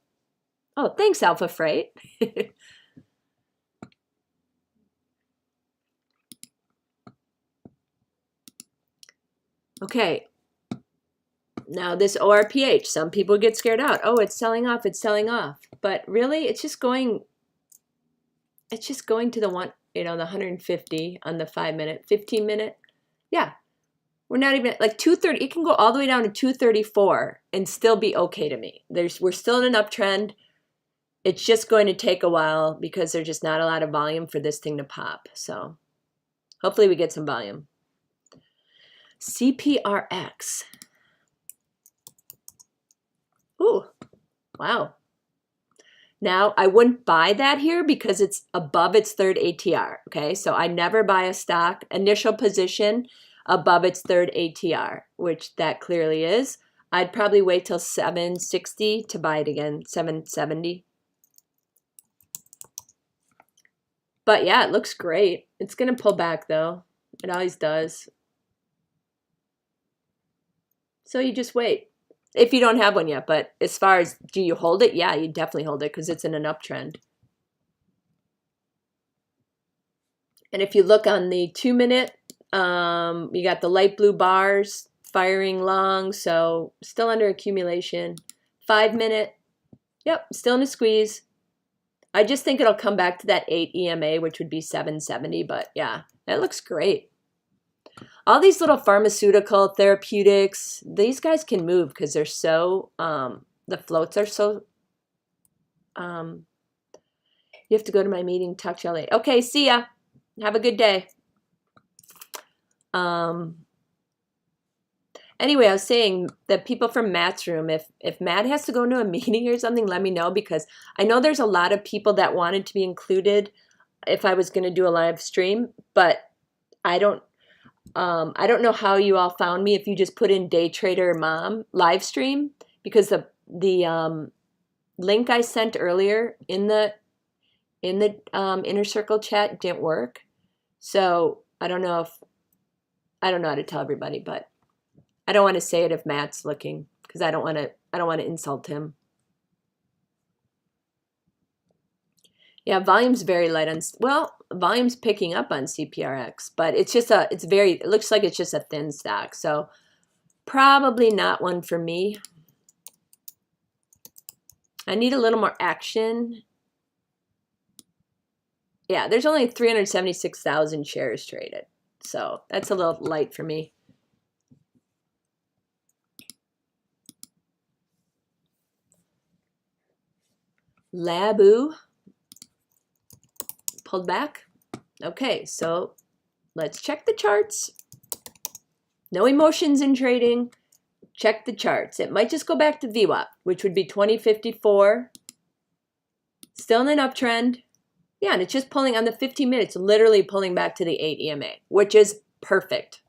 Oh, thanks, Alpha Freight. Okay. Now this ORPH, some people get scared out. Oh, it's selling off, it's selling off. But really, it's just going to the one, the 150 on the 5-minute, 15-minute. Yeah. We're not even like 230. It can go all the way down to 234 and still be okay to me. We're still in an uptrend. It's just going to take a while because there's just not a lot of volume for this thing to pop. So hopefully we get some volume. CPRX. Ooh, wow. Now, I wouldn't buy that here because it's above its third ATR, okay? So I never buy a stock initial position above its third ATR, which that clearly is. I'd probably wait till 760 to buy it again, 770. But yeah, it looks great. It's going to pull back though. It always does. So you just wait. If you don't have one yet, but as far as do you hold it? Yeah, you definitely hold it because it's in an uptrend. And if you look on the 2-minute, you got the light blue bars firing long, so still under accumulation. 5-minute, yep, still in a squeeze. I just think it'll come back to that 8 EMA, which would be 770, but yeah, that looks great. All these little pharmaceutical therapeutics, these guys can move because they're so, the floats are so, you have to go to my meeting, talk to you later. Okay, see ya. Have a good day. Anyway, I was saying that people from Matt's room, if Matt has to go to a meeting or something, let me know because I know there's a lot of people that wanted to be included if I was going to do a live stream, but I don't know how you all found me if you just put in Day Trader Mom live stream because the link I sent earlier in the Inner Circle chat didn't work. So I don't know how to tell everybody, but I don't want to say it if Matt's looking because I don't want to insult him. Yeah, volume's very light on, well, volume's picking up on CPRX, but it looks like it's just a thin stock. So probably not one for me. I need a little more action. Yeah, there's only 376,000 shares traded. So that's a little light for me. Labu pulled back. Okay, so let's check the charts. No emotions in trading. Check the charts. It might just go back to VWAP, which would be 2054. Still in an uptrend. Yeah, and it's just pulling on the 15 minutes, literally pulling back to the 8 EMA, which is perfect.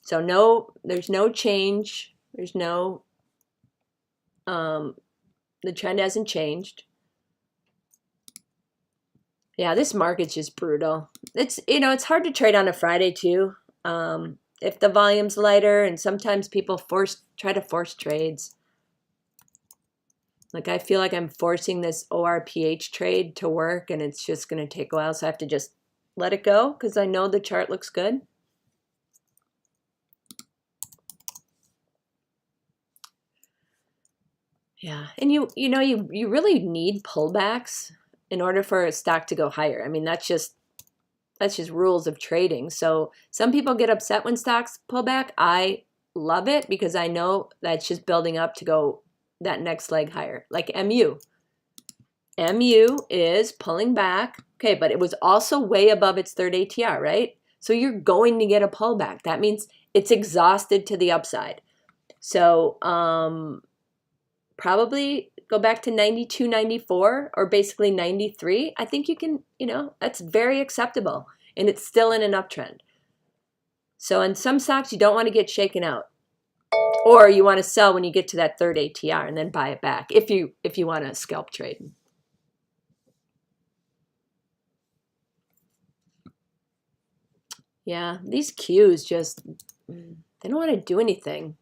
So there's no change. There's no, the trend hasn't changed. Yeah, this market's just brutal. It's hard to trade on a Friday too. If the volume's lighter, and sometimes people try to force trades. Like I feel like I'm forcing this ORPH trade to work, and it's just going to take a while, so I have to just let it go because I know the chart looks good. Yeah, and you really need pullbacks in order for a stock to go higher. I mean, that's just rules of trading. So some people get upset when stocks pull back. I love it because I know that's just building up to go that next leg higher. Like MU. MU is pulling back. Okay, but it was also way above its third ATR, right? So you're going to get a pullback. That means it's exhausted to the upside. So probably go back to 92, 94, or basically 93. I think you can, that's very acceptable, and it's still in an uptrend. So in some stocks, you don't want to get shaken out, or you want to sell when you get to that third ATR and then buy it back if you want to scalp trade. Yeah, these Qs just, they don't want to do anything.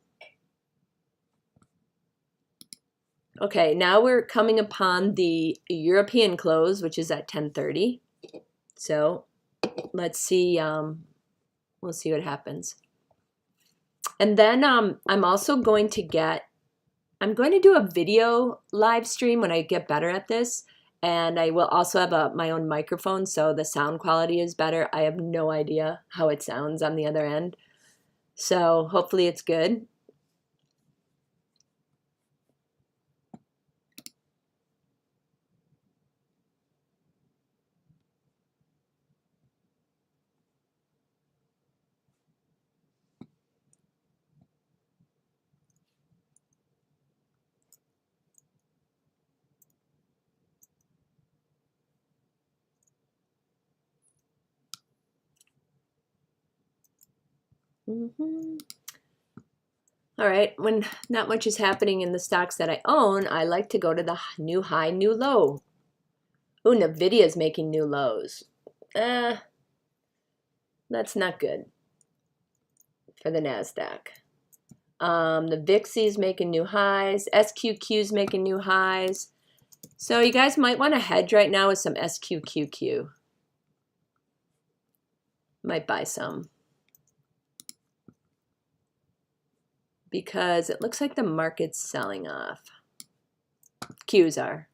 Okay, now we're coming upon the European close, which is at 10:30. So let's see, we'll see what happens. And then I'm also going to do a video live stream when I get better at this. And I will also have my own microphone, so the sound quality is better. I have no idea how it sounds on the other end. So hopefully it's good. All right, when not much is happening in the stocks that I own, I like to go to the new high, new low. Ooh, Nvidia is making new lows. That's not good for the NASDAQ. The VIX is making new highs. SQQ is making new highs. So you guys might want to hedge right now with some SQQQ. Might buy some, because it looks like the market's selling off. Qs are.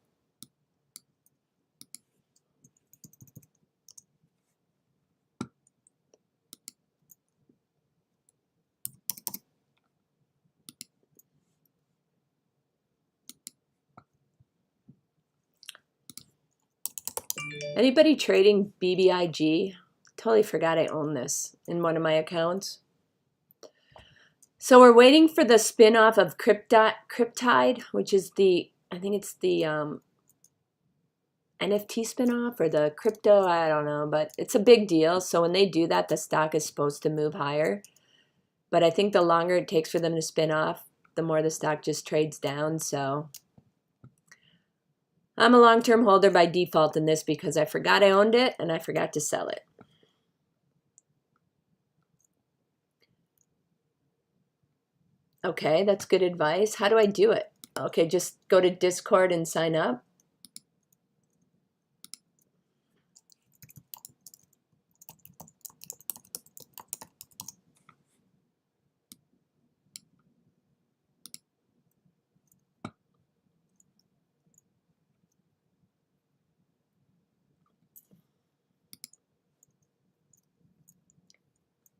Anybody trading BBIG? Totally forgot I own this in one of my accounts. So we're waiting for the spin-off of Cryptide, which is I think it's the NFT spin-off or the crypto, I don't know, but it's a big deal. So when they do that, the stock is supposed to move higher. But I think the longer it takes for them to spin off, the more the stock just trades down. So I'm a long-term holder by default in this because I forgot I owned it and I forgot to sell it. Okay, that's good advice. How do I do it? Okay, just go to Discord and sign up.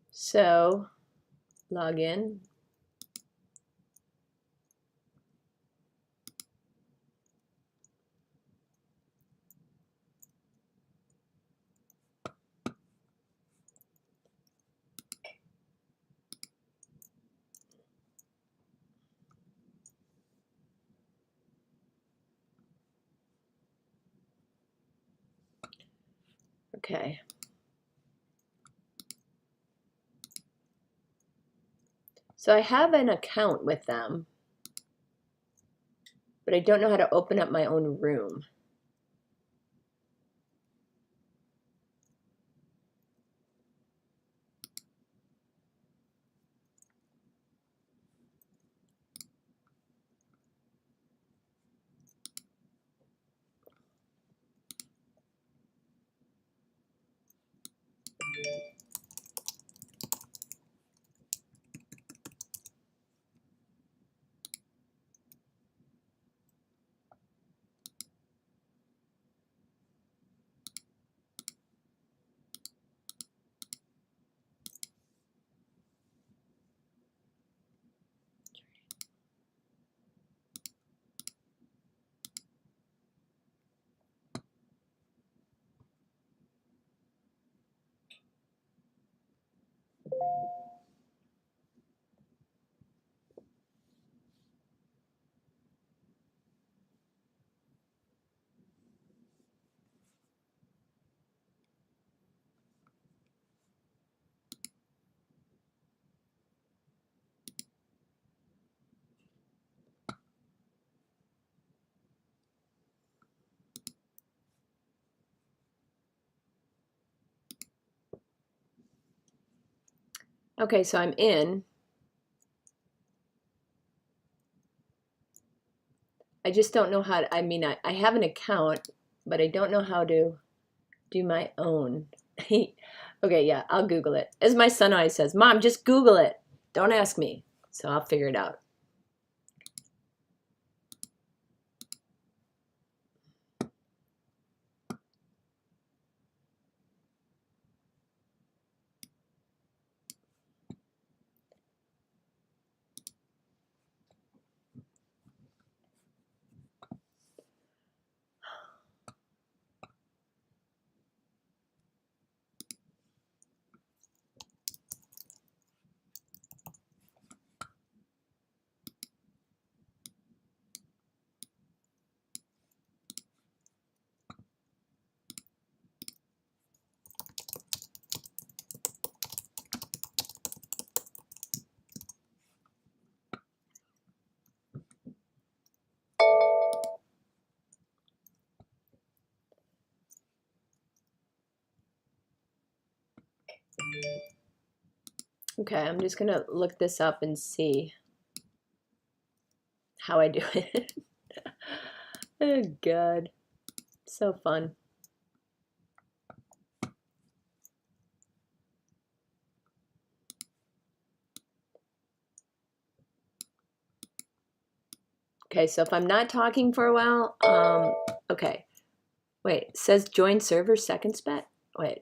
So log in. Okay. So I have an account with them, but I don't know how to open up my own room. Okay, so I'm in. I just don't know how to, I mean, I have an account, but I don't know how to do my own. Okay, yeah, I'll Google it. As my son always says, Mom, just Google it. Don't ask me. So I'll figure it out. Okay, I'm just gonna look this up and see how I do it. Oh God, so fun. Okay, so if I'm not talking for a while, okay. Wait, it says join server second spec. Wait.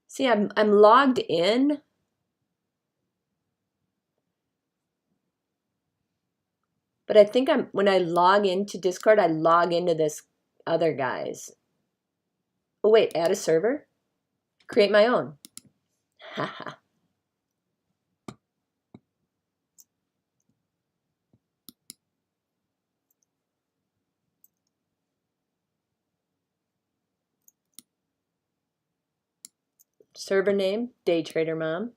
See, I'm logged in. But I think when I log into Discord, I log into this other guy's. Oh wait, add a server? Create my own. Haha. Server name, Day Trader Mom.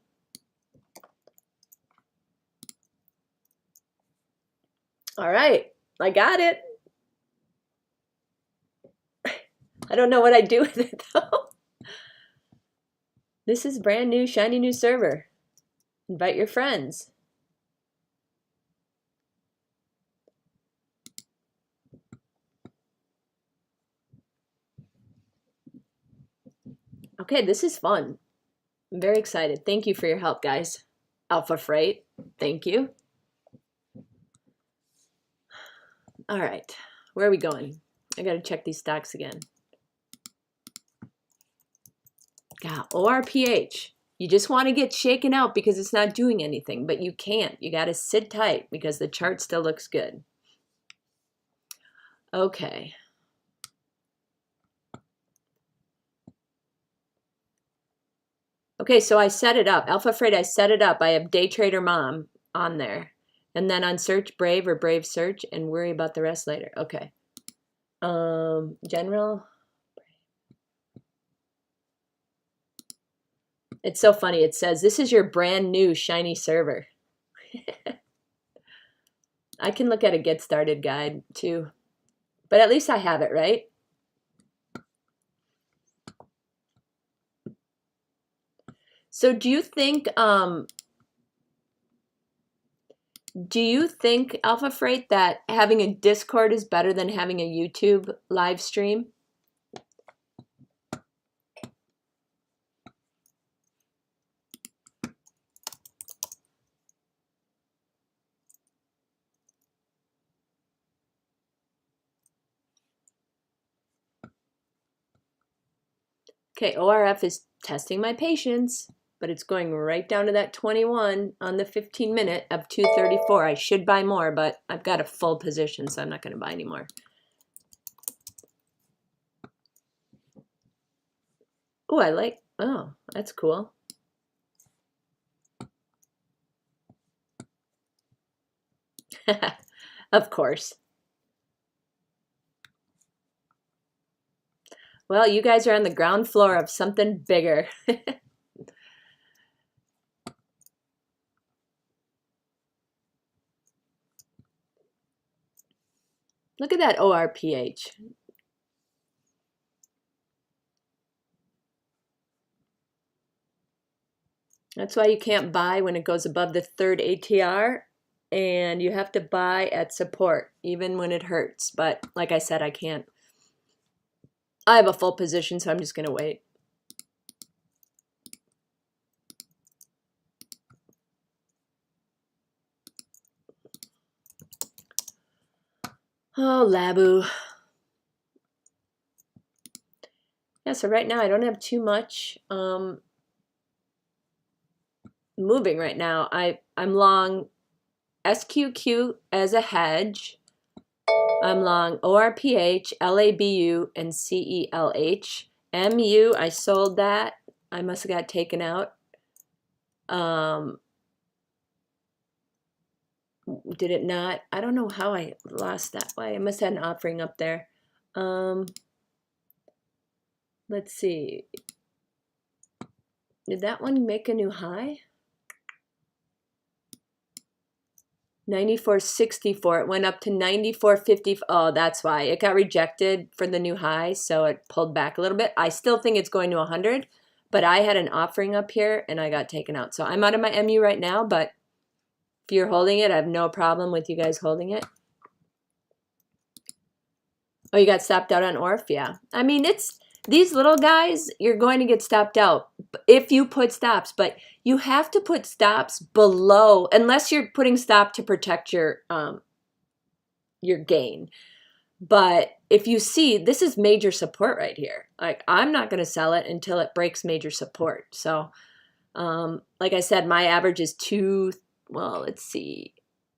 All right, I got it. I don't know what I do with it though. This is brand new, shiny new server. Invite your friends. Okay, this is fun. I'm very excited. Thank you for your help, guys. Alpha Freight, thank you. All right, where are we going? I gotta check these stocks again. God, ORPH. You just want to get shaken out because it's not doing anything, but you can't. You got to sit tight because the chart still looks good. Okay. Okay, so I set it up. Alpha Freight, I set it up. I have Day Trader Mom on there. And then on search Brave or Brave search and worry about the rest later. Okay. General. It's so funny. It says, this is your brand new shiny server. I can look at a get started guide too. But at least I have it, right? So do you think Alpha Freight that having a Discord is better than having a YouTube live stream? Okay, ORF is testing my patience, but it's going right down to that 21 on the 15-minute of 234. I should buy more, but I've got a full position, so I'm not going to buy anymore. Oh, that's cool. Of course. Well, you guys are on the ground floor of something bigger. Look at that ORPH. That's why you can't buy when it goes above the third ATR, and you have to buy at support, even when it hurts. But like I said, I can't. I have a full position, so I'm just going to wait. Oh, Labu. Yeah, so right now I don't have too much moving right now. I'm long SQQ as a hedge. I'm long ORPH, LABU, and CELH. MU, I sold that. I must have got taken out. Did it not? I don't know how I lost that way. I must have had an offering up there. Let's see. Did that one make a new high? 94.64. It went up to 94.50. Oh, that's why. It got rejected for the new high, so it pulled back a little bit. I still think it's going to 100, but I had an offering up here, and I got taken out. So I'm out of my MU right now, but if you're holding it, I have no problem with you guys holding it. Oh, you got stopped out on ORF? Yeah. I mean, it's these little guys, you're going to get stopped out if you put stops, but you have to put stops below, unless you're putting stop to protect your gain. But if you see, this is major support right here. Like, I'm not going to sell it until it breaks major support. So, like I said, my average is well, let's see.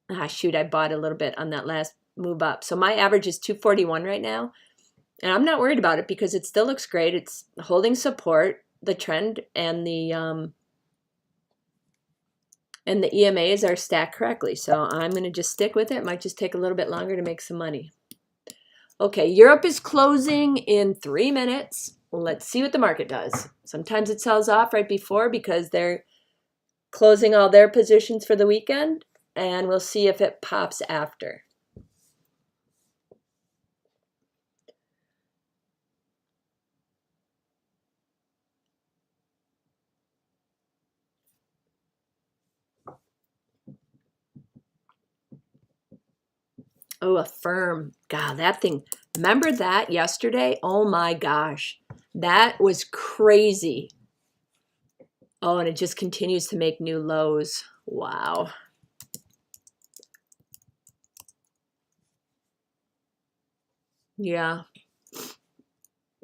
Ah, shoot, I bought a little bit on that last move up. So my average is 241 right now. And I'm not worried about it because it still looks great. It's holding support, the trend, and the EMAs are stacked correctly. So I'm going to just stick with it. It might just take a little bit longer to make some money. Okay, Europe is closing in 3 minutes. Let's see what the market does. Sometimes it sells off right before because they're closing all their positions for the weekend, and we'll see if it pops after. Oh, Affirm. God, that thing. Remember that yesterday? Oh my gosh. That was crazy. Oh, and it just continues to make new lows. Wow. Yeah.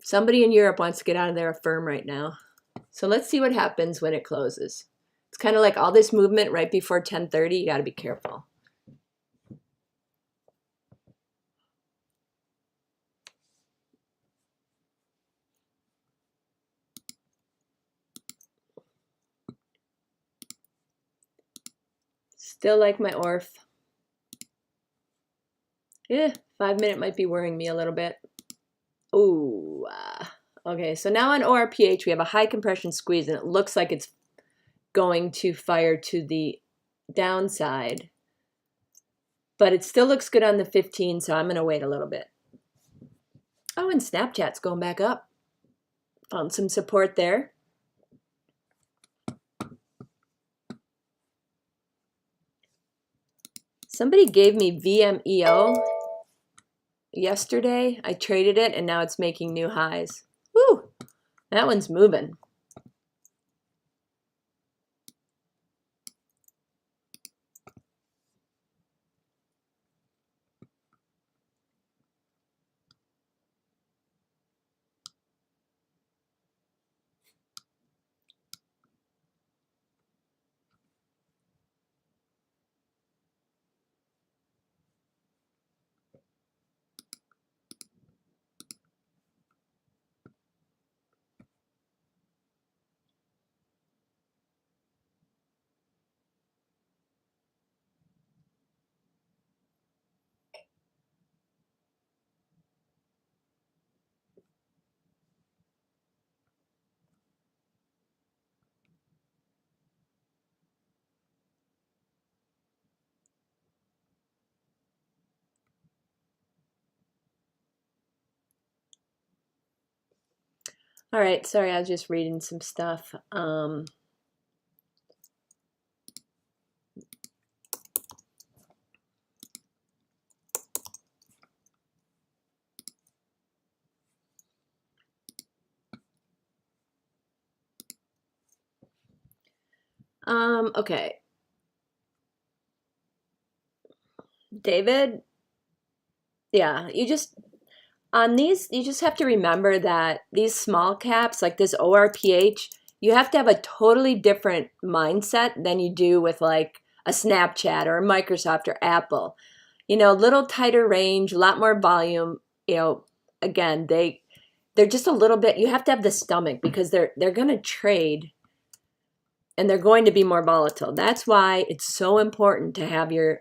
Somebody in Europe wants to get out of their Affirm right now. So let's see what happens when it closes. It's kind of like all this movement right before 10:30. You got to be careful. Still like my ORF. Yeah, 5 minute might be worrying me a little bit. Ooh. Okay, so now on ORPH, we have a high compression squeeze, and it looks like it's going to fire to the downside. But it still looks good on the 15, so I'm going to wait a little bit. Oh, and Snapchat's going back up. Found some support there. Somebody gave me VMEO yesterday. I traded it, and now it's making new highs. Woo! That one's moving. All right, sorry, I was just reading some stuff. Okay. David, yeah, on these, you just have to remember that these small caps, like this ORPH, you have to have a totally different mindset than you do with like a Snapchat or a Microsoft or Apple. You know, a little tighter range, a lot more volume. You know, again, they're just a little bit. You have to have the stomach because they're going to trade and they're going to be more volatile. That's why it's so important to have your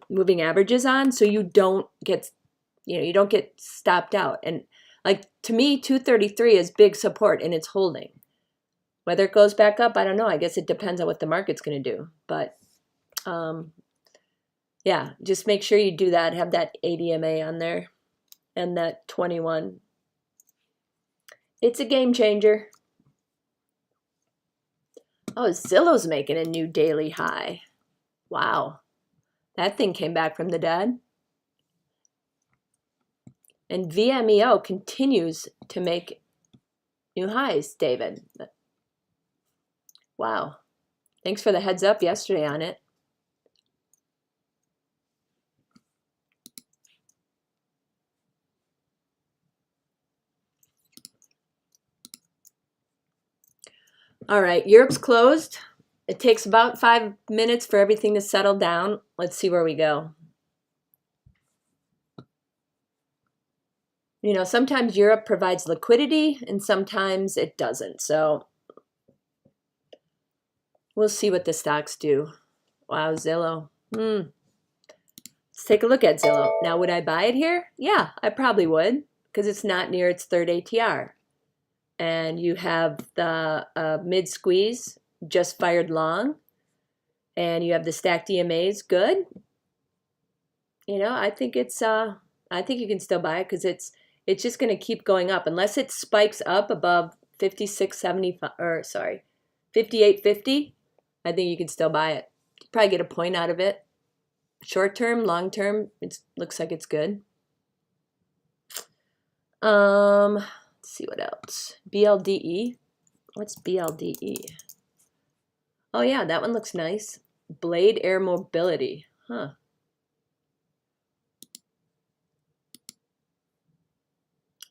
moving averages on so you don't get stopped out. And like to me 233 is big support and it's holding. Whether it goes back up, I don't know. I guess it depends on what the market's going to do. But yeah, just make sure you do that. Have that ADMA on there and that 21. It's a game changer. Oh, Zillow's making a new daily high. Wow. That thing came back from the dead. And VMEO continues to make new highs, David. Wow. Thanks for the heads up yesterday on it. All right, Europe's closed. It takes about 5 minutes for everything to settle down. Let's see where we go. You know, sometimes Europe provides liquidity and sometimes it doesn't. So we'll see what the stocks do. Wow, Zillow. Let's take a look at Zillow. Now, would I buy it here? Yeah, I probably would because it's not near its third ATR. And you have the mid squeeze just fired long. And you have the stacked EMAs. Good. You know, I think it's I think you can still buy it because it's just going to keep going up unless it spikes up above 56.75 or sorry, 58.50. I think you can still buy it. Probably get a point out of it. Short term, long term, it looks like it's good. Let's see what else. BLDE. What's BLDE? Oh yeah, that one looks nice. Blade Air Mobility. Huh.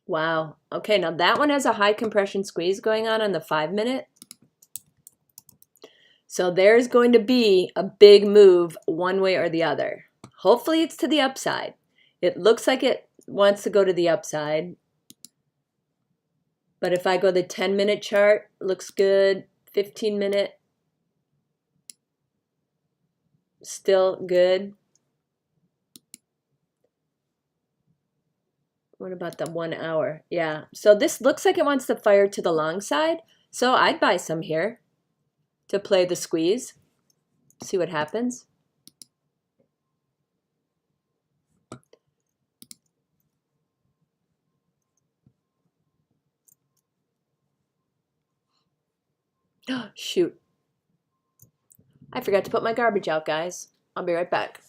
Wow. Okay, now that one has a high compression squeeze going on the 5-minute. So there's going to be a big move one way or the other. Hopefully it's to the upside. It looks like it wants to go to the upside. But if I go the 10-minute chart, looks good. 15-minute, still good. What about the 1 hour? Yeah, so this looks like it wants to fire to the long side. So I'd buy some here to play the squeeze. See what happens. Shoot. I forgot to put my garbage out, guys. I'll be right back.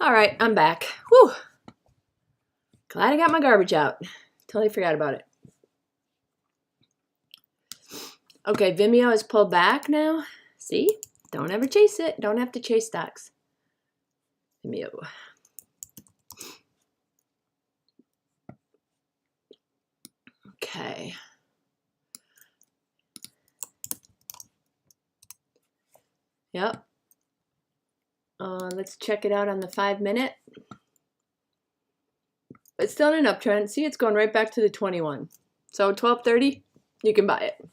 All right, I'm back. Whew. Glad I got my garbage out. Totally forgot about it. Okay, Vimeo is pulled back now. See? Don't ever chase it. Don't have to chase stocks. Vimeo. Okay. Yep. Let's check it out on the 5-minute. It's still in an uptrend. See, it's going right back to the 21. So 12:30, you can buy it.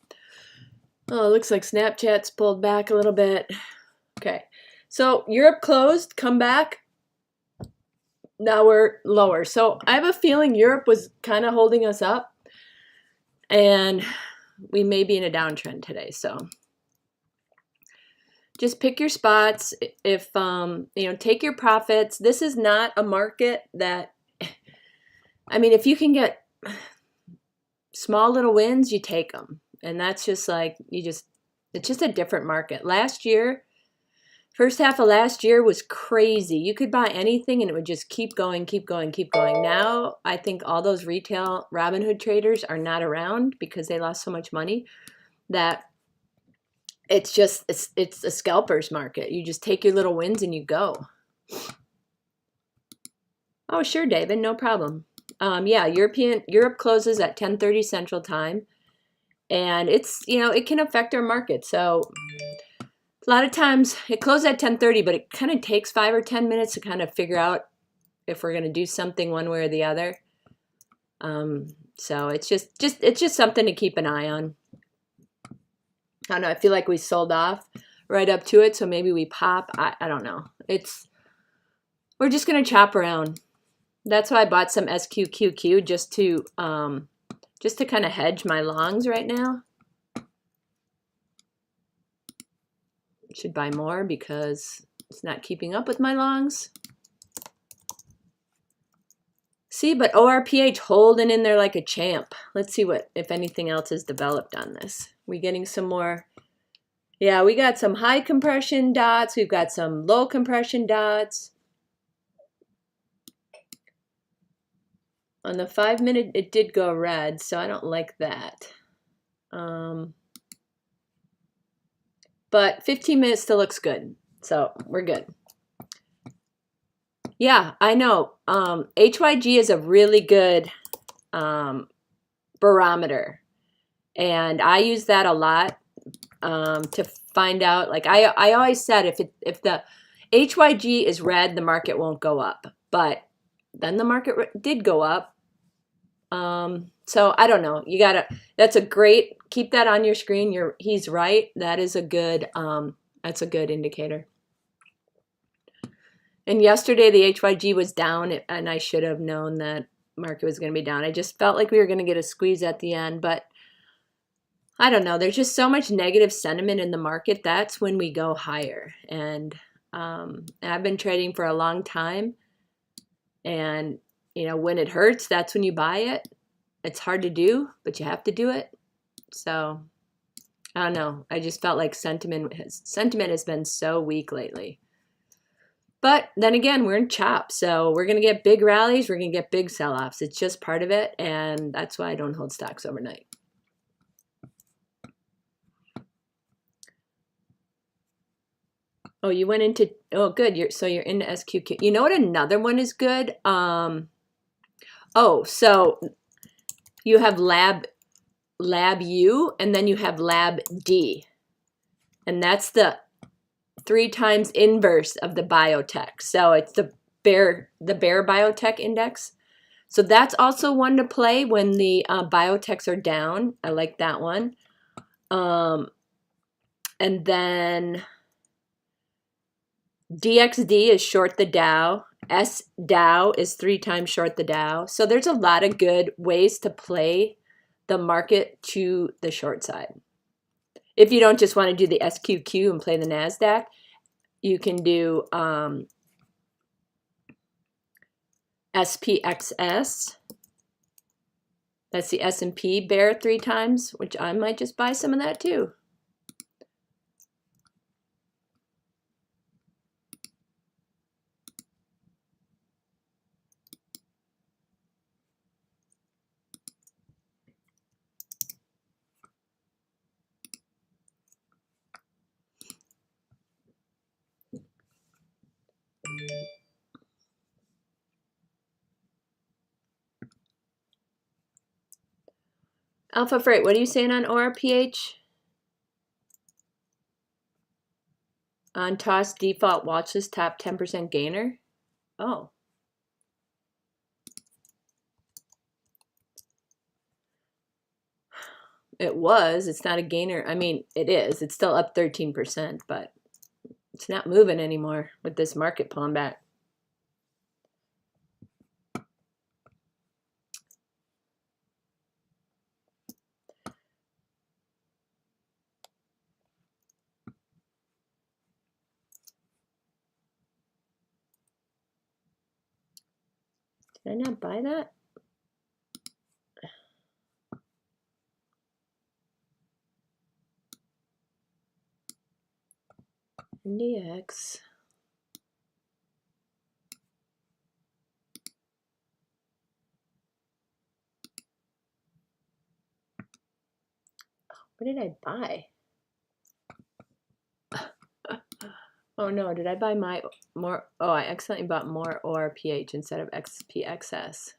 Oh, it looks like Snapchat's pulled back a little bit. Okay. So Europe closed, come back. Now we're lower. So I have a feeling Europe was kind of holding us up. And we may be in a downtrend today. So just pick your spots. If, take your profits. This is not a market that, I mean, if you can get small little wins, you take them. And that's just like, it's just a different market. Last year, first half of last year was crazy. You could buy anything and it would just keep going, keep going, keep going. Now, I think all those retail Robinhood traders are not around because they lost so much money that it's a scalper's market. You just take your little wins and you go. Oh, sure, David, no problem. Yeah, Europe closes at 10:30 Central Time. And it's, it can affect our market. So a lot of times it closes at 10:30, but it kind of takes 5 or 10 minutes to kind of figure out if we're going to do something one way or the other. So it's just something to keep an eye on. I don't know. I feel like we sold off right up to it. So maybe we pop. I don't know. We're just going to chop around. That's why I bought some SQQQ just to kind of hedge my longs right now. Should buy more because it's not keeping up with my longs. See, but ORPH holding in there like a champ. Let's see if anything else is developed on this. We getting some more. Yeah, we got some high compression dots. We've got some low compression dots. On the 5-minute, it did go red, so I don't like that. But 15 minutes still looks good, so we're good. Yeah, I know. HYG is a really good barometer, and I use that a lot to find out. Like I always said, if the HYG is red, the market won't go up, but then the market did go up. So I don't know. That's a great, keep that on your screen. He's right. That is a good, that's a good indicator. And yesterday the HYG was down and I should have known that market was going to be down. I just felt like we were going to get a squeeze at the end, but I don't know. There's just so much negative sentiment in the market. That's when we go higher. And I've been trading for a long time. And, when it hurts, that's when you buy it. It's hard to do, but you have to do it. So, I don't know. I just felt like sentiment has been so weak lately. But then again, we're in chop. So, we're going to get big rallies. We're going to get big sell-offs. It's just part of it. And that's why I don't hold stocks overnight. Oh, you went into, oh, good. So you're into SQQ. You know what another one is good? So you have Lab U, and then you have Lab D. And that's the 3 times inverse of the biotech. So it's the Bear Biotech Index. So that's also one to play when the biotechs are down. I like that one. And then DXD is short the Dow. SDow is 3 times short the Dow. So there's a lot of good ways to play the market to the short side. If you don't just want to do the SQQ and play the NASDAQ, you can do SPXS. That's the S&P bear 3 times, which I might just buy some of that too. Alpha Freight, what are you saying on ORPH? On TOS default watch list, top 10% gainer? Oh. It was. It's not a gainer. I mean, it is. It's still up 13%, but it's not moving anymore with this market pulling back. Did I not buy that? NDX. What did I buy? Oh no, did I buy more? Oh, I accidentally bought more ORPH instead of XPXS.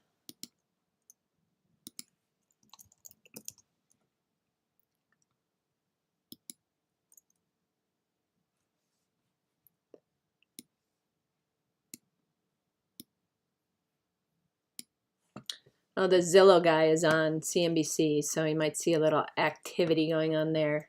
Oh, the Zillow guy is on CNBC, so you might see a little activity going on there.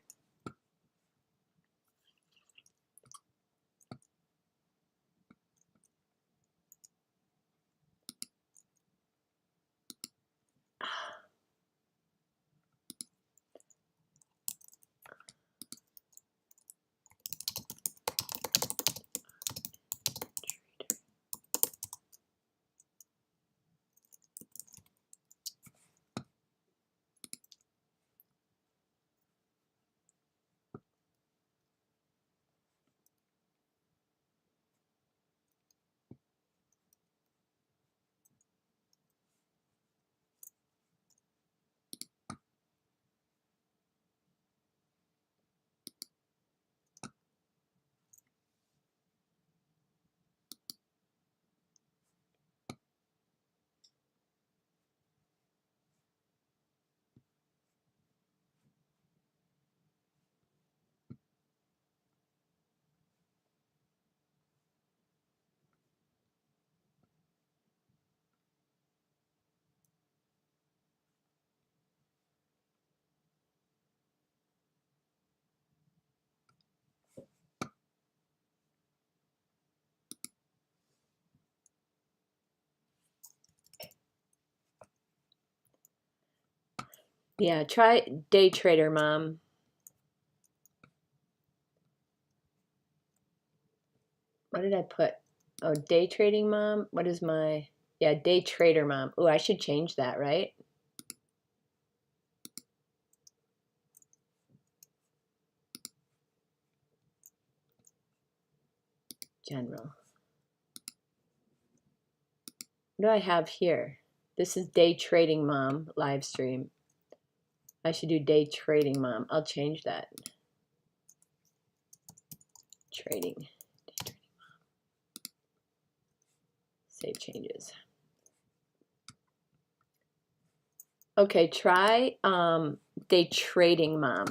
Yeah, try Day Trader Mom. What did I put? Oh, Day Trading Mom. What is my... Yeah, Day Trader Mom. Oh, I should change that, right? General. What do I have here? This is Day Trading Mom live stream. I should do Day Trading Mom. I'll change that. Trading. Day Trading Mom. Save changes. Okay, try Day Trading Mom.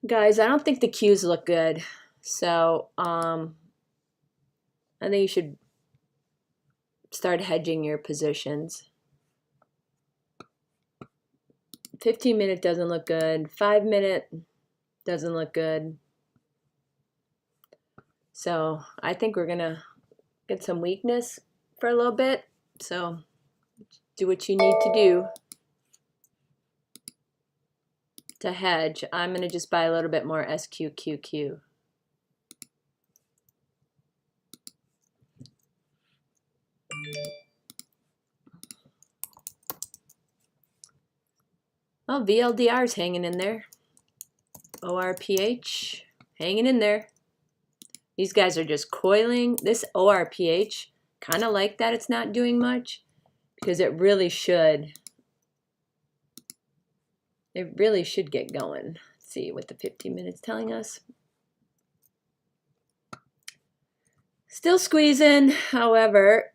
Guys, I don't think the cues look good. So, I think you should start hedging your positions. 15-minute doesn't look good. 5-minute doesn't look good. So I think we're gonna get some weakness for a little bit. So do what you need to do. to hedge, I'm going to just buy a little bit more SQQQ. Oh, VLDR's hanging in there. ORPH hanging in there. These guys are just coiling. This ORPH, kind of like that it's not doing much because it really should. It really should get going. Let's see what the 15 minutes telling us. Still squeezing, however,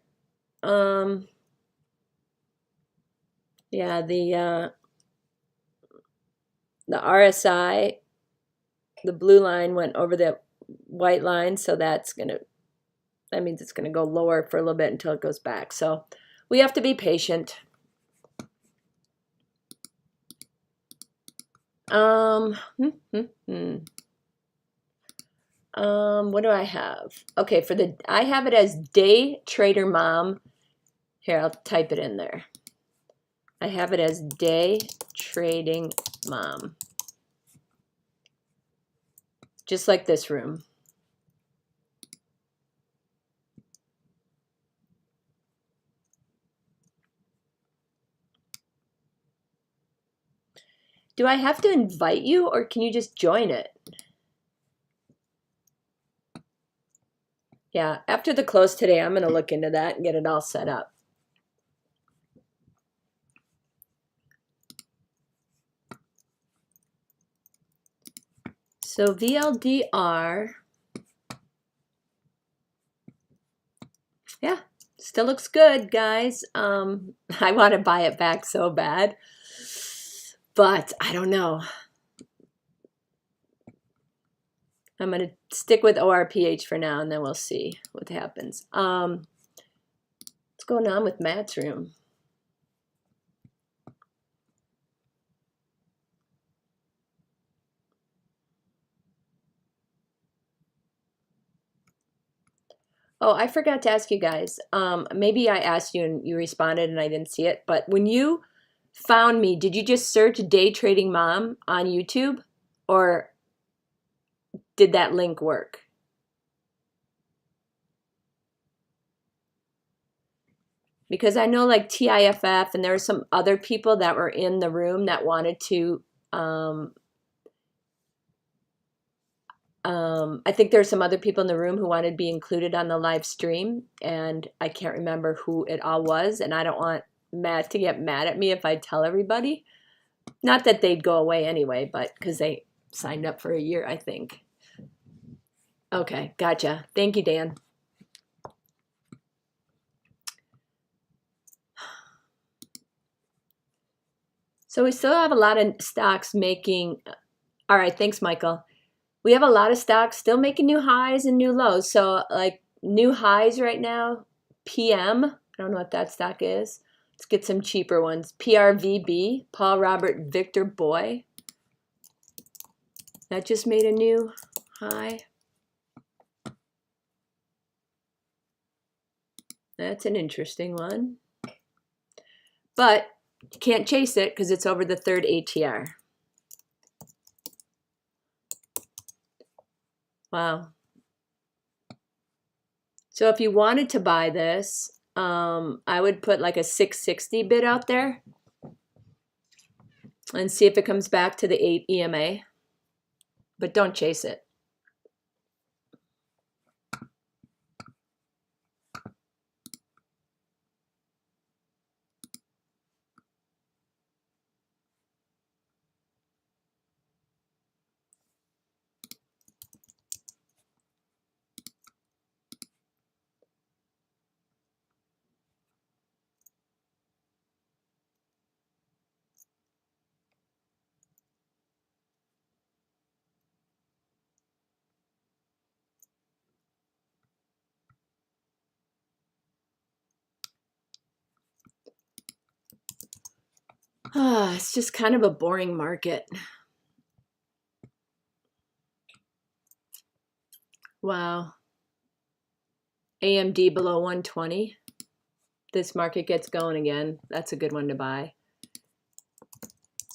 yeah, the RSI, the blue line went over the white line, so that means it's gonna go lower for a little bit until it goes back. So we have to be patient. What do I have? Okay, I have it as Day Trader Mom. Here, I'll type it in there. I have it as Day Trading Mom. Just like this room. Do I have to invite you or can you just join it? Yeah, after the close today, I'm going to look into that and get it all set up. So VLDR, yeah, still looks good, guys. I want to buy it back so bad, but I don't know. I'm going to stick with ORPH for now, and then we'll see what happens. What's going on with Matt's room? Oh, I forgot to ask you guys. Maybe I asked you and you responded and I didn't see it, but when you found me, did you just search Day Trading Mom on YouTube, or did that link work? Because I know like TIFF and there were some other people that were in the room that wanted to, I think there's some other people in the room who wanted to be included on the live stream, and I can't remember who it all was, and I don't want Matt to get mad at me if I tell everybody. Not that they'd go away anyway, but because they signed up for a year, I think. Okay, gotcha. Thank you, Dan. So we still have a lot of stocks making, all right, thanks, Michael. We have a lot of stocks still making new highs and new lows. So like new highs right now, PM, I don't know what that stock is. Let's get some cheaper ones. PRVB, Paul Robert Victor Boy. That just made a new high. That's an interesting one. But you can't chase it because it's over the third ATR. Wow. So if you wanted to buy this, I would put like a 660 bid out there and see if it comes back to the 8 EMA. But don't chase it. It's just kind of a boring market. Wow. AMD below 120. This market gets going again. That's a good one to buy.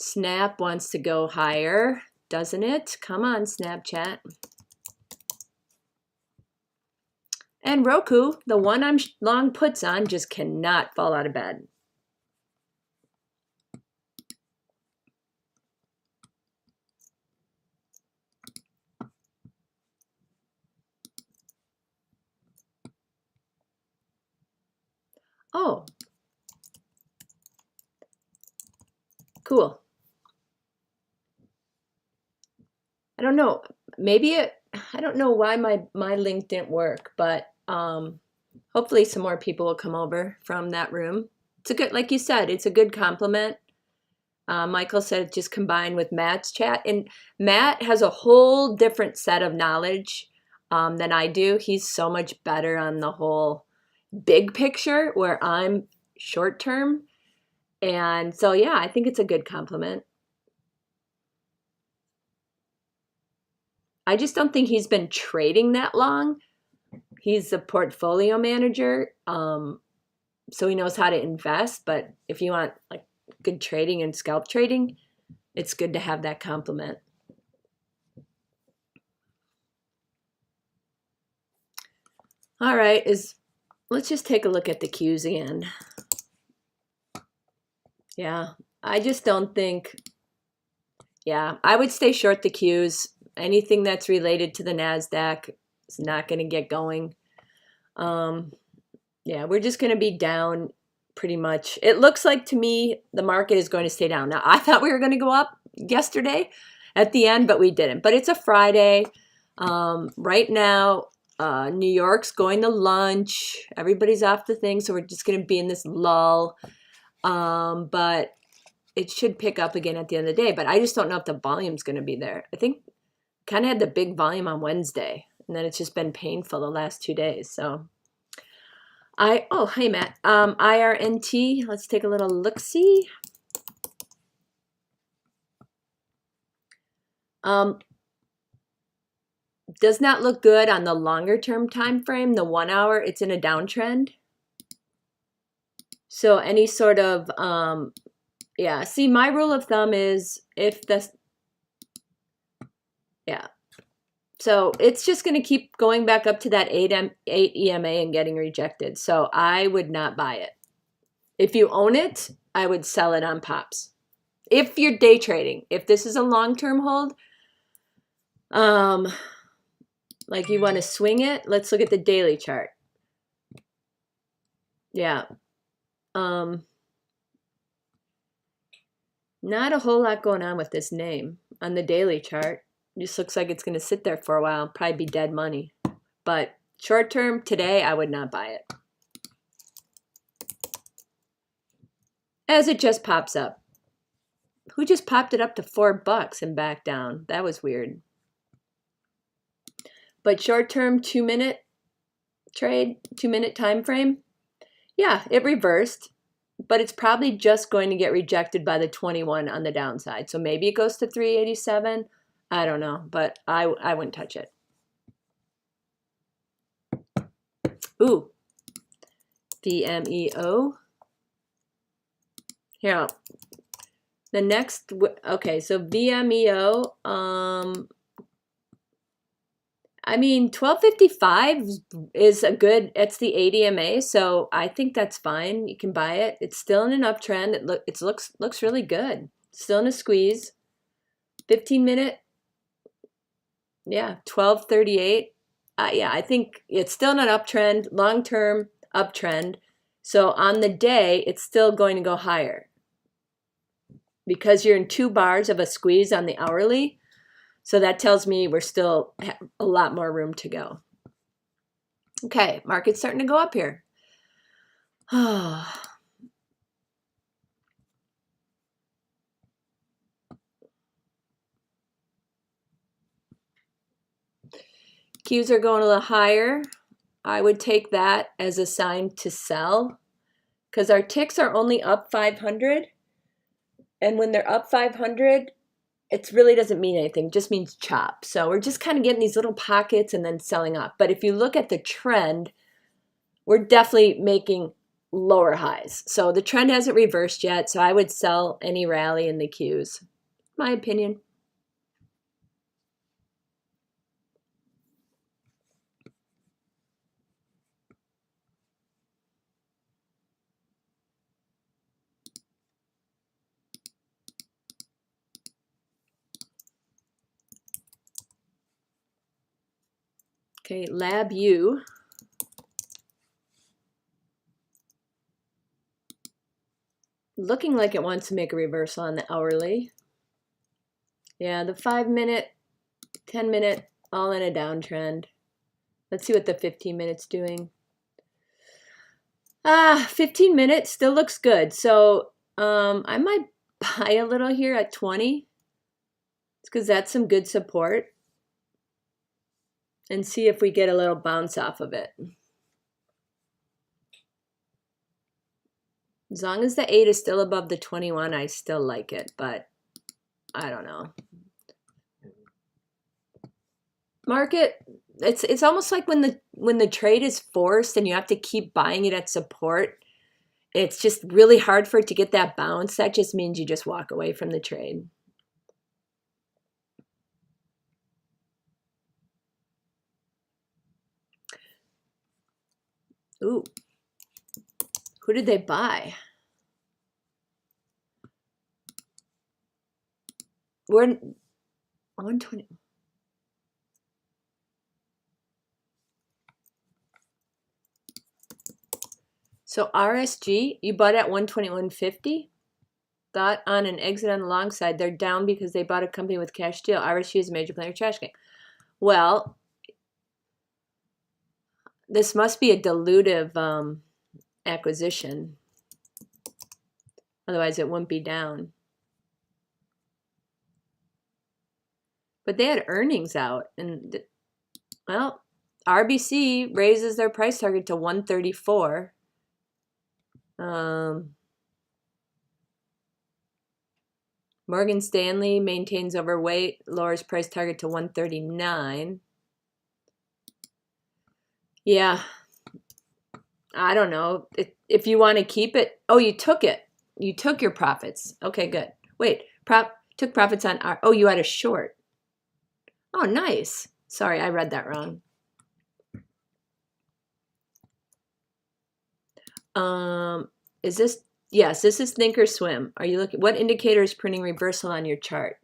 Snap wants to go higher, doesn't it? Come on, Snapchat. And Roku, the one I'm long puts on, just cannot fall out of bed. Oh, cool. I don't know. Maybe I don't know why my link didn't work, but hopefully some more people will come over from that room. It's a good, like you said, it's a good compliment. Michael said just combined with Matt's chat. And Matt has a whole different set of knowledge than I do. He's so much better on the whole big picture where I'm short term. And so, yeah, I think it's a good compliment. I just don't think he's been trading that long. He's a portfolio manager, so he knows how to invest. But if you want like good trading and scalp trading, it's good to have that compliment. All right, let's just take a look at the Qs again. Yeah, I just don't think, yeah, I would stay short the Qs. Anything that's related to the NASDAQ is not going to get going. Yeah, we're just going to be down pretty much. It looks like to me the market is going to stay down. Now, I thought we were going to go up yesterday at the end, but we didn't. But it's a Friday. Right now, New York's going to lunch. Everybody's off the thing, so we're just going to be in this lull. But it should pick up again at the end of the day. But I just don't know if the volume's going to be there. I think kind of had the big volume on Wednesday, and then it's just been painful the last 2 days. So oh, hey, Matt. IRNT, let's take a little look-see. Does not look good on the longer term time frame, the 1 hour. It's in a downtrend. So any sort of, yeah, see, my rule of thumb is if this, yeah. So it's just going to keep going back up to that 8 EMA and getting rejected. So I would not buy it. If you own it, I would sell it on pops. If you're day trading, if this is a long-term hold, like you want to swing it, let's look at the daily chart. Yeah. Not a whole lot going on with this name on the daily chart. Just looks like it's going to sit there for a while, probably be dead money. But short term, today, I would not buy it. As it just pops up. Who just popped it up to $4 and back down? That was weird. But short term, 2-minute trade, 2-minute time frame, yeah, it reversed. But it's probably just going to get rejected by the 21 on the downside. So maybe it goes to 387. I don't know, but I wouldn't touch it. Ooh, VMEO. Here, the next, okay, so VMEO, I mean, 1255 is a good, it's the ADMA, so I think that's fine. You can buy it. It's still in an uptrend. It looks really good. Still in a squeeze. 15-minute, yeah, 1238. Yeah, I think it's still in an uptrend, long-term uptrend. So on the day, it's still going to go higher because you're in 2 bars of a squeeze on the hourly. So that tells me we're still have a lot more room to go. Okay, market's starting to go up here. Qs are going a little higher. I would take that as a sign to sell because our ticks are only up 500. And when they're up 500, it really doesn't mean anything. It just means chop. So we're just kind of getting these little pockets and then selling off. But if you look at the trend, we're definitely making lower highs. So the trend hasn't reversed yet, so I would sell any rally in the Qs. My opinion. Okay, LabU. Looking like it wants to make a reversal on the hourly. Yeah, the 5-minute, 10-minute, all in a downtrend. Let's see what the 15 minutes doing. 15 minutes still looks good. So I might buy a little here at 20. It's because that's some good support. And see if we get a little bounce off of it. As long as the 8 is still above the 21, I still like it, but I don't know. Market, it's almost like when the trade is forced and you have to keep buying it at support. It's just really hard for it to get that bounce. That just means you just walk away from the trade. Ooh. Who did they buy? We're 120. So RSG, you bought at 121.50. Thought on an exit on the long side. They're down because they bought a company with cash deal. RSG is a major player trash can. Well, this must be a dilutive acquisition. Otherwise, it wouldn't be down. But they had earnings out. And, well, RBC raises their price target to 134. Morgan Stanley maintains overweight, lowers price target to 139. Yeah, I don't know. If you want to keep it. Oh, you took it. You took your profits. Okay, good. Wait, took profits on oh, you had a short. Oh, nice. Sorry, I read that wrong. Is this, yes, this is Thinkorswim. Are you looking, what indicator is printing reversal on your chart?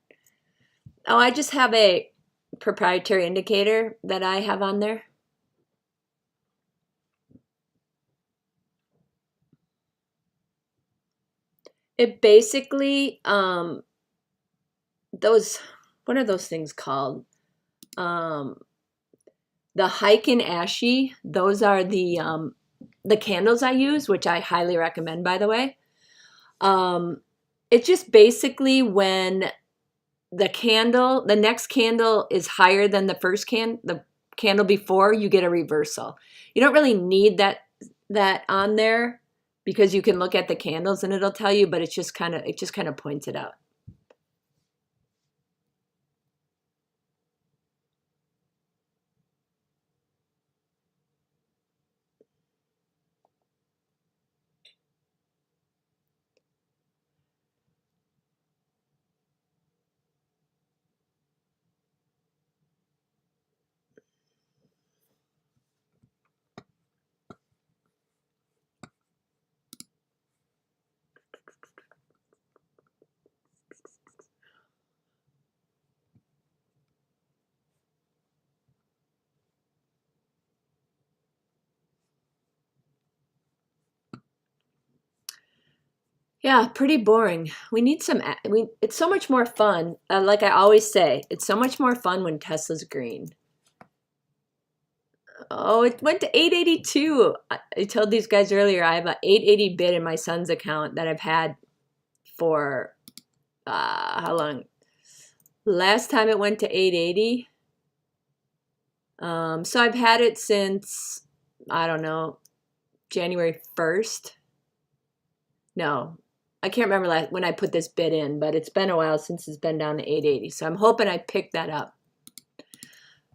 Oh, I just have a proprietary indicator that I have on there. It basically, those, what are those things called? The Heiken Ashi, those are the candles I use, which I highly recommend, by the way. It's just basically when the next candle is higher than the candle before, you get a reversal. You don't really need that on there because you can look at the candles and it'll tell you, but it just kind of points it out. Yeah, pretty boring. We need some, it's so much more fun. Like I always say, it's so much more fun when Tesla's green. Oh, it went to 882. I told these guys earlier, I have an 880 bid in my son's account that I've had for, how long? Last time it went to 880. So I've had it since, I don't know, January 1st. No, I can't remember when I put this bid in, but it's been a while since it's been down to 880. So I'm hoping I picked that up.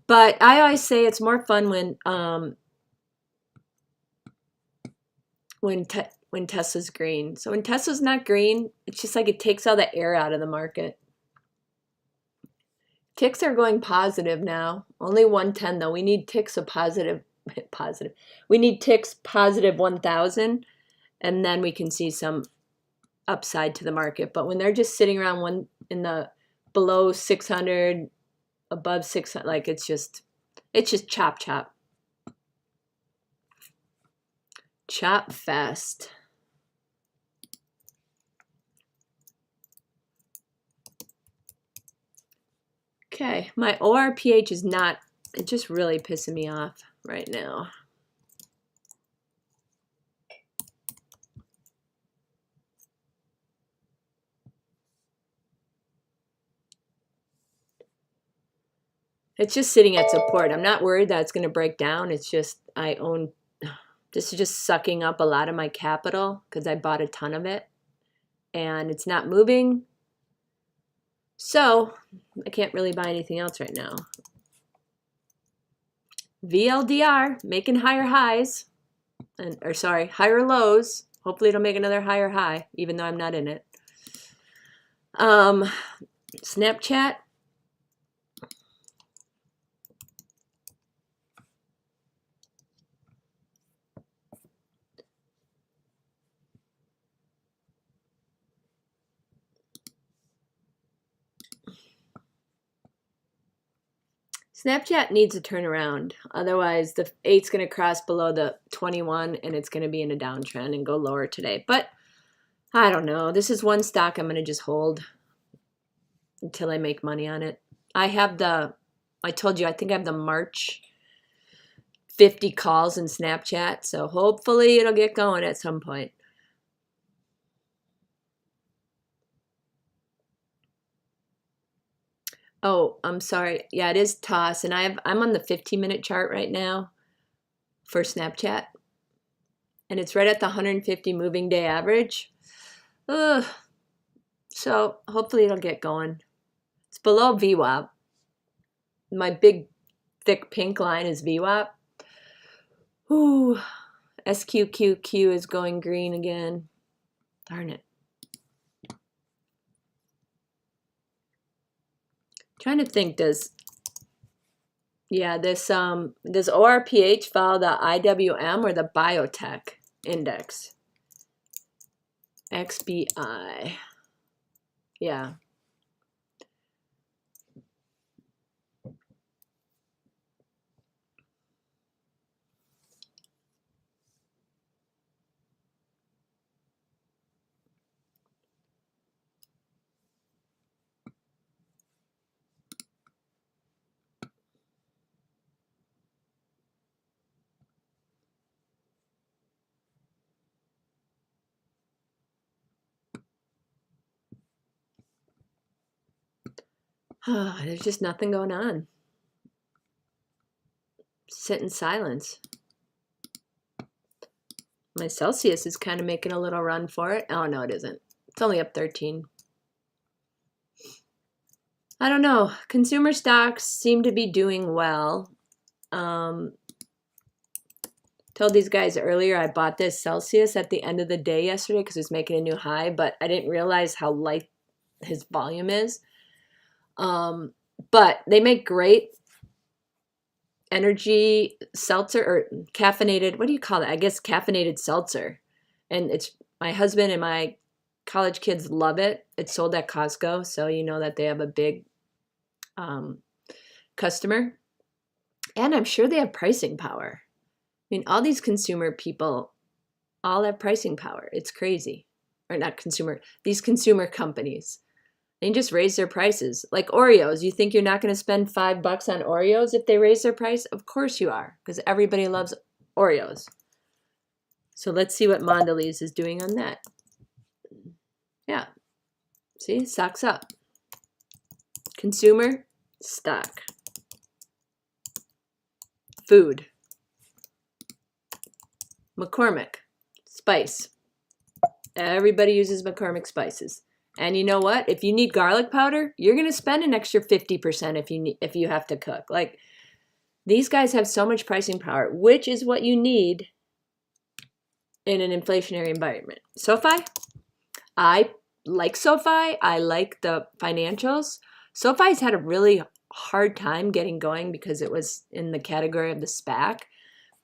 But I always say it's more fun when Tesla's green. So when Tesla's not green, it's just like it takes all the air out of the market. Ticks are going positive now. Only 110 though. We need ticks a positive. We need ticks positive 1,000, and then we can see some upside to the market. But when they're just sitting around one in the below 600, above 600, like it's just chop chop. Chop fest. Okay, my ORPH is not, it's just really pissing me off right now. It's just sitting at support. I'm not worried that it's going to break down. It's just this is just sucking up a lot of my capital because I bought a ton of it and it's not moving. So I can't really buy anything else right now. VLDR making higher highs, higher lows. Hopefully it'll make another higher high, even though I'm not in it. Snapchat. Snapchat needs a turnaround. Otherwise, the 8's going to cross below the 21 and it's going to be in a downtrend and go lower today. But I don't know. This is one stock I'm going to just hold until I make money on it. I told you, I think I have the March 50 calls in Snapchat. So hopefully it'll get going at some point. Oh, I'm sorry. Yeah, it is toss, and I'm on the 15-minute chart right now for Snapchat, and it's right at the 150 moving day average. Ugh. So hopefully it'll get going. It's below VWAP. My big, thick pink line is VWAP. Ooh, SQQQ is going green again. Darn it. Trying to think, does ORPH follow the IWM or the biotech index? XBI. Yeah. There's just nothing going on. Sit in silence. My Celsius is kind of making a little run for it. Oh, no, it isn't. It's only up 13. I don't know. Consumer stocks seem to be doing well. Told these guys earlier I bought this Celsius at the end of the day yesterday because it was making a new high, but I didn't realize how light his volume is. But they make great energy seltzer or caffeinated, what do you call it? I guess caffeinated seltzer. And it's my husband and my college kids love it. It's sold at Costco, so you know that they have a big customer. And I'm sure they have pricing power. I mean, all these consumer people all have pricing power. It's crazy. Or not consumer, these consumer companies. They just raise their prices. Like Oreos. You think you're not going to spend $5 on Oreos if they raise their price? Of course you are, because everybody loves Oreos. So let's see what Mondelez is doing on that. Yeah. See, stocks up. Consumer, stock. Food. McCormick, spice. Everybody uses McCormick spices. And you know what? If you need garlic powder, you're going to spend an extra 50% if you have to cook. Like, these guys have so much pricing power, which is what you need in an inflationary environment. SoFi, I like SoFi. I like the financials. SoFi's had a really hard time getting going because it was in the category of the SPAC.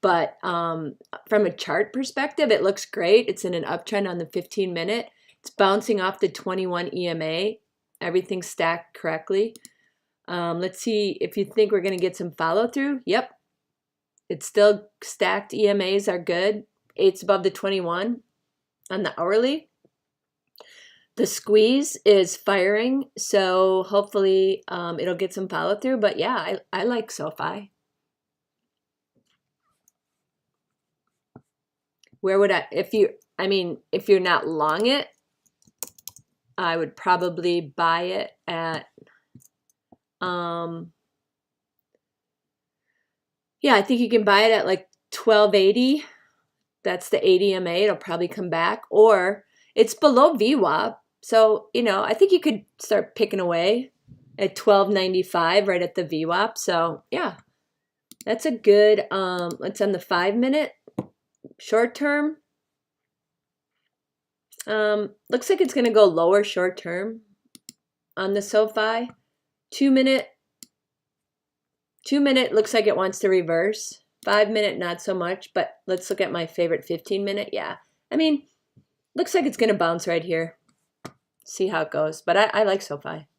But from a chart perspective, it looks great. It's in an uptrend on the 15-minute. It's bouncing off the 21 EMA. Everything's stacked correctly. Let's see if you think we're going to get some follow through. Yep. It's still stacked. EMAs are good. 8's above the 21 on the hourly. The squeeze is firing, so hopefully it'll get some follow through. But yeah, I like SoFi. Where would if you're not long it, I would probably buy it at yeah, I think you can buy it at like 1280. That's the 80 EMA. It'll probably come back, or it's below VWAP. So, I think you could start picking away at 1295 right at the VWAP. So, yeah, that's a good, let's on the 5-minute short term. Looks like it's going to go lower short term on the SoFi. 2-minute looks like it wants to reverse. 5-minute, not so much, but let's look at my favorite 15-minute. Yeah, looks like it's going to bounce right here. See how it goes. But I like SoFi.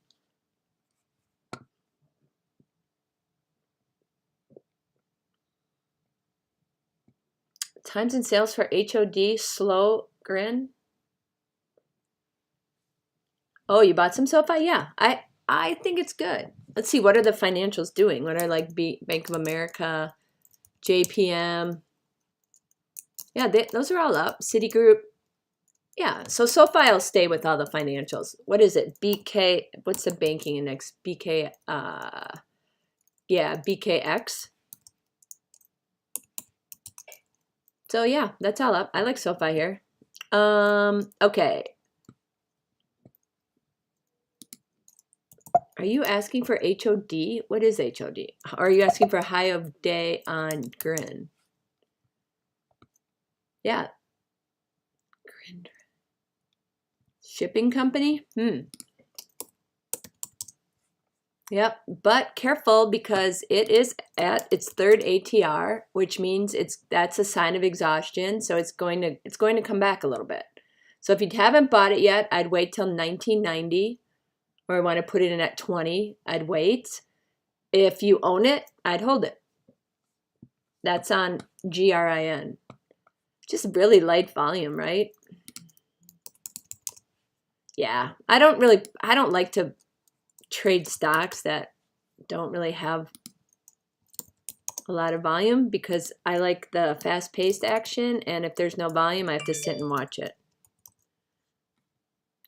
Times and sales for HOD, slow grin. Oh, you bought some SoFi? Yeah, I think it's good. Let's see, what are the financials doing? What are like Bank of America, JPM? Yeah, those are all up. Citigroup. Yeah, so SoFi will stay with all the financials. What is it? BK, what's the banking index? BK, yeah, BKX. So yeah, that's all up. I like SoFi here. Okay. Are you asking for HOD? What is HOD? Or are you asking for high of day on Grin? Yeah. Grin. Shipping company? Yep, but careful because it is at its third ATR, which means that's a sign of exhaustion. So it's going to come back a little bit. So if you haven't bought it yet, I'd wait till 1990, or I want to put it in at 20. I'd wait. If you own it, I'd hold it. That's on GRIN. Just really light volume, right? Yeah, I don't like to trade stocks that don't really have a lot of volume because I like the fast-paced action, and if there's no volume, I have to sit and watch it.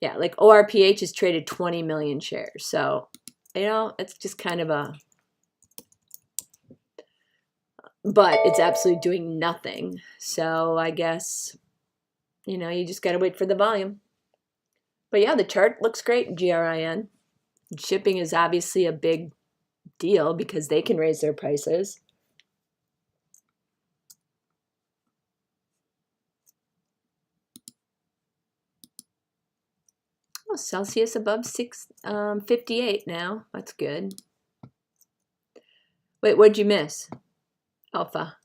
Yeah, like ORPH has traded 20 million shares, so it's just kind of but it's absolutely doing nothing. So I guess you just got to wait for the volume. But yeah, the chart looks great, GRIN. Shipping is obviously a big deal because they can raise their prices. Oh, Celsius above 658 now. That's good. Wait, what'd you miss? Alpha.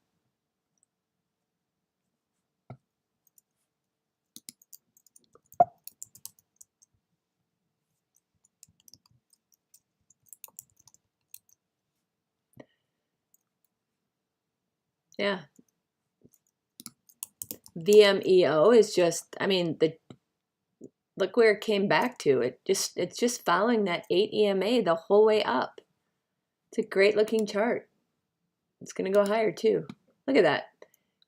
Yeah. VMEO is just, look where it came back to. It's just following that 8 EMA the whole way up. It's a great looking chart. It's going to go higher too. Look at that.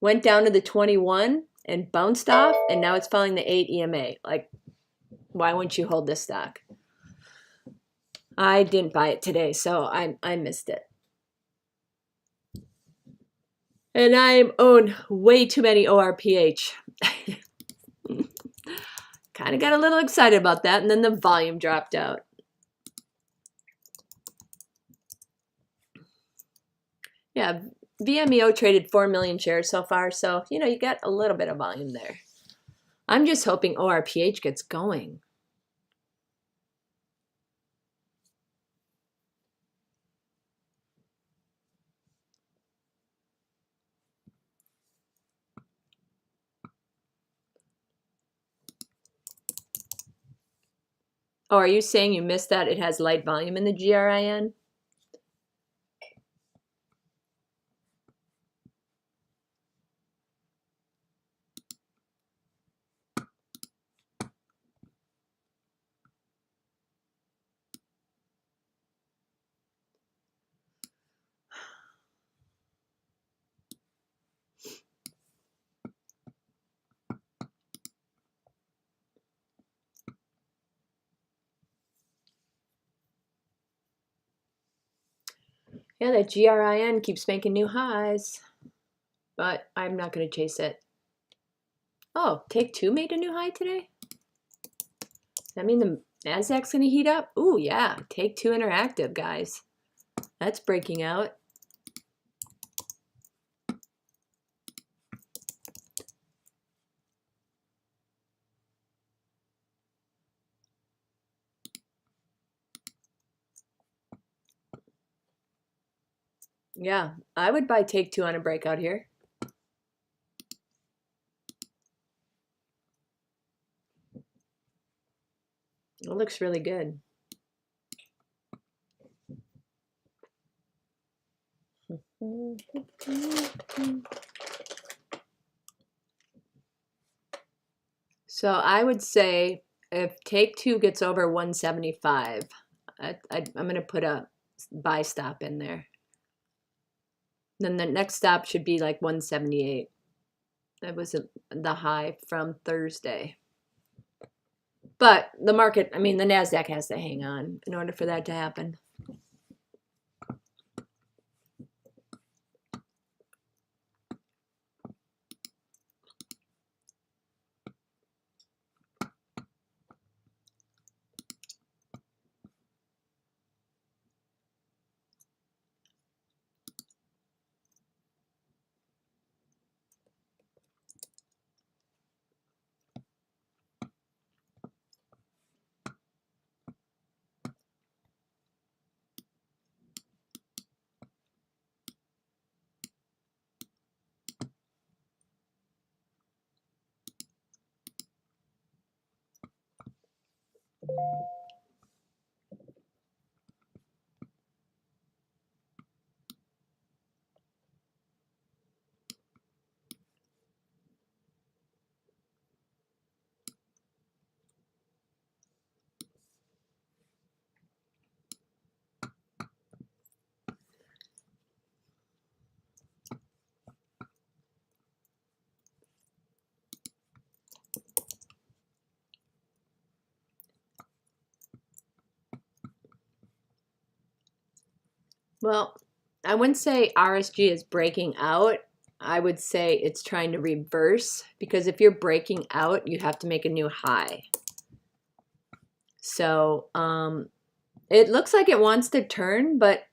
Went down to the 21 and bounced off, and now it's following the 8 EMA. Like, why wouldn't you hold this stock? I didn't buy it today, so I missed it. And I own way too many ORPH. Kind of got a little excited about that, and then the volume dropped out. Yeah, VMEO traded 4 million shares so far, so you know you got a little bit of volume there. I'm just hoping ORPH gets going. Oh, are you saying you missed that it has light volume in the GRIN? Yeah, that GRIN keeps making new highs, but I'm not going to chase it. Oh, Take-Two made a new high today? Does that mean the Nasdaq's going to heat up? Ooh, yeah, Take-Two Interactive, guys. That's breaking out. Yeah, I would buy Take-Two on a breakout here. It looks really good. So I would say if Take-Two gets over 175, I'm going to put a buy stop in there. Then the next stop should be like 178. That was the high from Thursday. But the market, I mean, the Nasdaq has to hang on in order for that to happen. Well, I wouldn't say RSG is breaking out. I would say it's trying to reverse, because if you're breaking out, you have to make a new high. So it looks like it wants to turn, but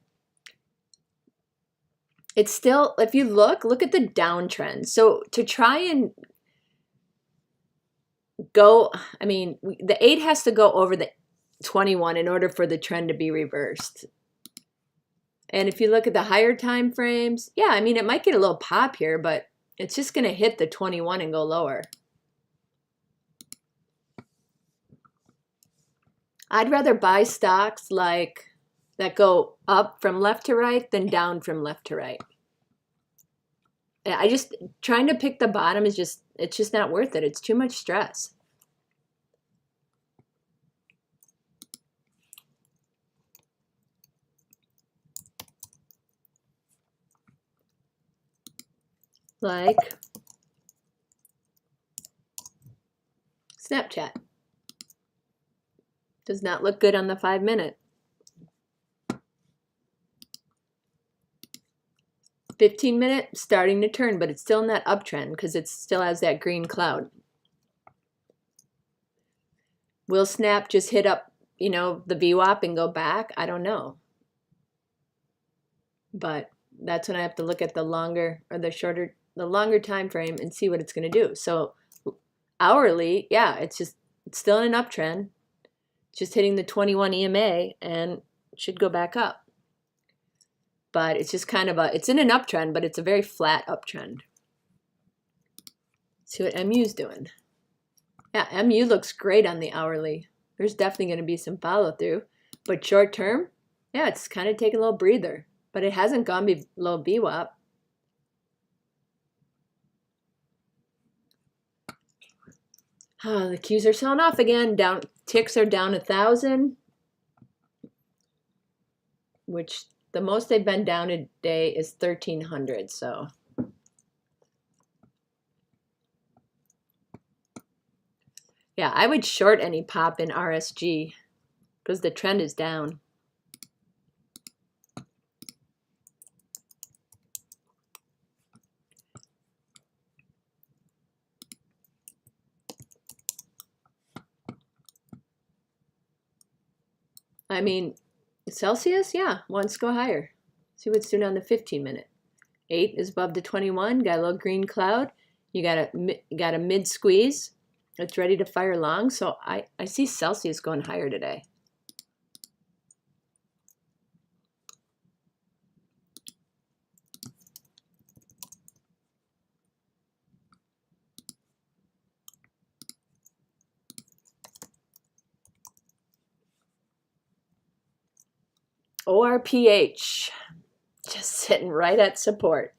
it's still, if you look at the downtrend. So to try and go, I mean, the 8 has to go over the 21 in order for the trend to be reversed. And if you look at the higher time frames, yeah, I mean, it might get a little pop here, but it's just going to hit the 21 and go lower. I'd rather buy stocks like that go up from left to right than down from left to right. I just, trying to pick the bottom is just, it's just not worth it. It's too much stress. Like Snapchat. Does not look good on the 5-minute. 15-minute starting to turn, but it's still in that uptrend because it still has that green cloud. Will Snap just hit up, you know, the VWAP and go back? I don't know. But that's when I have to look at the longer or the longer time frame and see what it's going to do. So hourly, yeah, it's still in an uptrend, just hitting the 21 EMA and should go back up. But it's just kind of it's in an uptrend, but it's a very flat uptrend. See what MU's doing. Yeah, MU looks great on the hourly. There's definitely going to be some follow through, but short term, yeah, it's kind of taking a little breather, but it hasn't gone below VWAP. The Qs are selling off again. Down ticks are down 1,000, which the most they've been down a day is 1,300. So yeah, I would short any pop in RSG because the trend is down. I mean, Celsius, yeah, wants to go higher. See what's doing on the 15-minute. 8 is above the 21, got a little green cloud. You got a mid squeeze. It's ready to fire long. So I see Celsius going higher today. ORPH, just sitting right at support.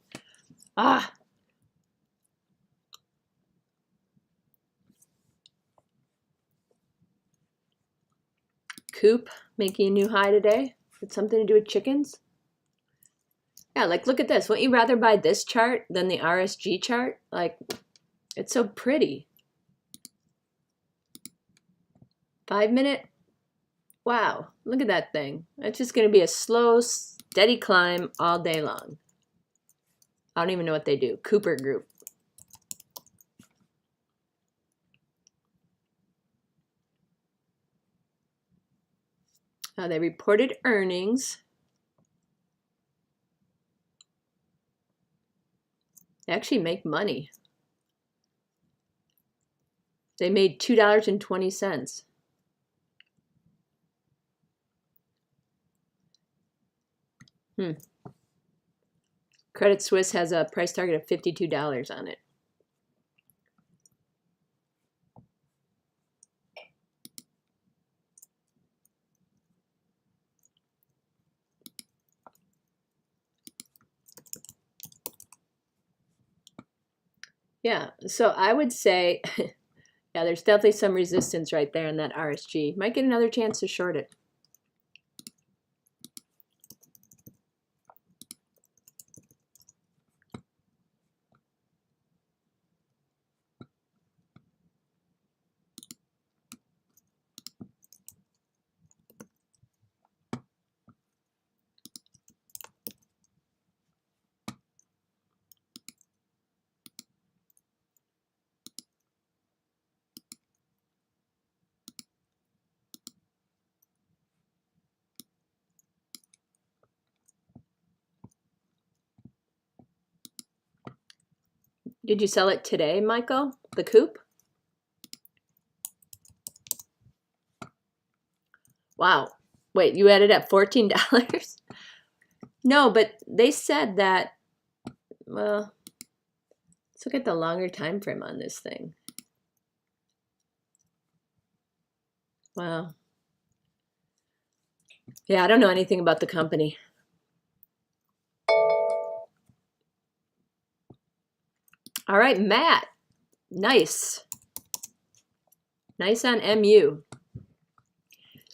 Coop making a new high today. It's something to do with chickens. Yeah, like look at this. Wouldn't you rather buy this chart than the RSG chart? Like, it's so pretty. 5-minute. Wow, look at that thing. It's just going to be a slow, steady climb all day long. I don't even know what they do. Cooper Group. They reported earnings. They actually make money. They made $2.20. Credit Suisse has a price target of $52 on it. Yeah, so I would say, yeah, there's definitely some resistance right there in that RSG. Might get another chance to short it. Did you sell it today, Michael? The Coop? Wow. Wait, you had it at $14? No, but they said that, well, let's look at the longer time frame on this thing. Wow. Yeah, I don't know anything about the company. All right, Matt. Nice. Nice on MU.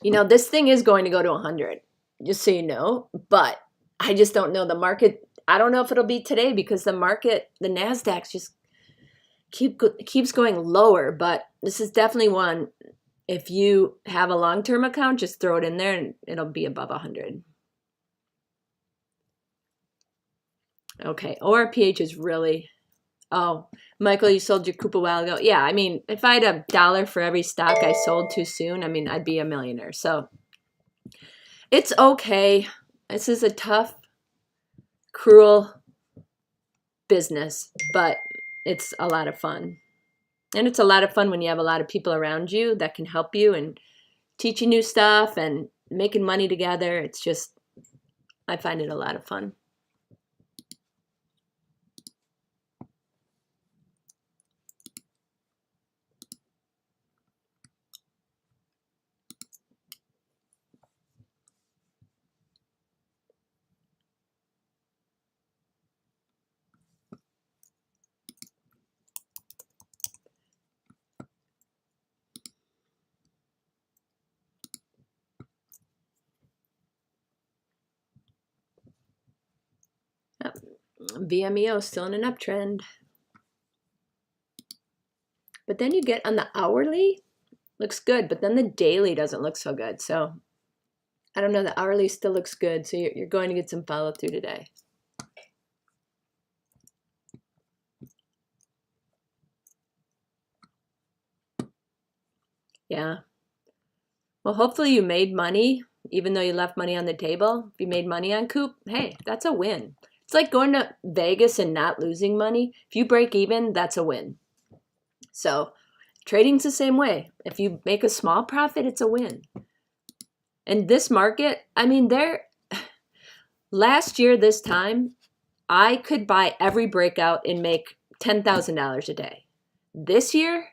You know, this thing is going to go to 100, just so you know, but I just don't know the market. I don't know if it'll be today because the market, the NASDAQ just keeps going lower, but this is definitely one, if you have a long-term account, just throw it in there and it'll be above 100. Okay, ORPH is really... Oh, Michael, you sold your Coop a while ago. Yeah, I mean, if I had $1 for every stock I sold too soon, I mean, I'd be a millionaire. So it's okay. This is a tough cruel business, but it's a lot of fun. And it's a lot of fun when you have a lot of people around you that can help you and teach you new stuff and making money together. It's just, I find it a lot of fun. Yep. VMEO still in an uptrend. But then you get on the hourly, looks good, but then the daily doesn't look so good. So I don't know, the hourly still looks good. So you're going to get some follow through today. Yeah. Well, hopefully you made money, even though you left money on the table. If you made money on Coop, hey, that's a win. It's like going to Vegas and not losing money. If you break even, that's a win. So trading's the same way. If you make a small profit, it's a win. And this market, I mean, last year this time, I could buy every breakout and make $10,000 a day. This year,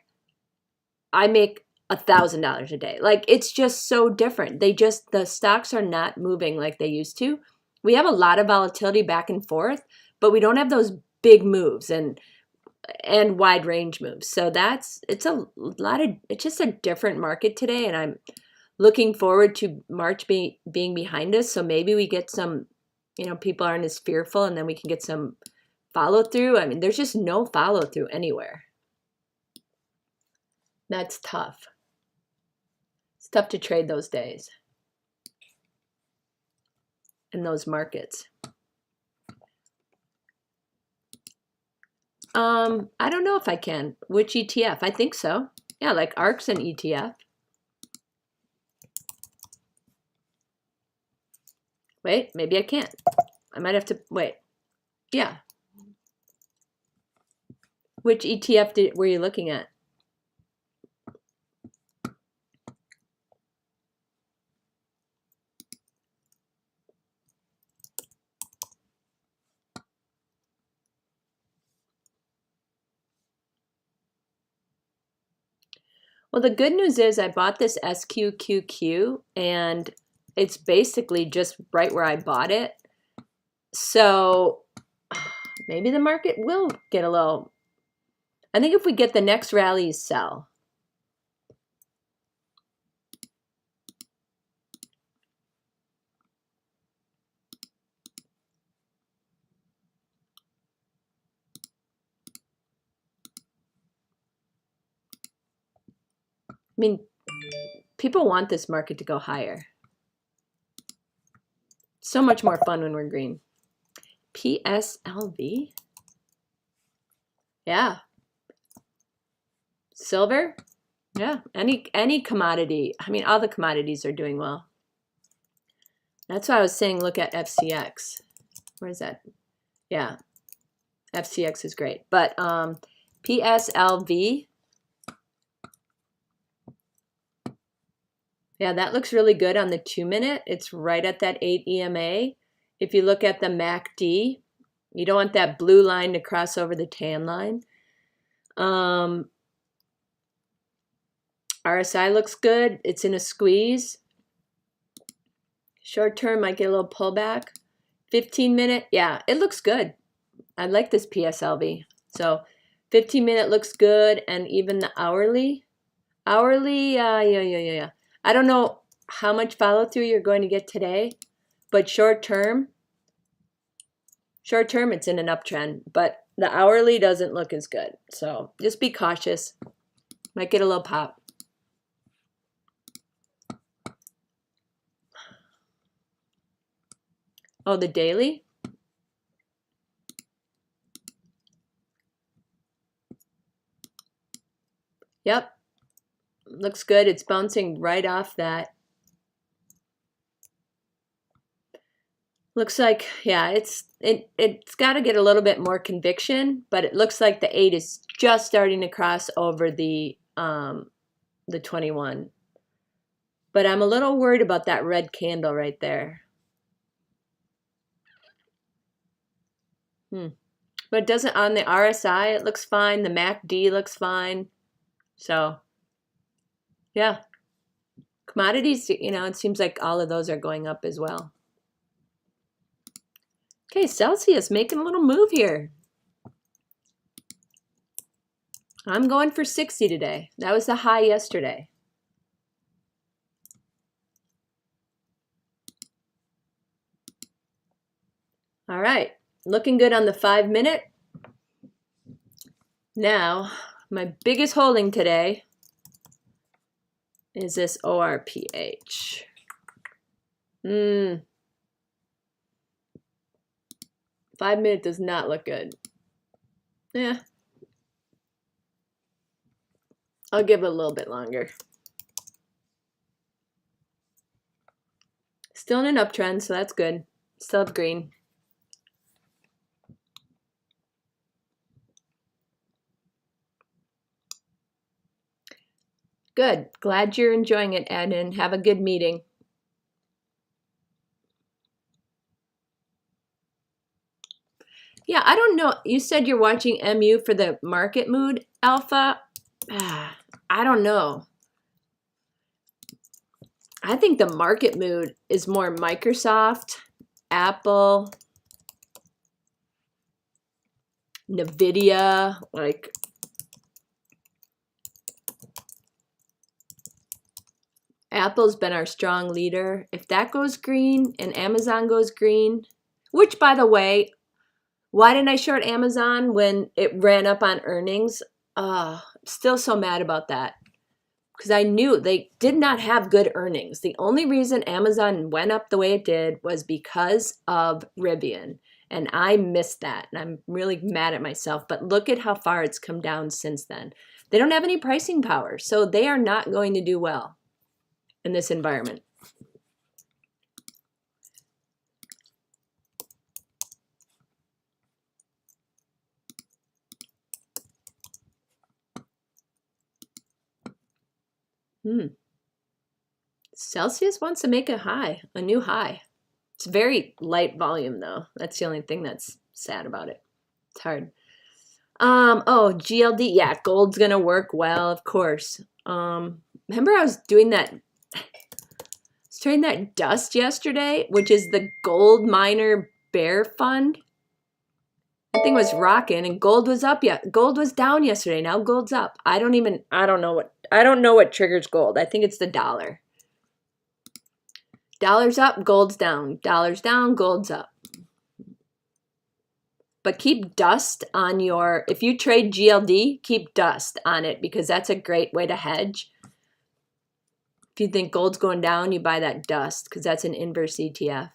I make $1,000 a day. Like, it's just so different. The stocks are not moving like they used to. We have a lot of volatility back and forth, but we don't have those big moves and wide range moves. So it's just a different market today. And I'm looking forward to March being behind us. So maybe we get some, people aren't as fearful, and then we can get some follow through. I mean, there's just no follow through anywhere. That's tough. It's tough to trade those days in those markets. I don't know if I can. Which ETF? I think so. Yeah, like ARK's an ETF. Wait, maybe I can't. I might have to wait. Yeah. Which ETF were you looking at? Well, the good news is I bought this SQQQ, and it's basically just right where I bought it. So maybe the market will get a little. I think if we get the next rally, sell. I mean, people want this market to go higher. So much more fun when we're green. PSLV? Yeah. Silver? Yeah. Any commodity. I mean, all the commodities are doing well. That's why I was saying look at FCX. Where is that? Yeah. FCX is great. But PSLV. Yeah, that looks really good on the 2-minute. It's right at that 8 EMA. If you look at the MACD, you don't want that blue line to cross over the tan line. RSI looks good. It's in a squeeze. Short term might get a little pullback. 15-minute, yeah, it looks good. I like this PSLV. So 15-minute looks good, and even the hourly. Yeah. I don't know how much follow through you're going to get today, but short term, it's in an uptrend, but the hourly doesn't look as good. So just be cautious. Might get a little pop. Oh, the daily? Yep. Looks good. It's bouncing right off that. Looks like, yeah, it's got to get a little bit more conviction, but it looks like the 8 is just starting to cross over the 21. But I'm a little worried about that red candle right there. But it doesn't, on the RSI, it looks fine. The MACD looks fine. So, yeah. Commodities, you know, it seems like all of those are going up as well. Okay, Celsius making a little move here. I'm going for 60 today. That was the high yesterday. All right, looking good on the 5-minute. Now, my biggest holding today is this ORPH. 5-minute does not look good. Yeah. I'll give it a little bit longer. Still in an uptrend, so that's good. Still have green. Good. Glad you're enjoying it, Ed, and have a good meeting. Yeah, I don't know. You said you're watching MU for the market mood, Alpha. I don't know. I think the market mood is more Microsoft, Apple, NVIDIA, like Apple's been our strong leader. If that goes green and Amazon goes green, which by the way, why didn't I short Amazon when it ran up on earnings? I'm still so mad about that. Because I knew they did not have good earnings. The only reason Amazon went up the way it did was because of Rivian. And I missed that. And I'm really mad at myself. But look at how far it's come down since then. They don't have any pricing power. So they are not going to do well in this environment. Celsius wants to make a high, a new high. It's very light volume though. That's the only thing that's sad about it. It's hard. Oh, GLD. Yeah, gold's gonna work well, of course. Remember I was doing that, trading that dust yesterday, which is the Gold Miner Bear Fund. That thing was rocking, and gold was up. Gold was down yesterday. Now gold's up. I don't know what triggers gold. I think it's the dollar. Dollar's up, gold's down. Dollar's down, gold's up. But keep dust on your, if you trade GLD, keep dust on it because that's a great way to hedge. If you think gold's going down, you buy that dust because that's an inverse ETF.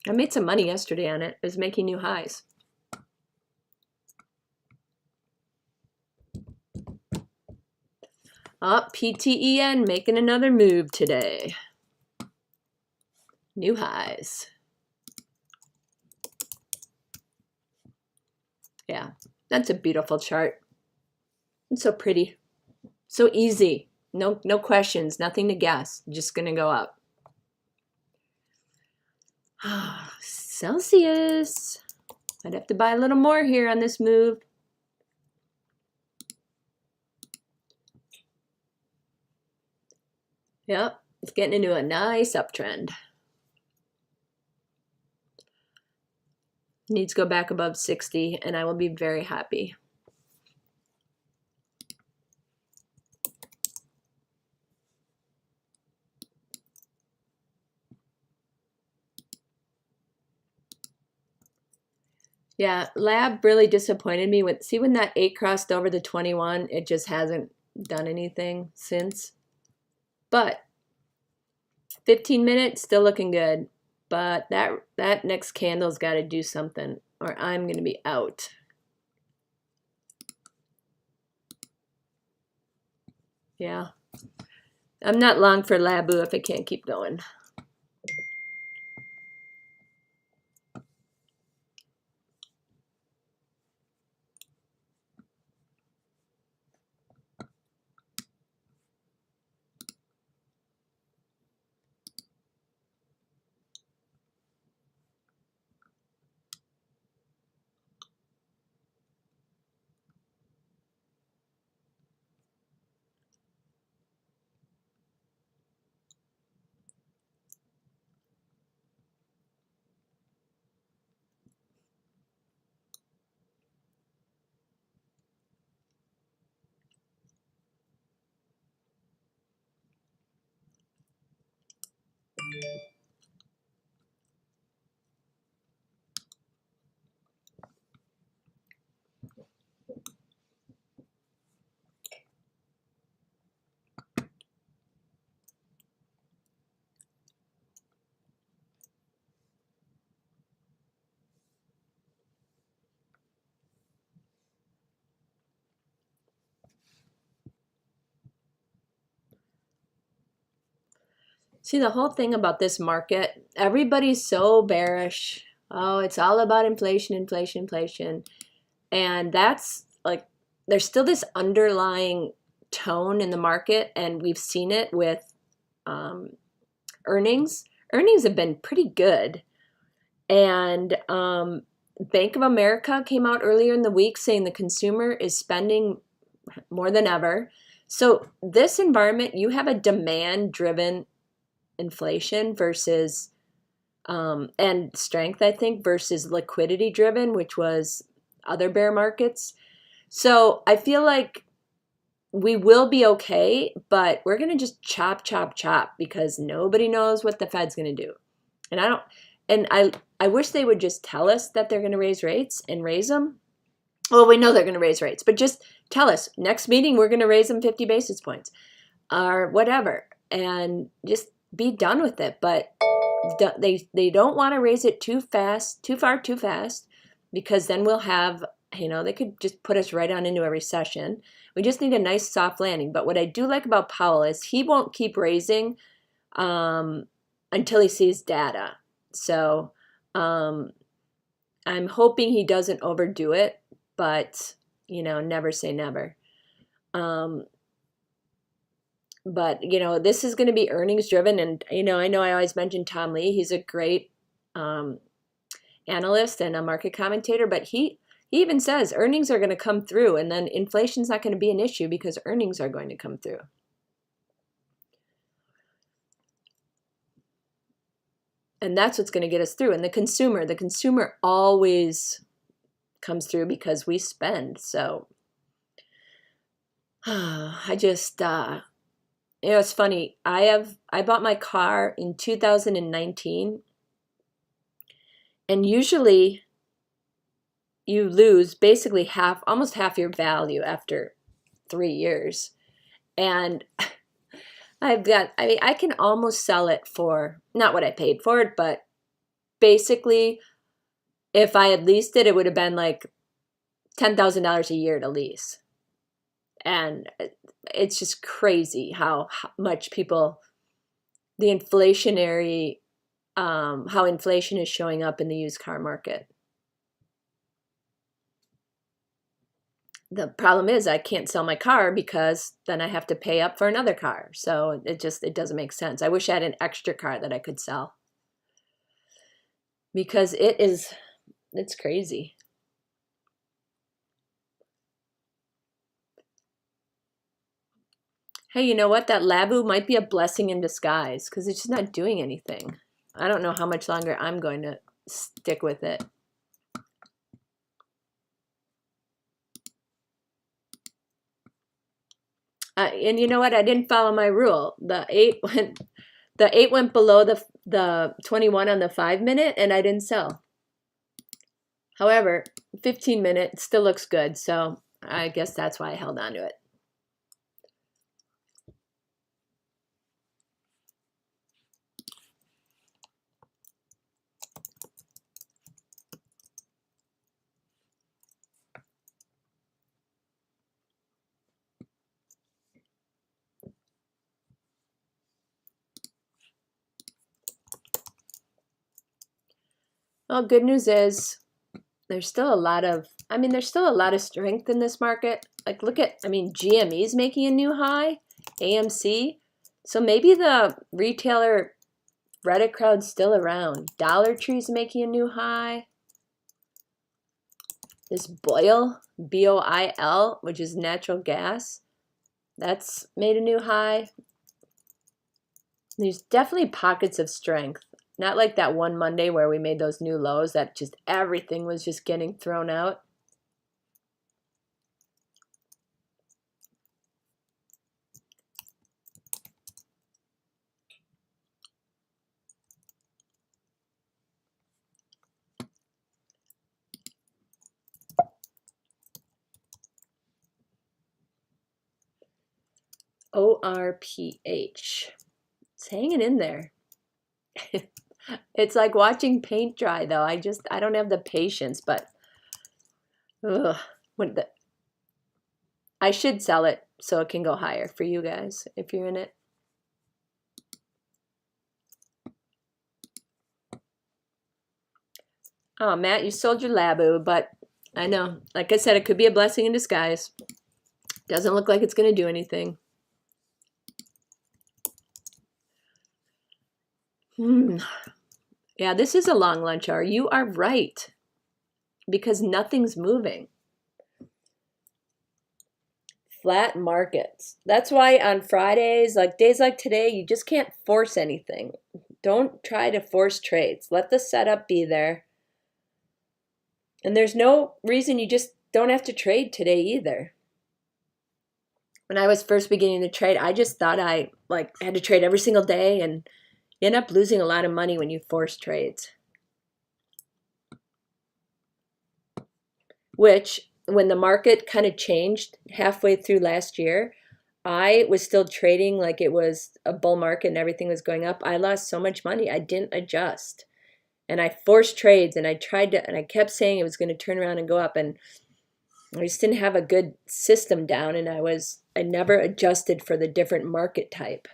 I made some money yesterday on it. It was making new highs. Oh, PTEN making another move today. New highs. Yeah, that's a beautiful chart. It's so pretty. So easy. No questions, nothing to guess. Just gonna go up. Celsius. I'd have to buy a little more here on this move. Yep, it's getting into a nice uptrend. Needs to go back above 60 and I will be very happy. Yeah, Lab really disappointed me. See when that 8 crossed over the 21, it just hasn't done anything since. But 15 minutes, still looking good. But that next candle's got to do something or I'm going to be out. Yeah. I'm not long for Labu if it can't keep going. See, the whole thing about this market, everybody's so bearish. Oh, it's all about inflation, inflation, inflation. And that's like, there's still this underlying tone in the market, and we've seen it with earnings. Earnings have been pretty good. And Bank of America came out earlier in the week saying the consumer is spending more than ever. So this environment, you have a demand-driven inflation versus and strength, I think, versus liquidity-driven, which was other bear markets. So I feel like we will be okay, but we're going to just chop, chop, chop because nobody knows what the Fed's going to do. And I wish they would just tell us that they're going to raise rates and raise them. Well, we know they're going to raise rates, but just tell us next meeting we're going to raise them 50 basis points or whatever, and just be done with it. But they don't want to raise it too fast, too far, too fast, because then we'll have, they could just put us right on into a recession. We just need a nice soft landing. But what I do like about Powell is he won't keep raising until he sees data. So I'm hoping he doesn't overdo it, but never say never. But this is going to be earnings driven, and I know I always mention Tom Lee. He's a great analyst and a market commentator, but he even says earnings are going to come through, and then inflation's not going to be an issue because earnings are going to come through. And that's what's going to get us through. And the consumer always comes through because we spend. So I just, it's funny. I bought my car in 2019, and usually you lose basically almost half your value after 3 years. And I can almost sell it for not what I paid for it, but basically if I had leased it, it would have been like $10,000 a year to lease. And it's just crazy how much the inflationary, how inflation is showing up in the used car market. The problem is I can't sell my car because then I have to pay up for another car. So it doesn't make sense. I wish I had an extra car that I could sell because it's crazy. Hey, you know what? That Labu might be a blessing in disguise because it's just not doing anything. I don't know how much longer I'm going to stick with it. And you know what? I didn't follow my rule. The 8 went below the 21 on the 5-minute, and I didn't sell. However, 15-minute still looks good, so I guess that's why I held on to it. Well, good news is there's still a lot of strength in this market. Like GME's making a new high, AMC. So maybe the retailer Reddit crowd's still around. Dollar Tree's making a new high. This BOIL, BOIL, which is natural gas, that's made a new high. There's definitely pockets of strength. Not like that one Monday where we made those new lows that just everything was just getting thrown out. ORPH. It's hanging in there. It's like watching paint dry, though. I don't have the patience, but I should sell it so it can go higher for you guys if you're in it. Oh, Matt, you sold your Labu, but I know, like I said, it could be a blessing in disguise. Doesn't look like it's going to do anything. Yeah, this is a long lunch hour. You are right, because nothing's moving. Flat markets. That's why on Fridays, like days like today, you just can't force anything. Don't try to force trades. Let the setup be there. And there's no reason you just don't have to trade today either. When I was first beginning to trade, I just thought I had to trade every single day, and you end up losing a lot of money when you force trades. Which, when the market kind of changed halfway through last year, I was still trading like it was a bull market and everything was going up. I lost so much money. I didn't adjust. And I forced trades, and I kept saying it was going to turn around and go up, and I just didn't have a good system down, and I never adjusted for the different market type.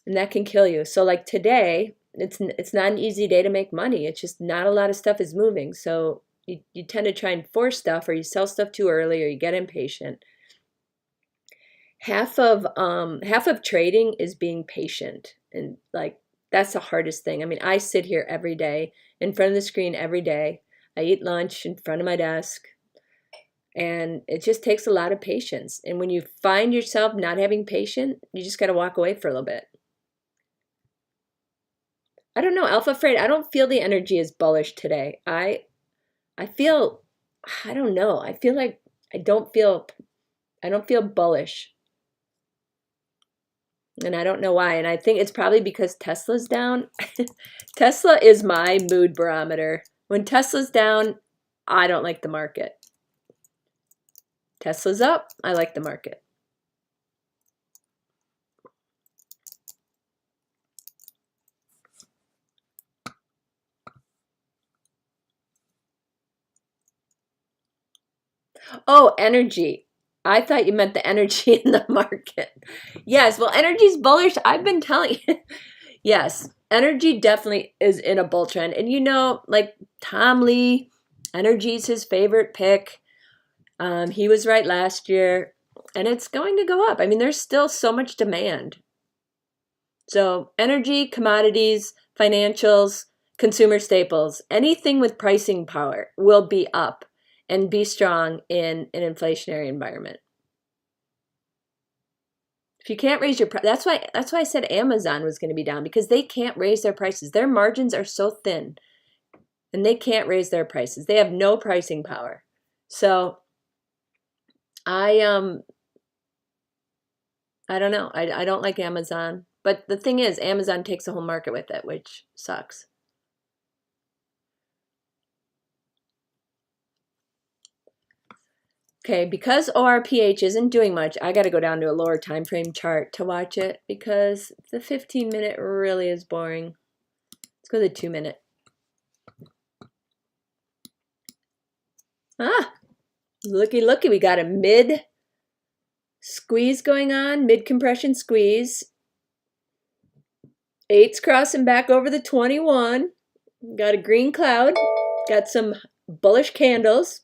And that can kill you. So like today, it's not an easy day to make money. It's just not a lot of stuff is moving. So you tend to try and force stuff, or you sell stuff too early, or you get impatient. Half of trading is being patient, and like that's the hardest thing. I mean, I sit here every day in front of the screen every day. I eat lunch in front of my desk, and it just takes a lot of patience. And when you find yourself not having patience, you just got to walk away for a little bit. I don't know, Alpha Freight, I don't feel the energy is bullish today. I feel, I don't know. I feel like I don't feel bullish. And I don't know why. And I think it's probably because Tesla's down. Tesla is my mood barometer. When Tesla's down, I don't like the market. Tesla's up, I like the market. Oh, energy. I thought you meant the energy in the market. Yes, well, energy's bullish. I've been telling you. Yes, energy definitely is in a bull trend. And you know, like Tom Lee, energy's his favorite pick. He was right last year, and it's going to go up. I mean, there's still so much demand. So energy, commodities, financials, consumer staples, anything with pricing power will be up and be strong in an inflationary environment. If you can't raise your price, that's why I said Amazon was going to be down, because they can't raise their prices. Their margins are so thin, and they can't raise their prices. They have no pricing power. So I don't know. I don't like Amazon. But the thing is, Amazon takes the whole market with it, which sucks. Okay, because ORPH isn't doing much, I got to go down to a lower time frame chart to watch it, because the 15-minute really is boring. Let's go to the 2-minute. Ah, looky, we got a mid squeeze going on, mid compression squeeze. 8's crossing back over the 21. Got a green cloud. Got some bullish candles.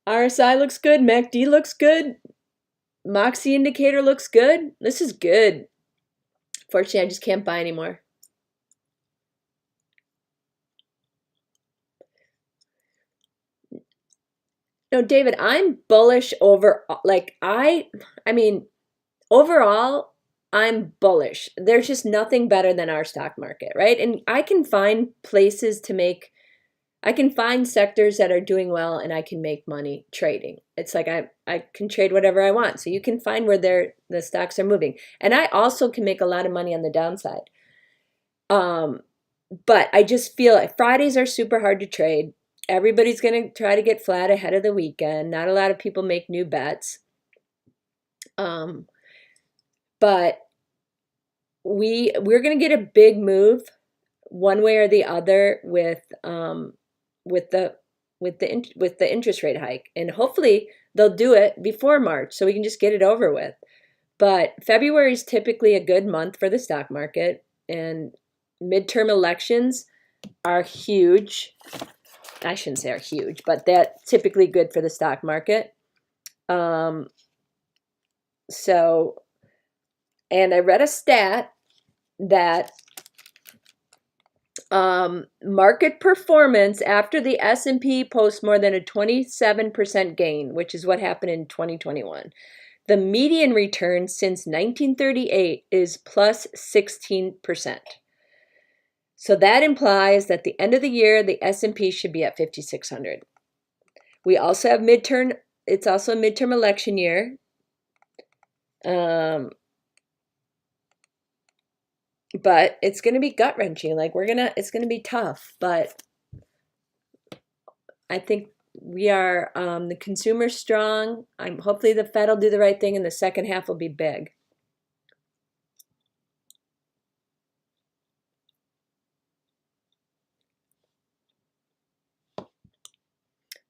RSI looks good. MACD looks good. Moxie indicator looks good. This is good. Fortunately, I just can't buy anymore. No, David, I'm bullish over, like, I mean, overall, I'm bullish. There's just nothing better than our stock market, right? And I can find places to make, I can find sectors that are doing well, and I can make money trading. It's like I can trade whatever I want. So you can find where the stocks are moving. And I also can make a lot of money on the downside. But I just feel like Fridays are super hard to trade. Everybody's going to try to get flat ahead of the weekend. Not a lot of people make new bets. But we're going to get a big move one way or the other with the interest rate hike, and hopefully they'll do it before March so we can just get it over with. But February is typically a good month for the stock market, and midterm elections are huge. I shouldn't say are huge, but that's typically good for the stock market. So, and I read a stat that market performance after the S&P posts more than a 27% gain, which is what happened in 2021. The median return since 1938 is plus 16%. So that implies that at the end of the year, the S&P should be at 5,600. We also have midterm. It's also a midterm election year. But it's going to be gut wrenching. Like it's going to be tough. But I think we are, the consumer's strong. Hopefully the Fed will do the right thing and the second half will be big.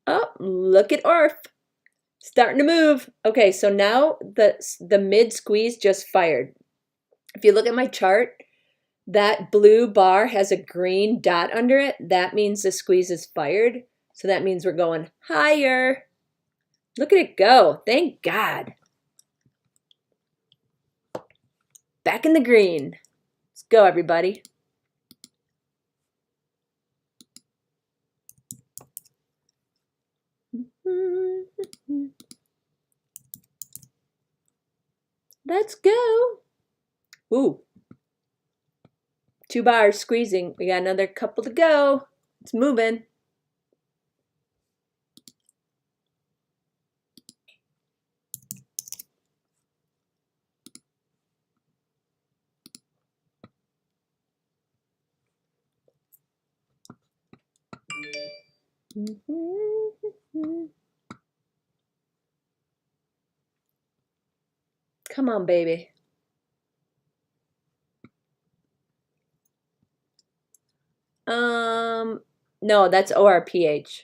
Oh, look at ORF. Starting to move. Okay, so now the mid squeeze just fired. If you look at my chart, that blue bar has a green dot under it. That means the squeeze is fired. So that means we're going higher. Look at it go. Thank God. Back in the green. Let's go, everybody. Let's go. Ooh. 2 bars squeezing. We got another couple to go. It's moving. Come on, baby. No, that's ORPH.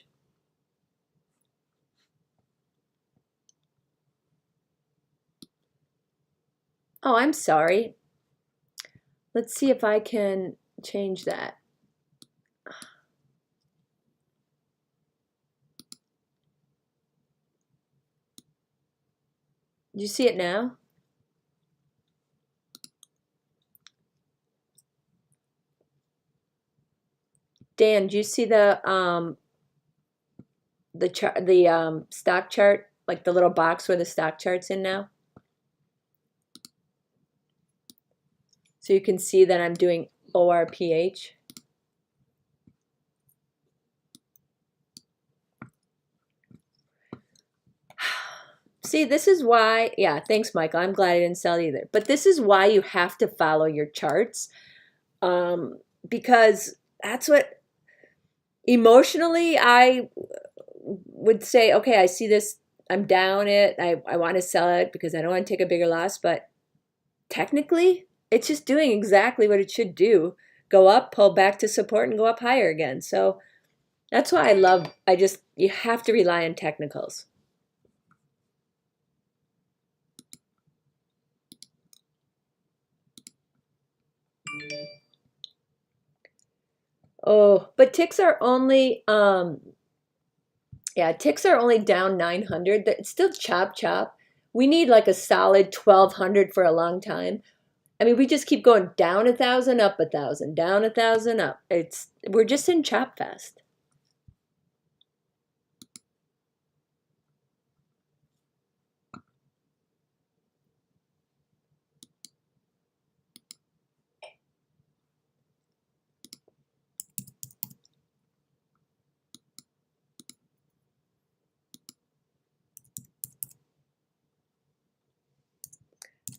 Oh, I'm sorry. Let's see if I can change that. Do you see it now? Dan, do you see the chart, the stock chart, like the little box where the stock chart's in now? So you can see that I'm doing ORPH. See, this is why, yeah, thanks, Michael. I'm glad I didn't sell either. But this is why you have to follow your charts, because that's what, emotionally, I would say, okay, I see this, I'm down it, I want to sell it because I don't want to take a bigger loss, but technically, it's just doing exactly what it should do. Go up, pull back to support, and go up higher again. So that's why you have to rely on technicals. Oh, but ticks are only, ticks are only down 900. It's still chop. We need like a solid 1,200 for a long time. I mean, we just keep going down 1,000, up 1,000, down 1,000, up. We're just in chop fest.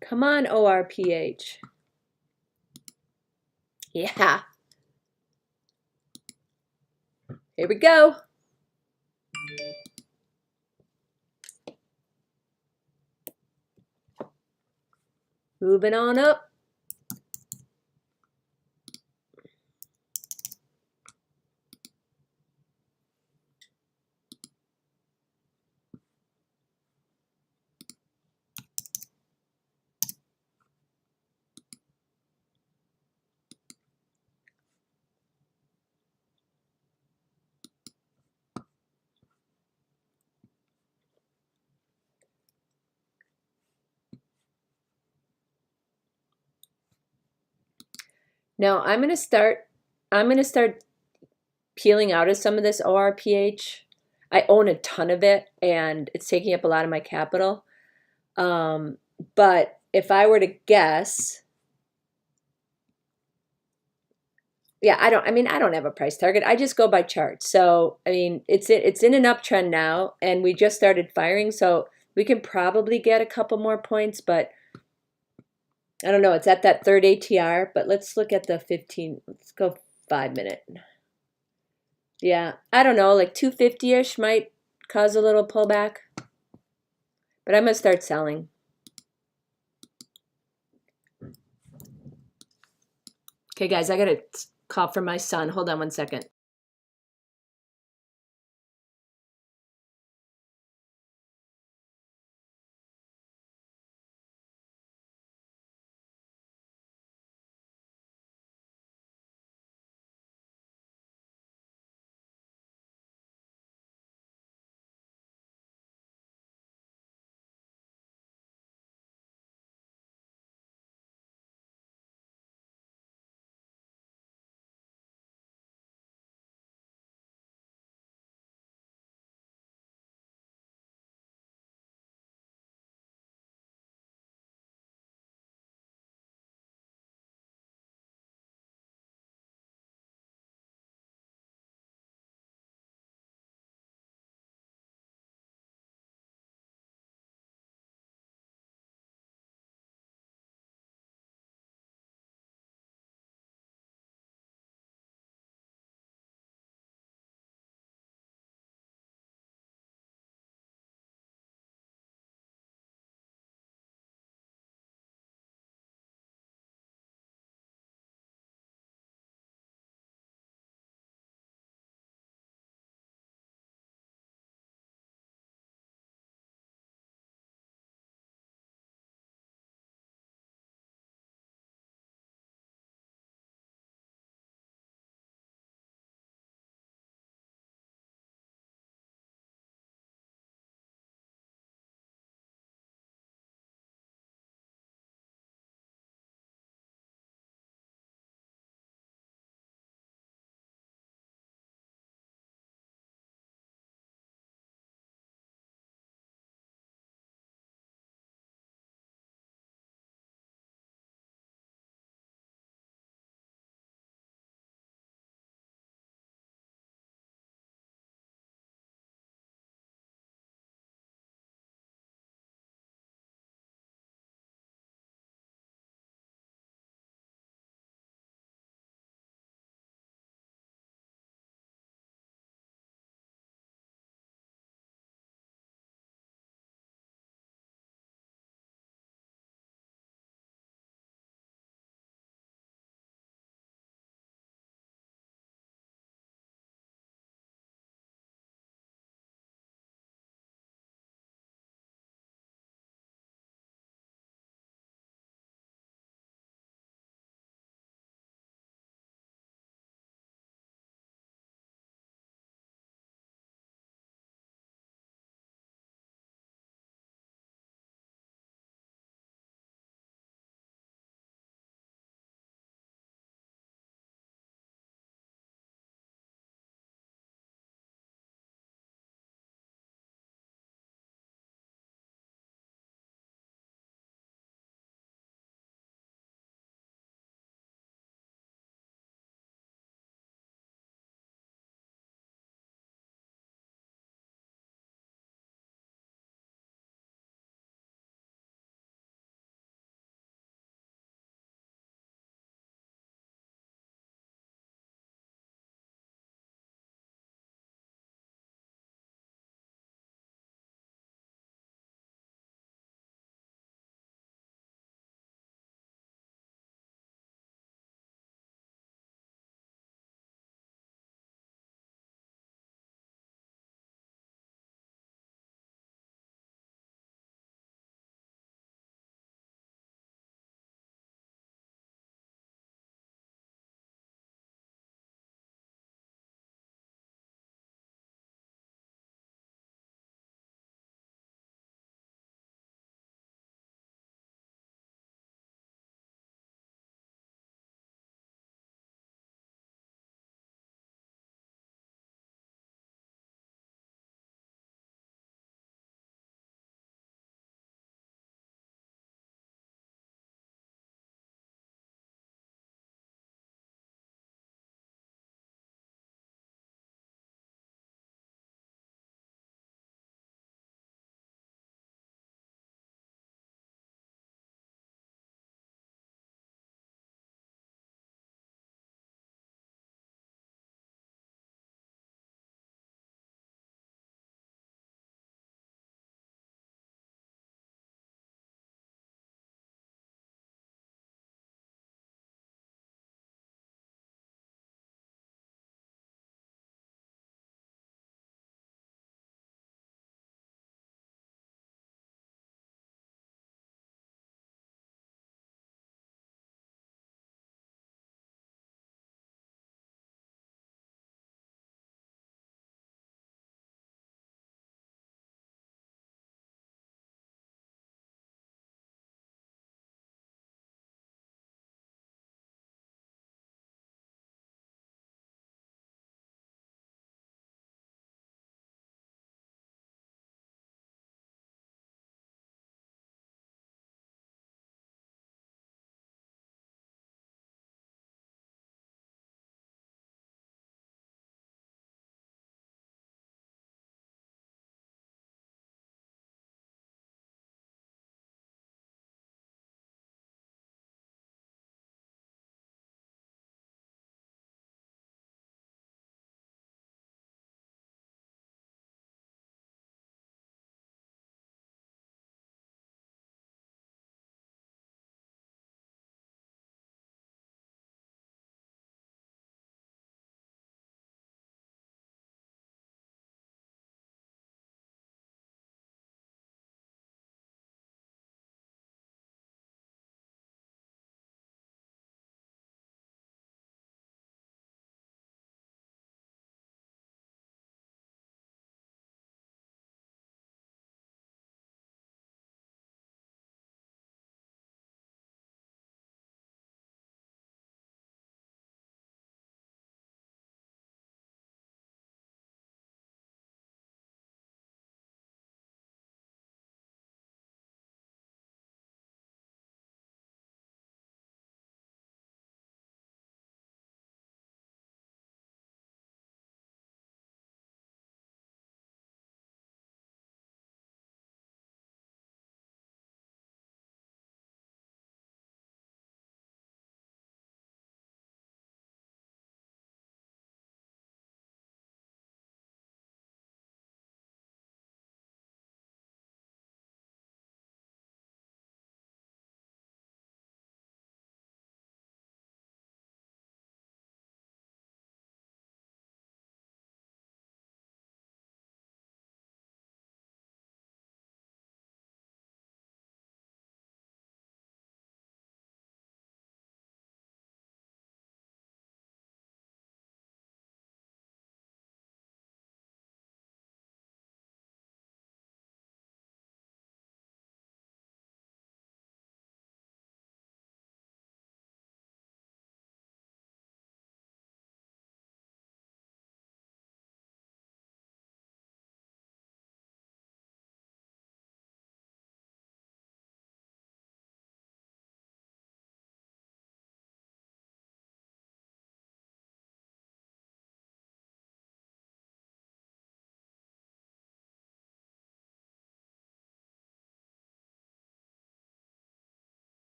Come on, ORPH. Yeah. Here we go. Moving on up. Now I'm gonna start peeling out of some of this ORPH. I own a ton of it and it's taking up a lot of my capital. But if I were to guess, yeah, I don't have a price target. I just go by charts. So, I mean, it's in an uptrend now and we just started firing, so we can probably get a couple more points, but I don't know. It's at that third ATR, but let's look at the 15. Let's go 5 minute. Yeah, I don't know, like 250-ish might cause a little pullback, but I'm gonna start selling. Okay, guys, I got a call from my son. Hold on one second.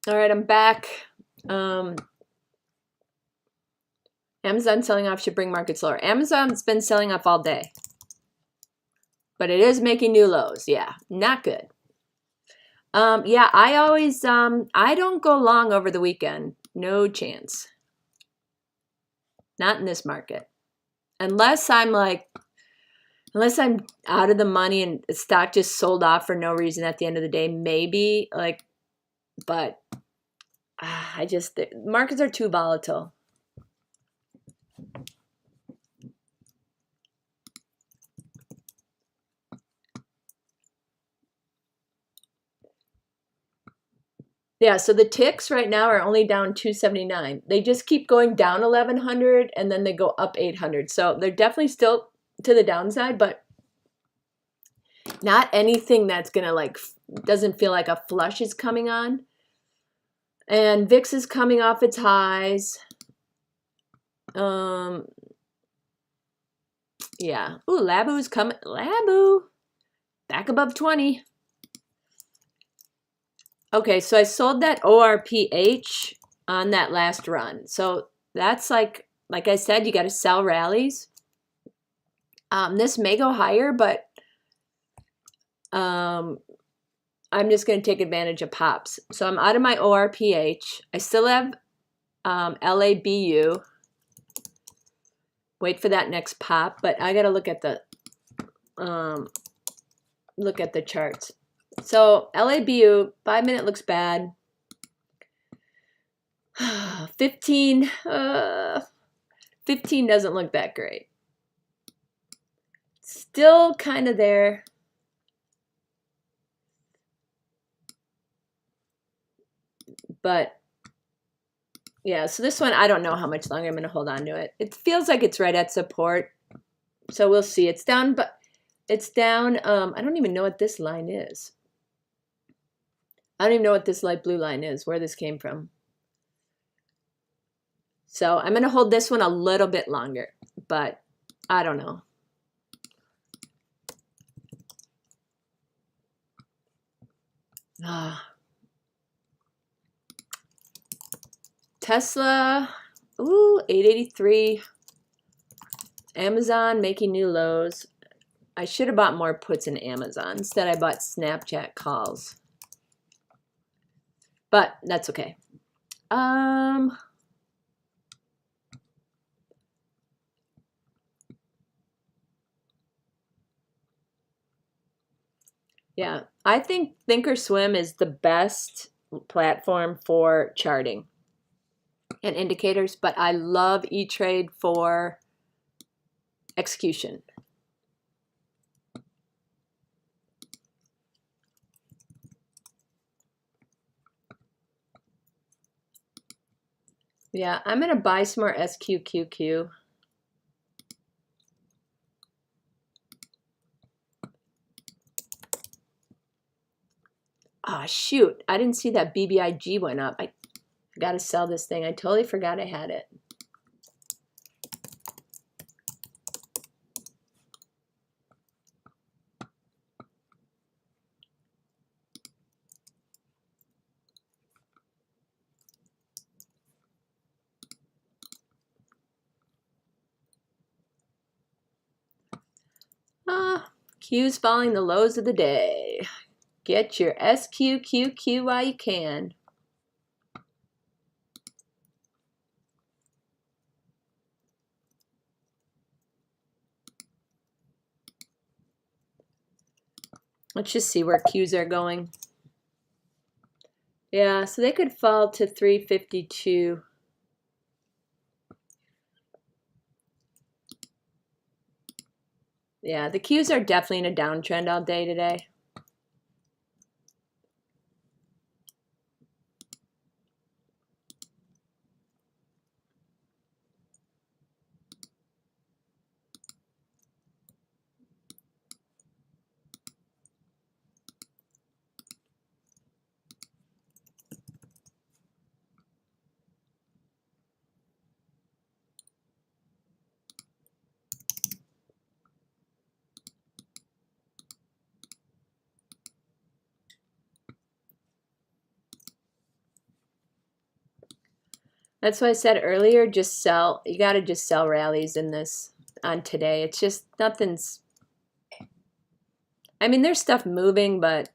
All right, I'm back. Amazon selling off should bring markets lower. Amazon's been selling off all day. But it is making new lows. Yeah, not good. Yeah, I always, I don't go long over the weekend. No chance. Not in this market. Unless I'm out of the money and the stock just sold off for no reason at the end of the day, maybe, like, but the markets are too volatile. Yeah, so the ticks right now are only down 279. They just keep going down 1100 and then they go up 800. So they're definitely still to the downside, but not anything that's gonna like, doesn't feel like a flush is coming on. And VIX is coming off its highs. Yeah. Ooh, Labu's coming. Labu back above 20. Okay, so I sold that ORPH on that last run. So that's like I said, you got to sell rallies. This may go higher, but I'm just going to take advantage of pops. So I'm out of my ORPH. I still have LABU. Wait for that next pop, but I got to look at the charts. So LABU 5-minute looks bad. 15 doesn't look that great. Still kind of there. But yeah, so this one, I don't know how much longer I'm going to hold on to it. It feels like it's right at support. So we'll see. It's down, but it's down. I don't even know what this line is. I don't even know what this light blue line is, where this came from. So I'm going to hold this one a little bit longer, but I don't know. Tesla, ooh, 883. Amazon making new lows. I should have bought more puts in Amazon. Instead, I bought Snapchat calls. But that's okay. Yeah, I think Thinkorswim is the best platform for charting and indicators, but I love E-Trade for execution. Yeah, I'm going to buy some more SQQQ. Oh, shoot. I didn't see that BBIG went up. I got to sell this thing. I totally forgot I had it. Q's following the lows of the day. Get your SQQQ while you can. Let's just see where Q's are going. Yeah, so they could fall to 352. Yeah, the Qs are definitely in a downtrend all day today. That's why I said earlier, just sell. You got to just sell rallies in this on today. It's just nothing's. I mean, there's stuff moving, but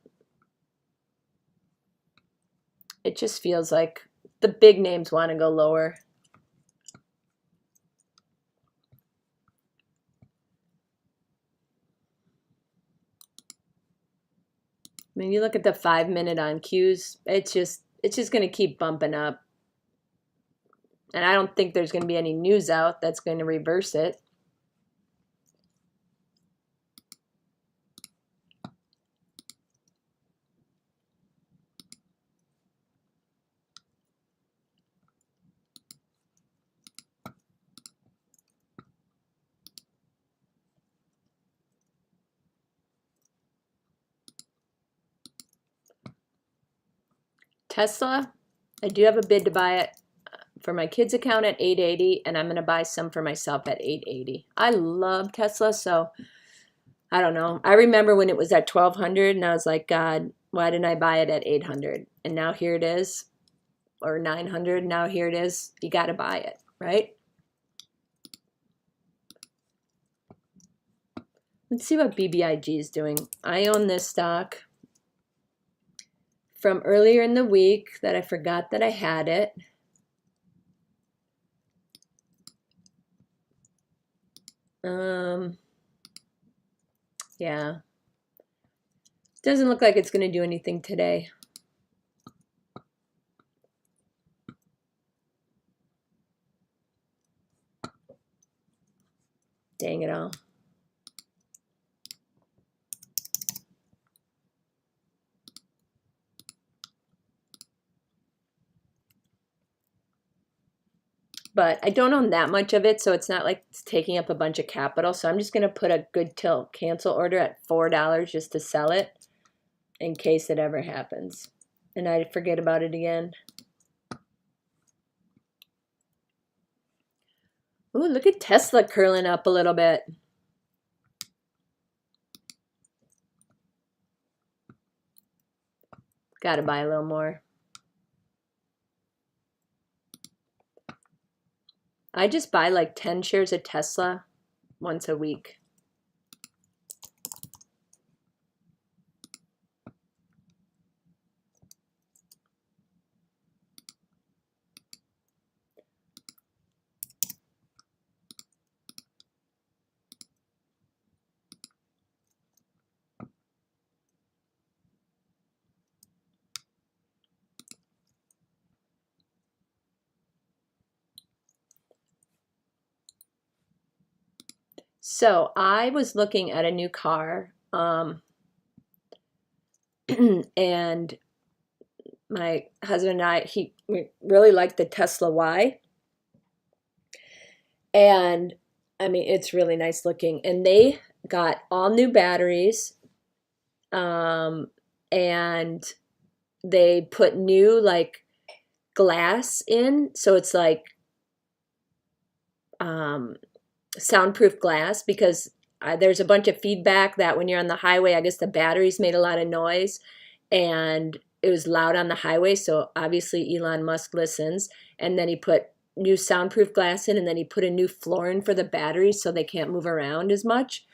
it just feels like the big names want to go lower. I mean, you look at the 5-minute on Qs, it's just going to keep bumping up. And I don't think there's going to be any news out that's going to reverse it. Tesla, I do have a bid to buy it for my kids' account at 880, and I'm going to buy some for myself at 880. I love Tesla, so I don't know. I remember when it was at 1200, and I was like, God, why didn't I buy it at 800? And now here it is, or 900. Now here it is. You got to buy it, right? Let's see what BBIG is doing. I own this stock from earlier in the week that I forgot that I had it. Yeah. Doesn't look like it's going to do anything today. Dang it all. But I don't own that much of it, so it's not like it's taking up a bunch of capital. So I'm just going to put a good till cancel order at $4 just to sell it in case it ever happens. And I forget about it again. Ooh, look at Tesla curling up a little bit. Got to buy a little more. I just buy like 10 shares of Tesla once a week. So I was looking at a new car, and my husband and I, we really like the Tesla Y. And I mean, it's really nice looking. And they got all new batteries, and they put new like glass in. So it's like soundproof glass, because there's a bunch of feedback that when you're on the highway, I guess the batteries made a lot of noise and it was loud on the highway. So obviously Elon Musk listens, and then he put new soundproof glass in, and then he put a new floor in for the batteries so they can't move around as much.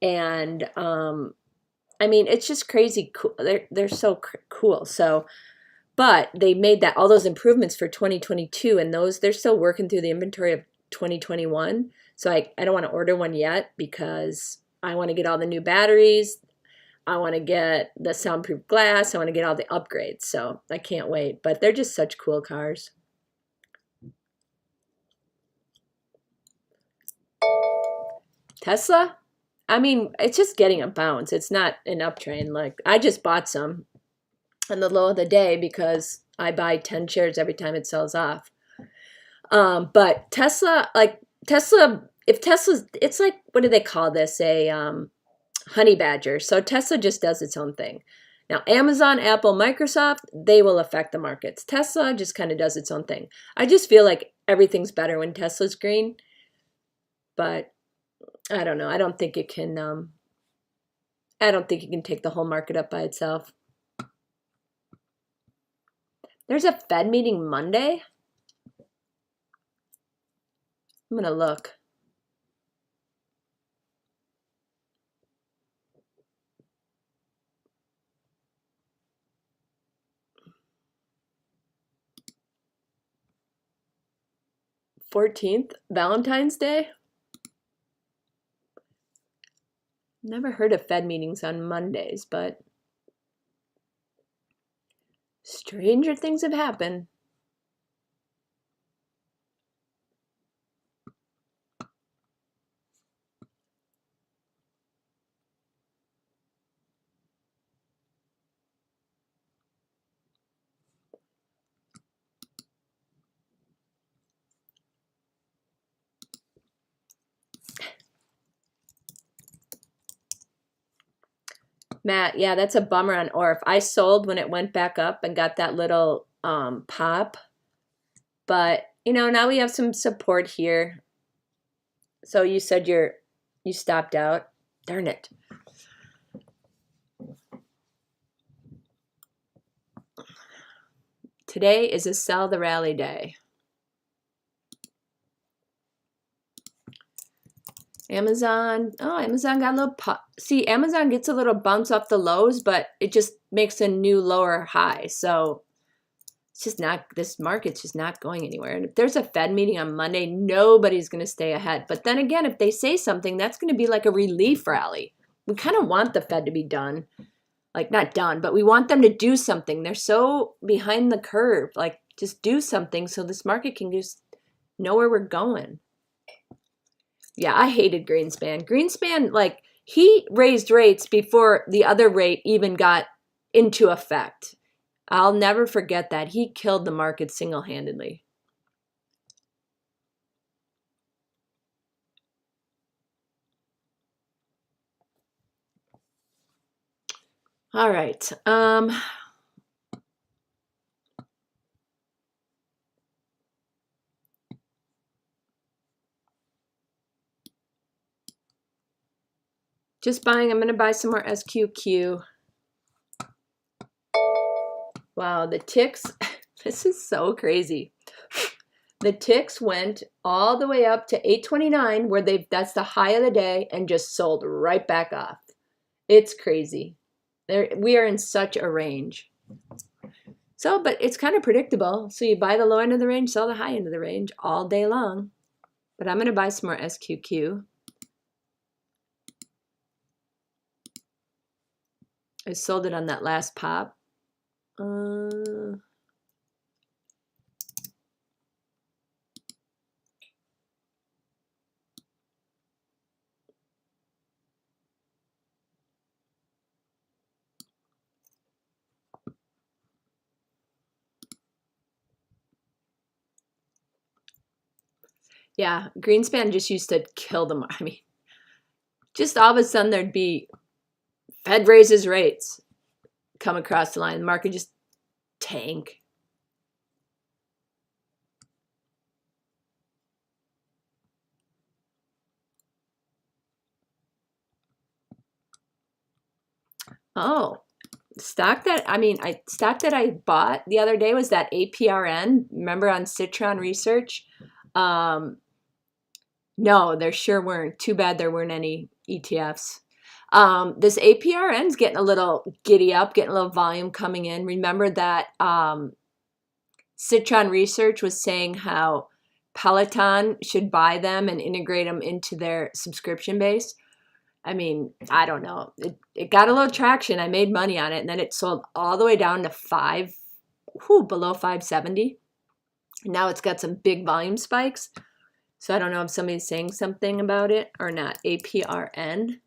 And I mean, it's just crazy cool. They're so cool. So, but they made all those improvements for 2022, and they're still working through the inventory of 2021. So I don't want to order one yet because I want to get all the new batteries. I want to get the soundproof glass. I want to get all the upgrades. So I can't wait. But they're just such cool cars. Tesla? I mean, it's just getting a bounce. It's not an uptrend. Like, I just bought some on the low of the day because I buy 10 shares every time it sells off. But Tesla, if Tesla's, it's like, what do they call this? A honey badger. So Tesla just does its own thing. Now, Amazon, Apple, Microsoft, they will affect the markets. Tesla just kind of does its own thing. I just feel like everything's better when Tesla's green. But I don't know. I don't think it can take the whole market up by itself. There's a Fed meeting Monday. I'm gonna look. Valentine's Day? Never heard of Fed meetings on Mondays, but stranger things have happened. Matt, yeah, that's a bummer on Orf. I sold when it went back up and got that little pop. But, you know, now we have some support here. So you said you stopped out. Darn it. Today is a sell the rally day. Amazon, oh, Amazon got a little pop. See, Amazon gets a little bounce off the lows, but it just makes a new lower high. So it's just not, this market's just not going anywhere. And if there's a Fed meeting on Monday, nobody's going to stay ahead. But then again, if they say something, that's going to be like a relief rally. We kind of want the Fed to be done. Like, not done, but we want them to do something. They're so behind the curve. Like, just do something so this market can just know where we're going. Yeah, I hated Greenspan. Greenspan, like, he raised rates before the other rate even got into effect. I'll never forget that. He killed the market single-handedly. All right. Just buying. I'm going to buy some more SQQ. Wow, the ticks. This is so crazy. The ticks went all the way up to 829, where that's the high of the day, and just sold right back off. It's crazy. We are in such a range. So, but it's kind of predictable. So you buy the low end of the range, sell the high end of the range all day long. But I'm going to buy some more SQQ. I sold it on that last pop. Yeah, Greenspan just used to kill them. I mean, just all of a sudden there'd be Fed raises rates come across the line. The market just tank. Oh, stock that I bought the other day was that APRN. Remember on Citron Research? No, there sure weren't. Too bad there weren't any ETFs. This APRN's getting a little giddy up, getting a little volume coming in. Remember that Citron Research was saying how Peloton should buy them and integrate them into their subscription base. I mean, I don't know. It got a little traction. I made money on it, and then it sold all the way down to below 570. And now it's got some big volume spikes. So I don't know if somebody's saying something about it or not. APRN.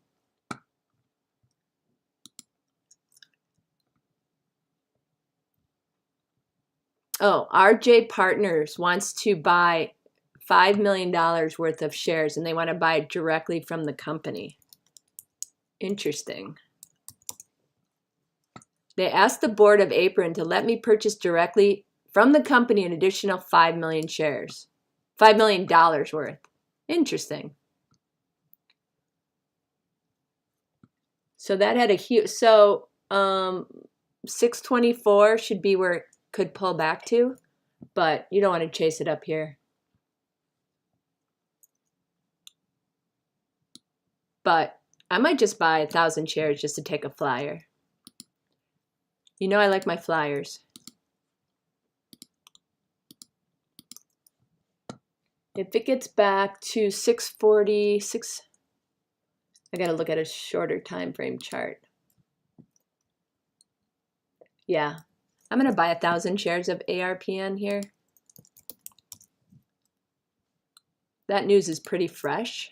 Oh, RJ Partners wants to buy $5 million worth of shares, and they want to buy it directly from the company. Interesting. They asked the board of Apron to let me purchase directly from the company an additional 5 million shares. $5 million worth. Interesting. So that had a huge, 624 should be where it could pull back to, but you don't want to chase it up here. but I might just buy 1,000 shares just to take a flyer. You know I like my flyers. If it gets back to 646, I gotta look at a shorter time frame chart. Yeah, I'm gonna buy 1,000 shares of ARPN here. That news is pretty fresh.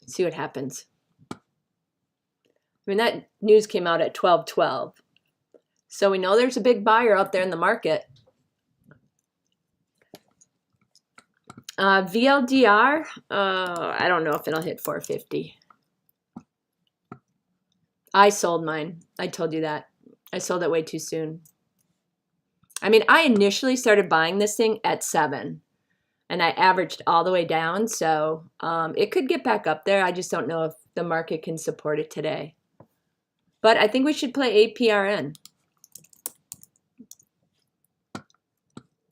See what happens. I mean, that news came out at 12:12. So we know there's a big buyer out there in the market. VLDR, I don't know if it'll hit 450. I sold mine. I told you that. I sold it way too soon. I mean, I initially started buying this thing at 7, and I averaged all the way down. So it could get back up there. I just don't know if the market can support it today. But I think we should play APRN.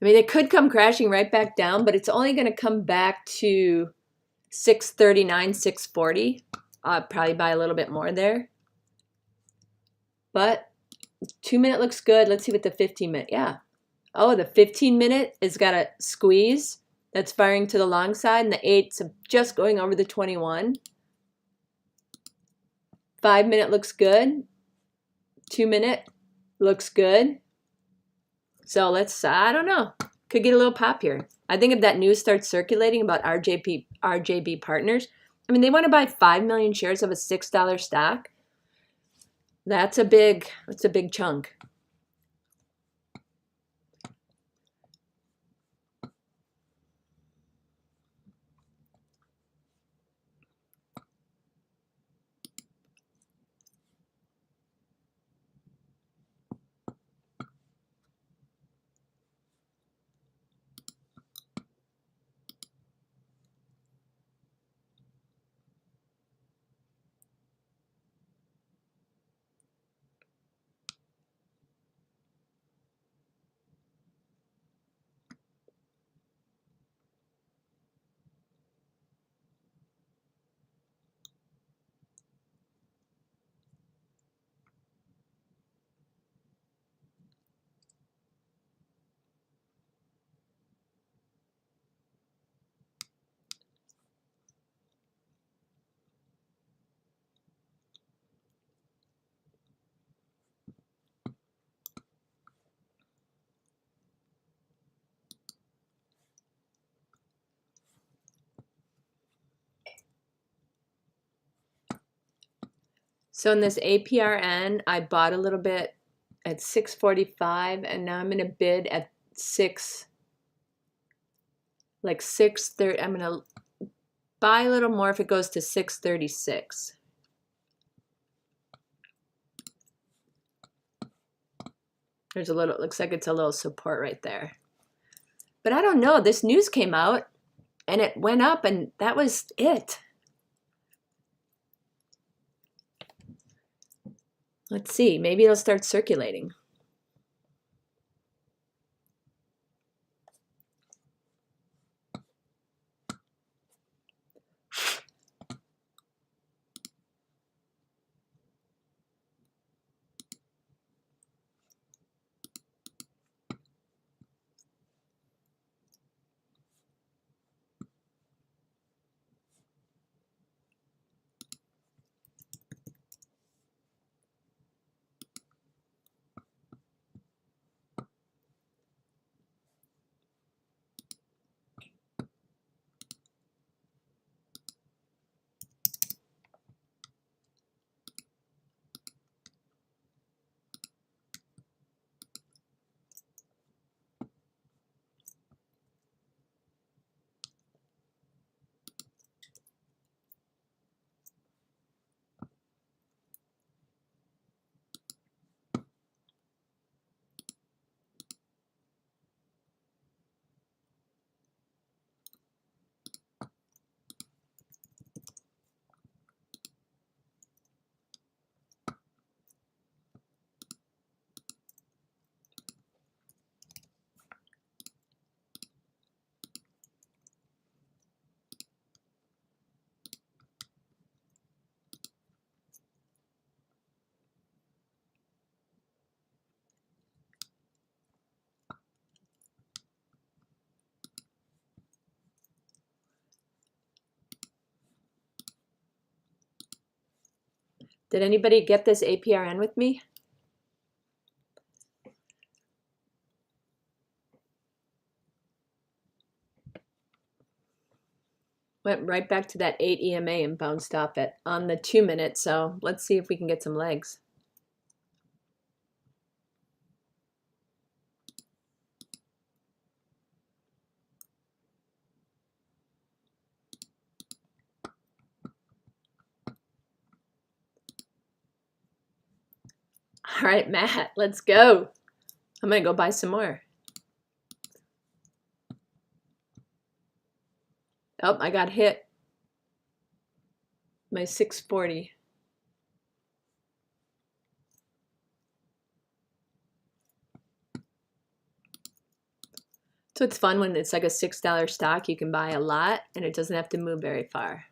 I mean, it could come crashing right back down, but it's only going to come back to 639, 640. I'll probably buy a little bit more there. But 2-minute looks good. Let's see what the 15-minute. Yeah. Oh, the 15-minute has got a squeeze. That's firing to the long side, and the 8's just going over the 21. 5-minute looks good. 2-minute looks good. So let's, I don't know, could get a little pop here. I think if that news starts circulating about RJB Partners, I mean, they want to buy 5 million shares of a $6 stock. That's a big chunk. So in this APRN, I bought a little bit at 645, and now I'm going to bid at 630. I'm going to buy a little more if it goes to 636. There's a little, looks like it's a little support right there. But I don't know, this news came out and it went up, and that was it. Let's see, maybe it'll start circulating. Did anybody get this APRN with me? Went right back to that 8 EMA and bounced off it on the 2 minute. So let's see if we can get some legs. All right, Matt, let's go. I'm gonna go buy some more. Oh, I got hit. My 640. So it's fun when it's like a $6 stock. You can buy a lot and it doesn't have to move very far.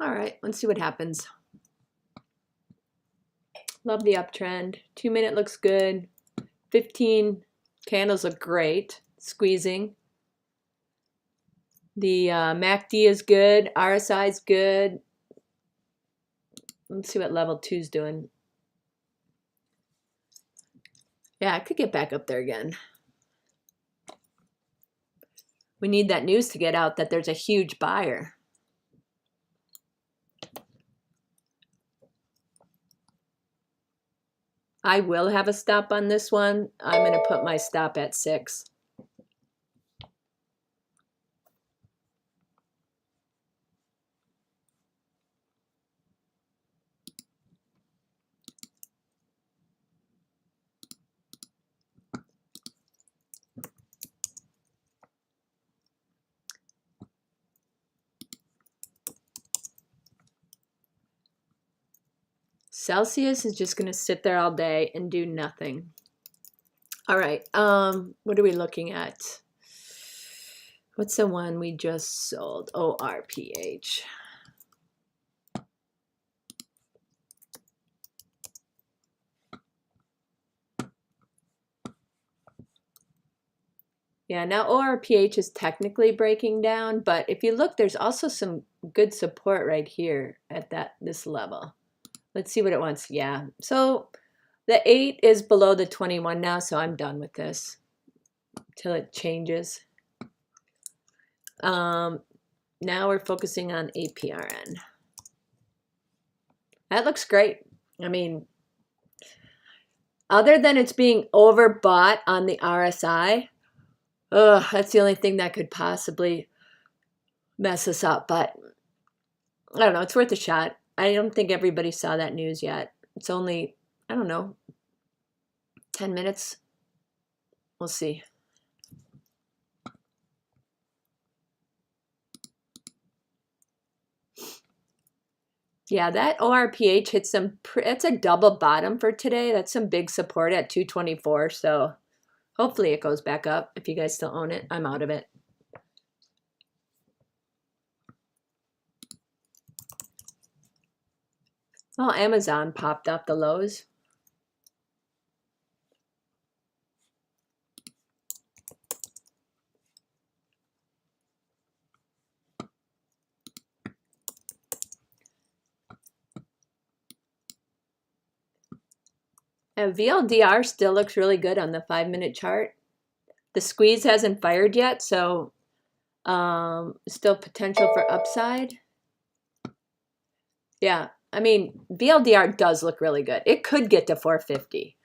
All right, let's see what happens. Love the uptrend. 2 minute looks good. 15 candles look great. Squeezing. The MACD is good. RSI is good. Let's see what level 2's doing. Yeah, I could get back up there again. We need that news to get out that there's a huge buyer. I will have a stop on this one. I'm going to put my stop at 6. Celsius is just going to sit there all day and do nothing. All right, what are we looking at? What's the one we just sold? ORPH. Yeah, now ORPH is technically breaking down, but if you look, there's also some good support right here at this level. Let's see what it wants. Yeah, so the 8 is below the 21 now, so I'm done with this till it changes. Now we're focusing on APRN. That looks great. I mean, other than it's being overbought on the RSI, that's the only thing that could possibly mess us up. But I don't know. It's worth a shot. I don't think everybody saw that news yet. It's only, I don't know, 10 minutes. We'll see. Yeah, that ORPH hit some, it's a double bottom for today. That's some big support at 224. So hopefully it goes back up. If you guys still own it, I'm out of it. Well, Amazon popped up the lows. And VLDR still looks really good on the 5-minute chart. The squeeze hasn't fired yet, so still potential for upside. Yeah, I mean, VLDR does look really good. It could get to 450.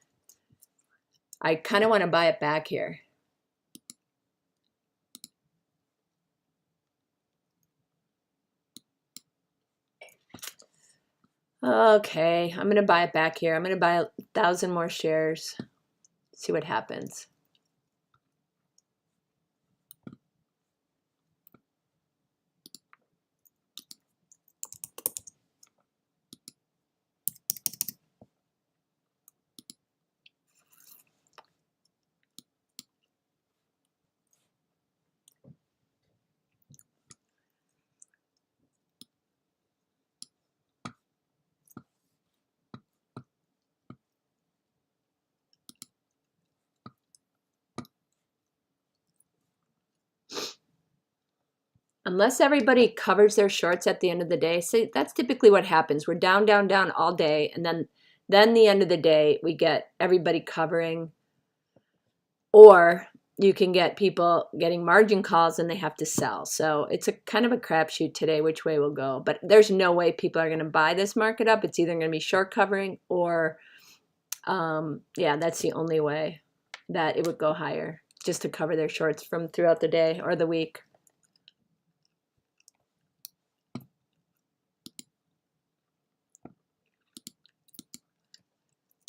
I kind of want to buy it back here. Okay, I'm going to buy it back here. I'm going to buy 1,000 more shares. See what happens. unless everybody covers their shorts at the end of the day, so that's typically what happens. We're down, down, down all day, and then the end of the day, we get everybody covering, or you can get people getting margin calls and they have to sell. So it's a kind of a crapshoot today which way we'll go. But there's no way people are going to buy this market up. It's either going to be short covering or, yeah, that's the only way that it would go higher, just to cover their shorts from throughout the day or the week.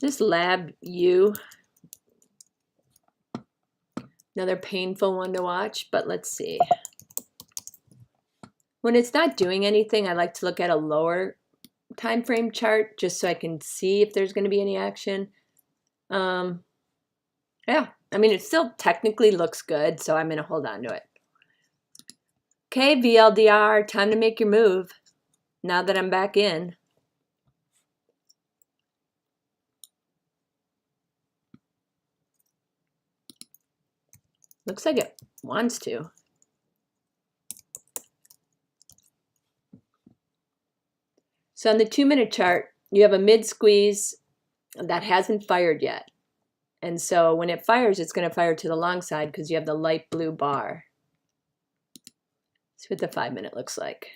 This Lab U, another painful one to watch, but let's see. When it's not doing anything, I like to look at a lower time frame chart just so I can see if there's going to be any action. Yeah, I mean, it still technically looks good, so I'm going to hold on to it. Okay, VLDR, time to make your move now that I'm back in. Looks like it wants to. So on the 2-minute chart, you have a mid squeeze that hasn't fired yet. And so when it fires, it's going to fire to the long side because you have the light blue bar. Let's see what the 5-minute looks like.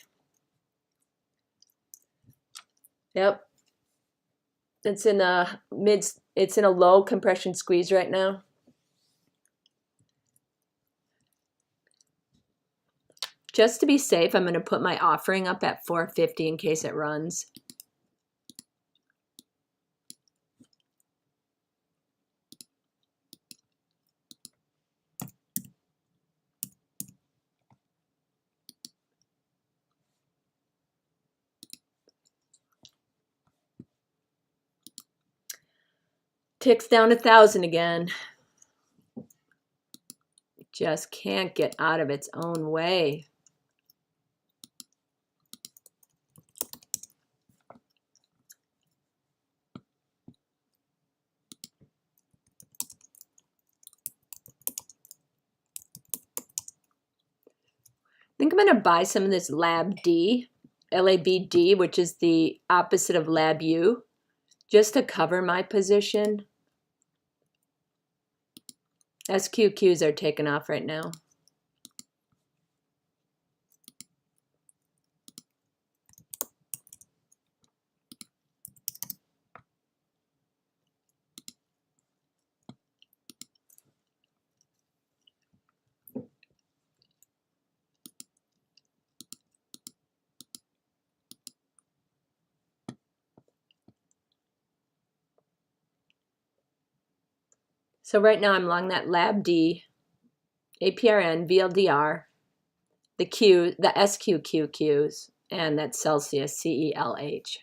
Yep. It's in a low compression squeeze right now. Just to be safe, I'm going to put my offering up at 450 in case it runs. Ticks down 1,000 again. Just can't get out of its own way. I think I'm going to buy some of this LABD, LABD, which is the opposite of LabU, just to cover my position. SQQs are taking off right now. So right now I'm long that LabD, APRN, VLDR, the SQQQs, and that Celsius, CELH.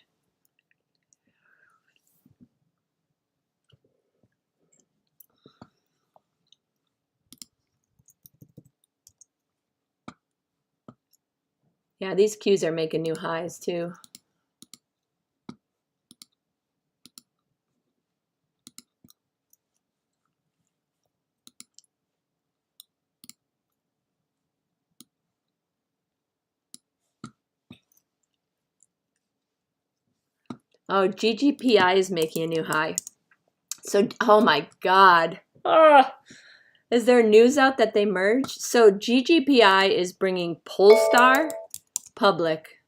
Yeah, these Qs are making new highs too. Oh, GGPI is making a new high. So, oh my God. Oh, is there news out that they merged? So GGPI is bringing Polestar public.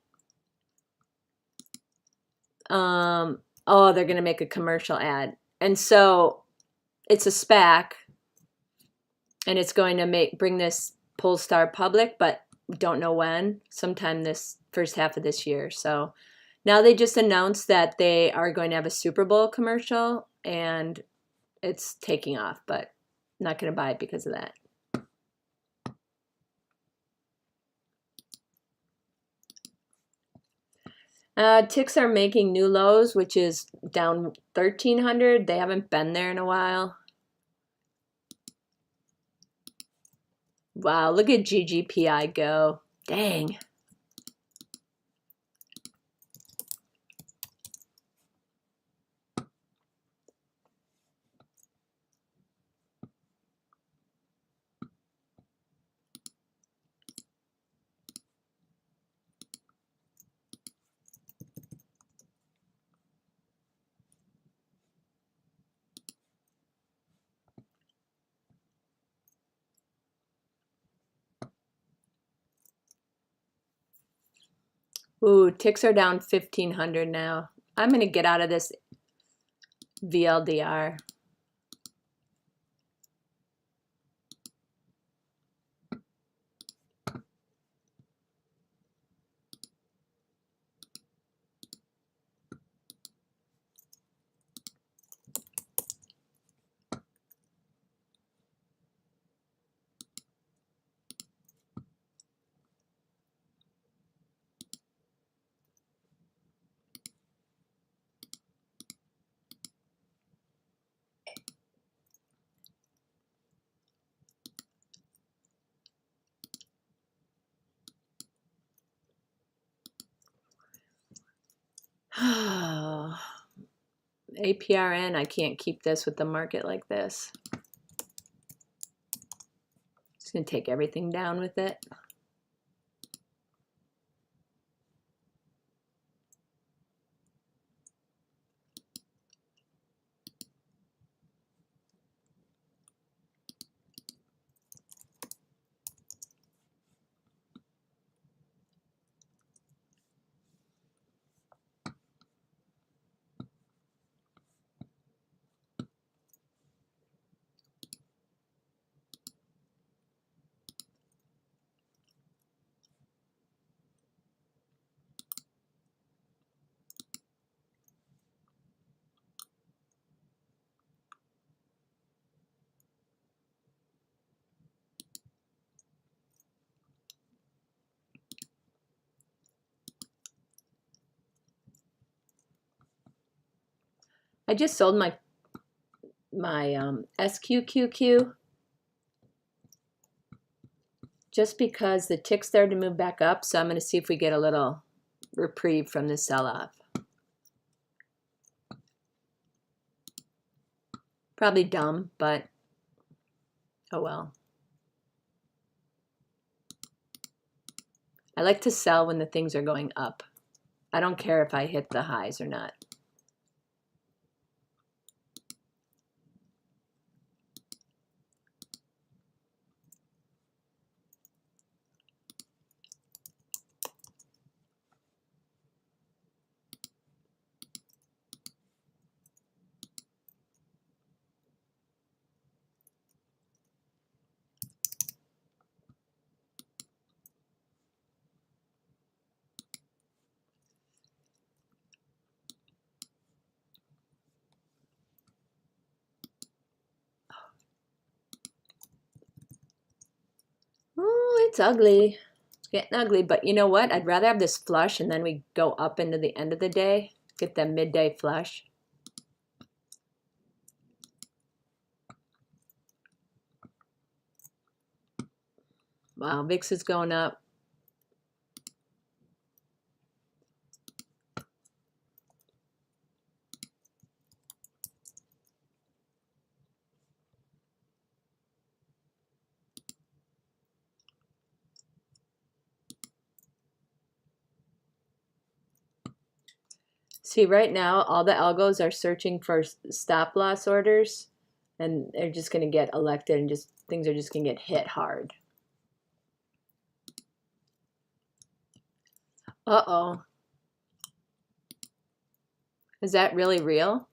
Oh, they're going to make a commercial ad. And so it's a SPAC and it's going to bring this Polestar public, but don't know when, sometime this first half of this year. So now they just announced that they are going to have a Super Bowl commercial and it's taking off, but I'm not going to buy it because of that. Ticks are making new lows, which is down 1,300. They haven't been there in a while. Wow, look at GGPI go. Dang. Ooh, ticks are down 1,500 now. I'm going to get out of this VLDR. APRN, I can't keep this with the market like this. Just going to take everything down with it. I just sold my SQQQ just because the tick started to move back up, so I'm going to see if we get a little reprieve from this sell-off. Probably dumb, but oh well. I like to sell when the things are going up. I don't care if I hit the highs or not. Oh, it's ugly. It's getting ugly, but you know what? I'd rather have this flush and then we go up into the end of the day. Get that midday flush. Wow, VIX is going up. See, right now, all the algos are searching for stop loss orders, and they're just going to get elected, and just things are just going to get hit hard. Uh-oh. Is that really real?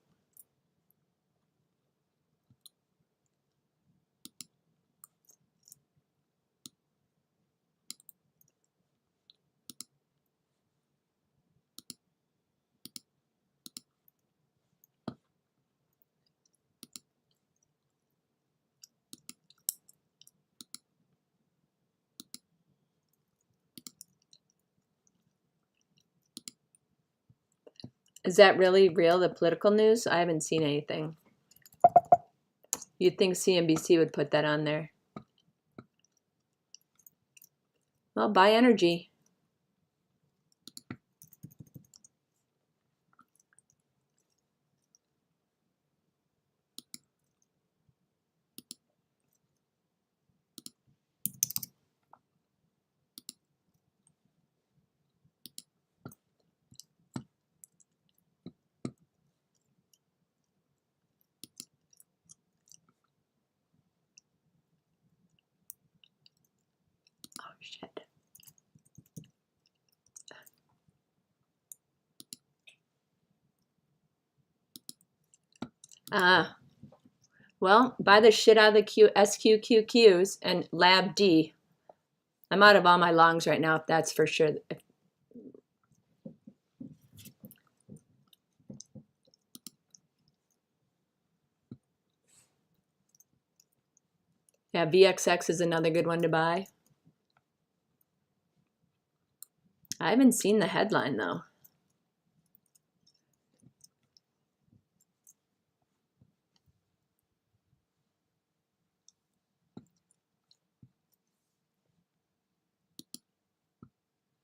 Is that really real, the political news? I haven't seen anything. You'd think CNBC would put that on there. Well, buy energy. Oh, shit. Ah, well, buy the shit out of the SQQQs and Lab D. I'm out of all my longs right now, if that's for sure. Yeah, VXX is another good one to buy. I haven't seen the headline though.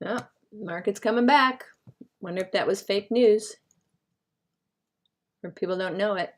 Oh, market's coming back. Wonder if that was fake news or people don't know it.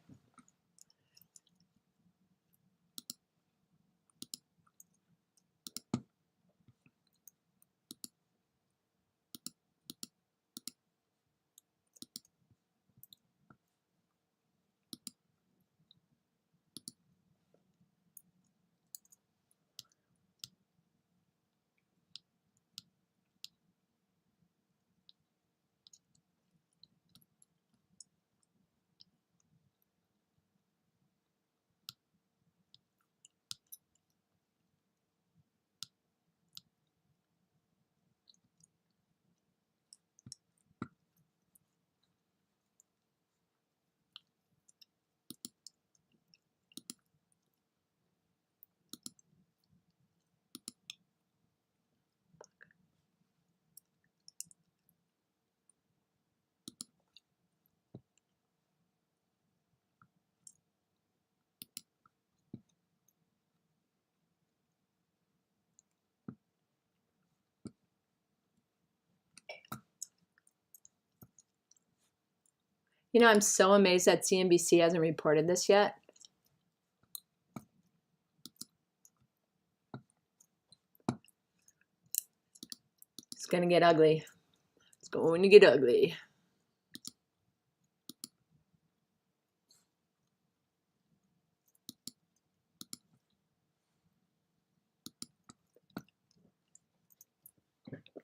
You know, I'm so amazed that CNBC hasn't reported this yet. It's gonna get ugly. It's going to get ugly.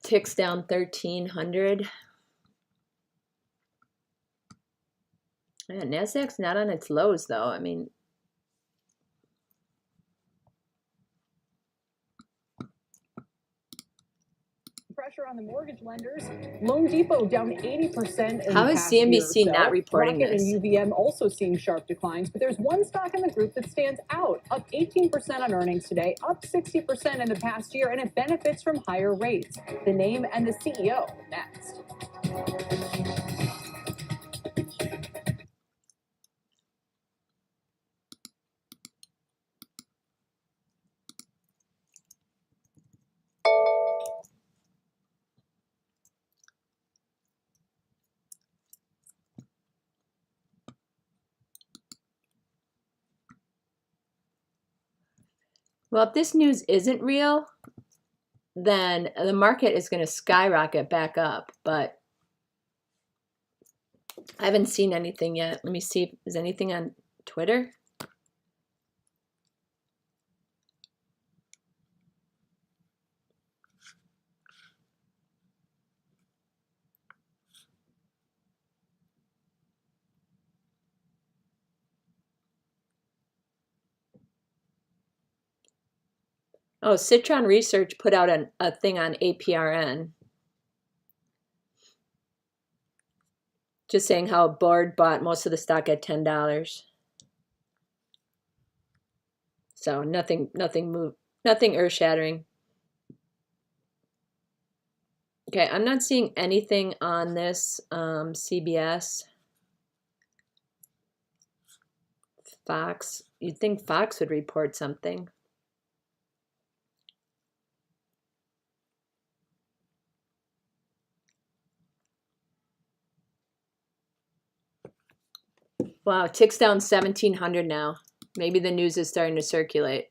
Ticks down 1,300. Yeah, Nasdaq's not on its lows though. I mean, pressure on the mortgage lenders. Loan Depot down 80% in how the is past year or CNBC so. not reporting Rocket this? and UVM also seeing sharp declines, but there's one stock in the group that stands out, up 18% on earnings today, up 60% in the past year, and it benefits from higher rates. The name and the CEO next. Well, if this news isn't real, then the market is going to skyrocket back up. But I haven't seen anything yet. Let me see if there's anything on Twitter. Oh, Citron Research put out a thing on APRN. Just saying how a board bought most of the stock at $10. So nothing earth-shattering. Okay, I'm not seeing anything on this CBS. Fox. You'd think Fox would report something. Wow, ticks down 1,700 now. Maybe the news is starting to circulate.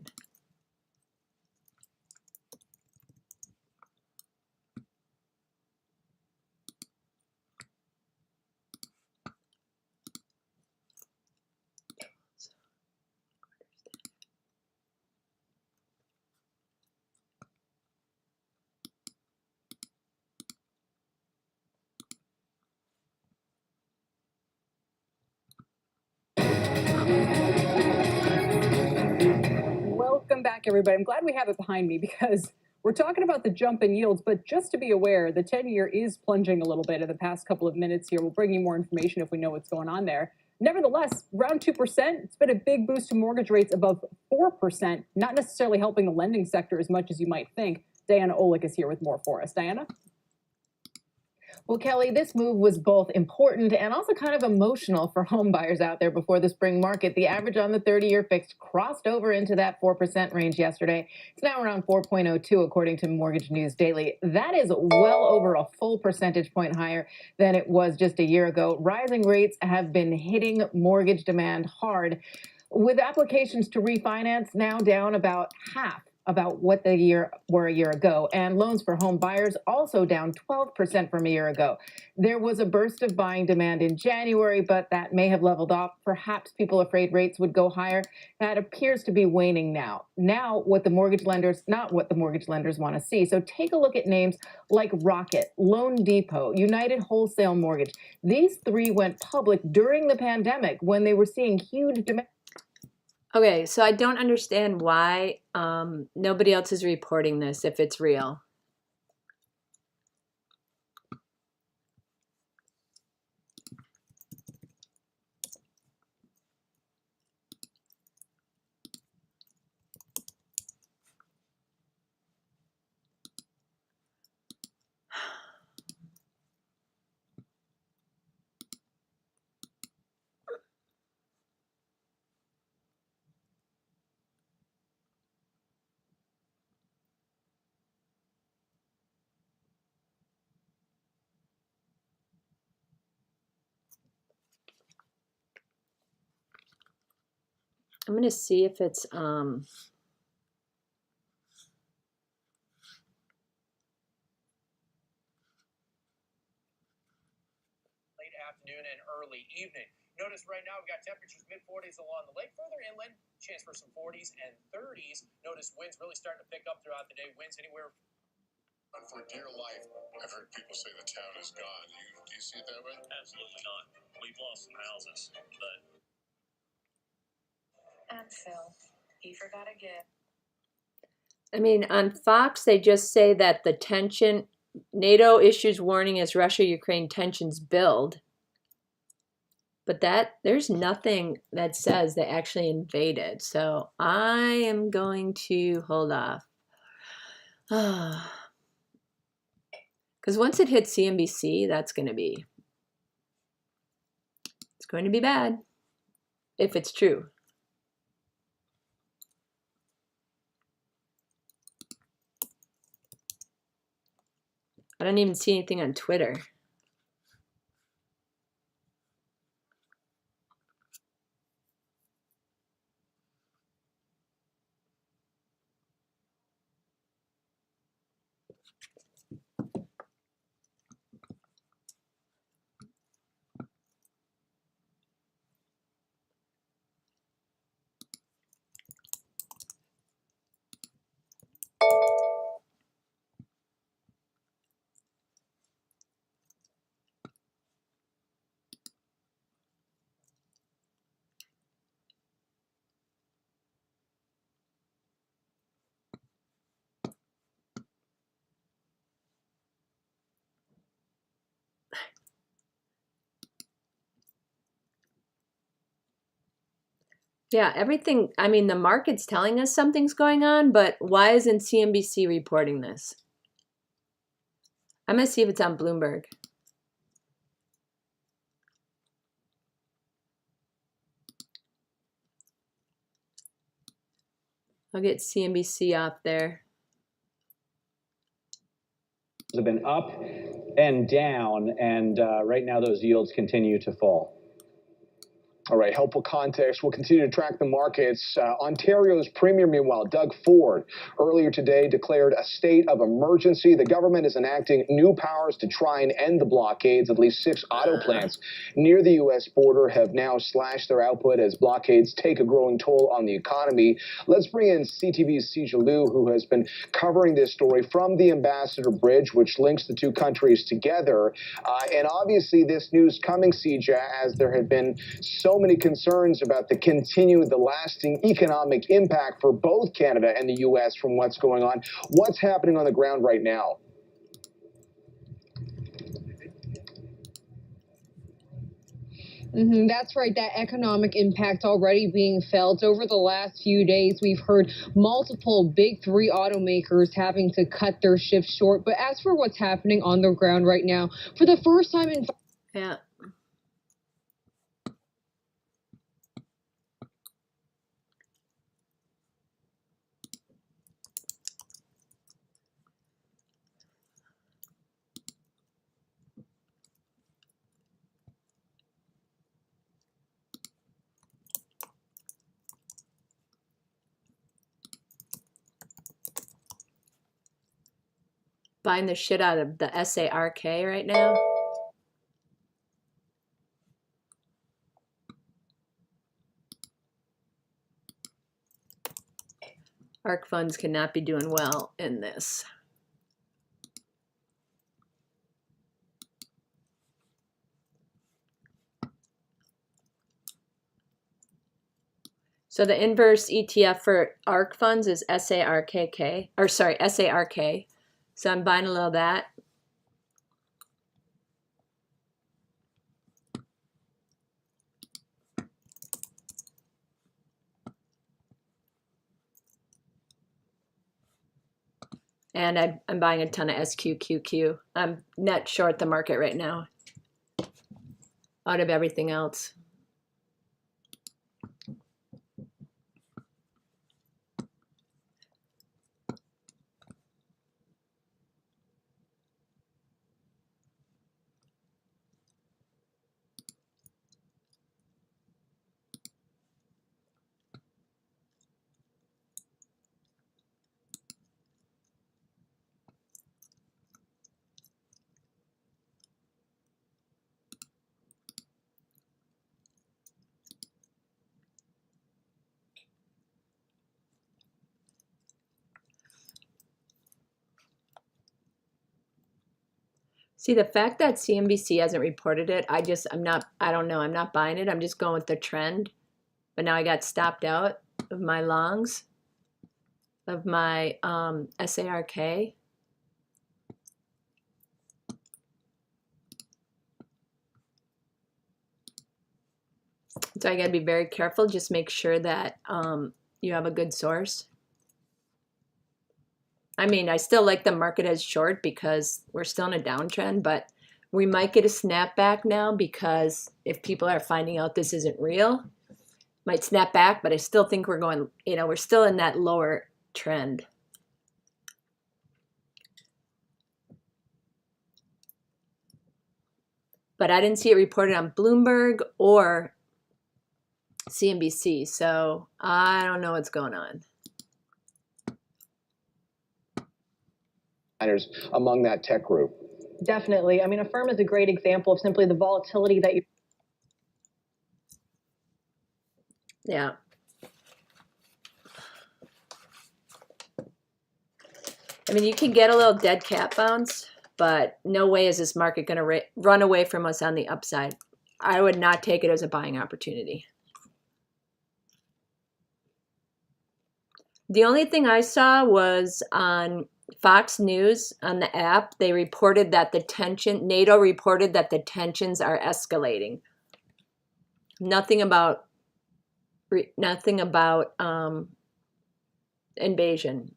back, everybody. I'm glad we have it behind me because we're talking about the jump in yields, but just to be aware, the 10-year is plunging a little bit in the past couple of minutes here. We'll bring you more information if we know what's going on there. Nevertheless, around 2%, it's been a big boost to mortgage rates above 4%, not necessarily helping the lending sector as much as you might think. Diana Olick is here with more for us. Diana? Well, Kelly, this move was both important and also kind of emotional for home buyers out there before the spring market. The average on the 30-year fixed crossed over into that 4% range yesterday. It's now around 4.02, according to Mortgage News Daily. That is well over a full percentage point higher than it was just a year ago. Rising rates have been hitting mortgage demand hard, with applications to refinance now down about half about what they were a year ago, and loans for home buyers also down 12% from a year ago. There was a burst of buying demand in January, but that may have leveled off. Perhaps people afraid rates would go higher. That appears to be waning now. Not what the mortgage lenders want to see. So take a look at names like Rocket, Loan Depot, United Wholesale Mortgage. These three went public during the pandemic when they were seeing huge demand. Okay, so I don't understand why nobody else is reporting this if it's real. I'm gonna see if it's late afternoon and early evening. Notice right now we've got temperatures mid-40s along the lake. Further inland, chance for some 40s and 30s. Notice winds really starting to pick up throughout the day. Winds anywhere. And for dear life, I've heard people say the town is gone. Do you see it that way? Absolutely not. We've lost some houses, but. And Phil, he forgot again. I mean, on Fox, they just say that the tension, NATO issues warning as Russia-Ukraine tensions build. But there's nothing that says they actually invaded. So I am going to hold off. Because once it hits CNBC, it's going to be bad if it's true. I don't even see anything on Twitter. Yeah, everything, I mean, the market's telling us something's going on, but why isn't CNBC reporting this? I'm going to see if it's on Bloomberg. I'll get CNBC off there. Have been up and down, and right now those yields continue to fall. All right, helpful context. We'll continue to track the markets. Ontario's Premier, meanwhile, Doug Ford, earlier today declared a state of emergency. The government is enacting new powers to try and end the blockades. At least 6 auto plants near the U.S. border have now slashed their output as blockades take a growing toll on the economy. Let's bring in CTV's Sijia Liu, who has been covering this story from the Ambassador Bridge, which links the two countries together. And obviously this news coming, Sijia, as there had been so so many concerns about the lasting economic impact for both Canada and the U.S. from what's going on. What's happening on the ground right now? That's right. That economic impact already being felt over the last few days. We've heard multiple big three automakers having to cut their shifts short. But as for what's happening on the ground right now, for the first time in Yeah. Buying the shit out of the SARK right now. ARK funds cannot be doing well in this. So the inverse ETF for ARK funds is SARKK, or sorry, SARK. So I'm buying a little of that. And I'm buying a ton of SQQQ. I'm net short the market right now out of everything else. See, the fact that CNBC hasn't reported it, I don't know, I'm not buying it. I'm just going with the trend. But now I got stopped out of my longs, of my SARK. So I got to be very careful. Just make sure that you have a good source. I mean, I still like the market as short because we're still in a downtrend, but we might get a snapback now because if people are finding out this isn't real, might snap back, but I still think we're going, we're still in that lower trend. But I didn't see it reported on Bloomberg or CNBC, so I don't know what's going on. Among that tech group. Definitely. I mean, Affirm is a great example of simply the volatility that you. Yeah. I mean, you can get a little dead cat bounce, but no way is this market going to run away from us on the upside. I would not take it as a buying opportunity. The only thing I saw was on Fox News on the app, they reported that NATO reported that the tensions are escalating. Nothing about invasion.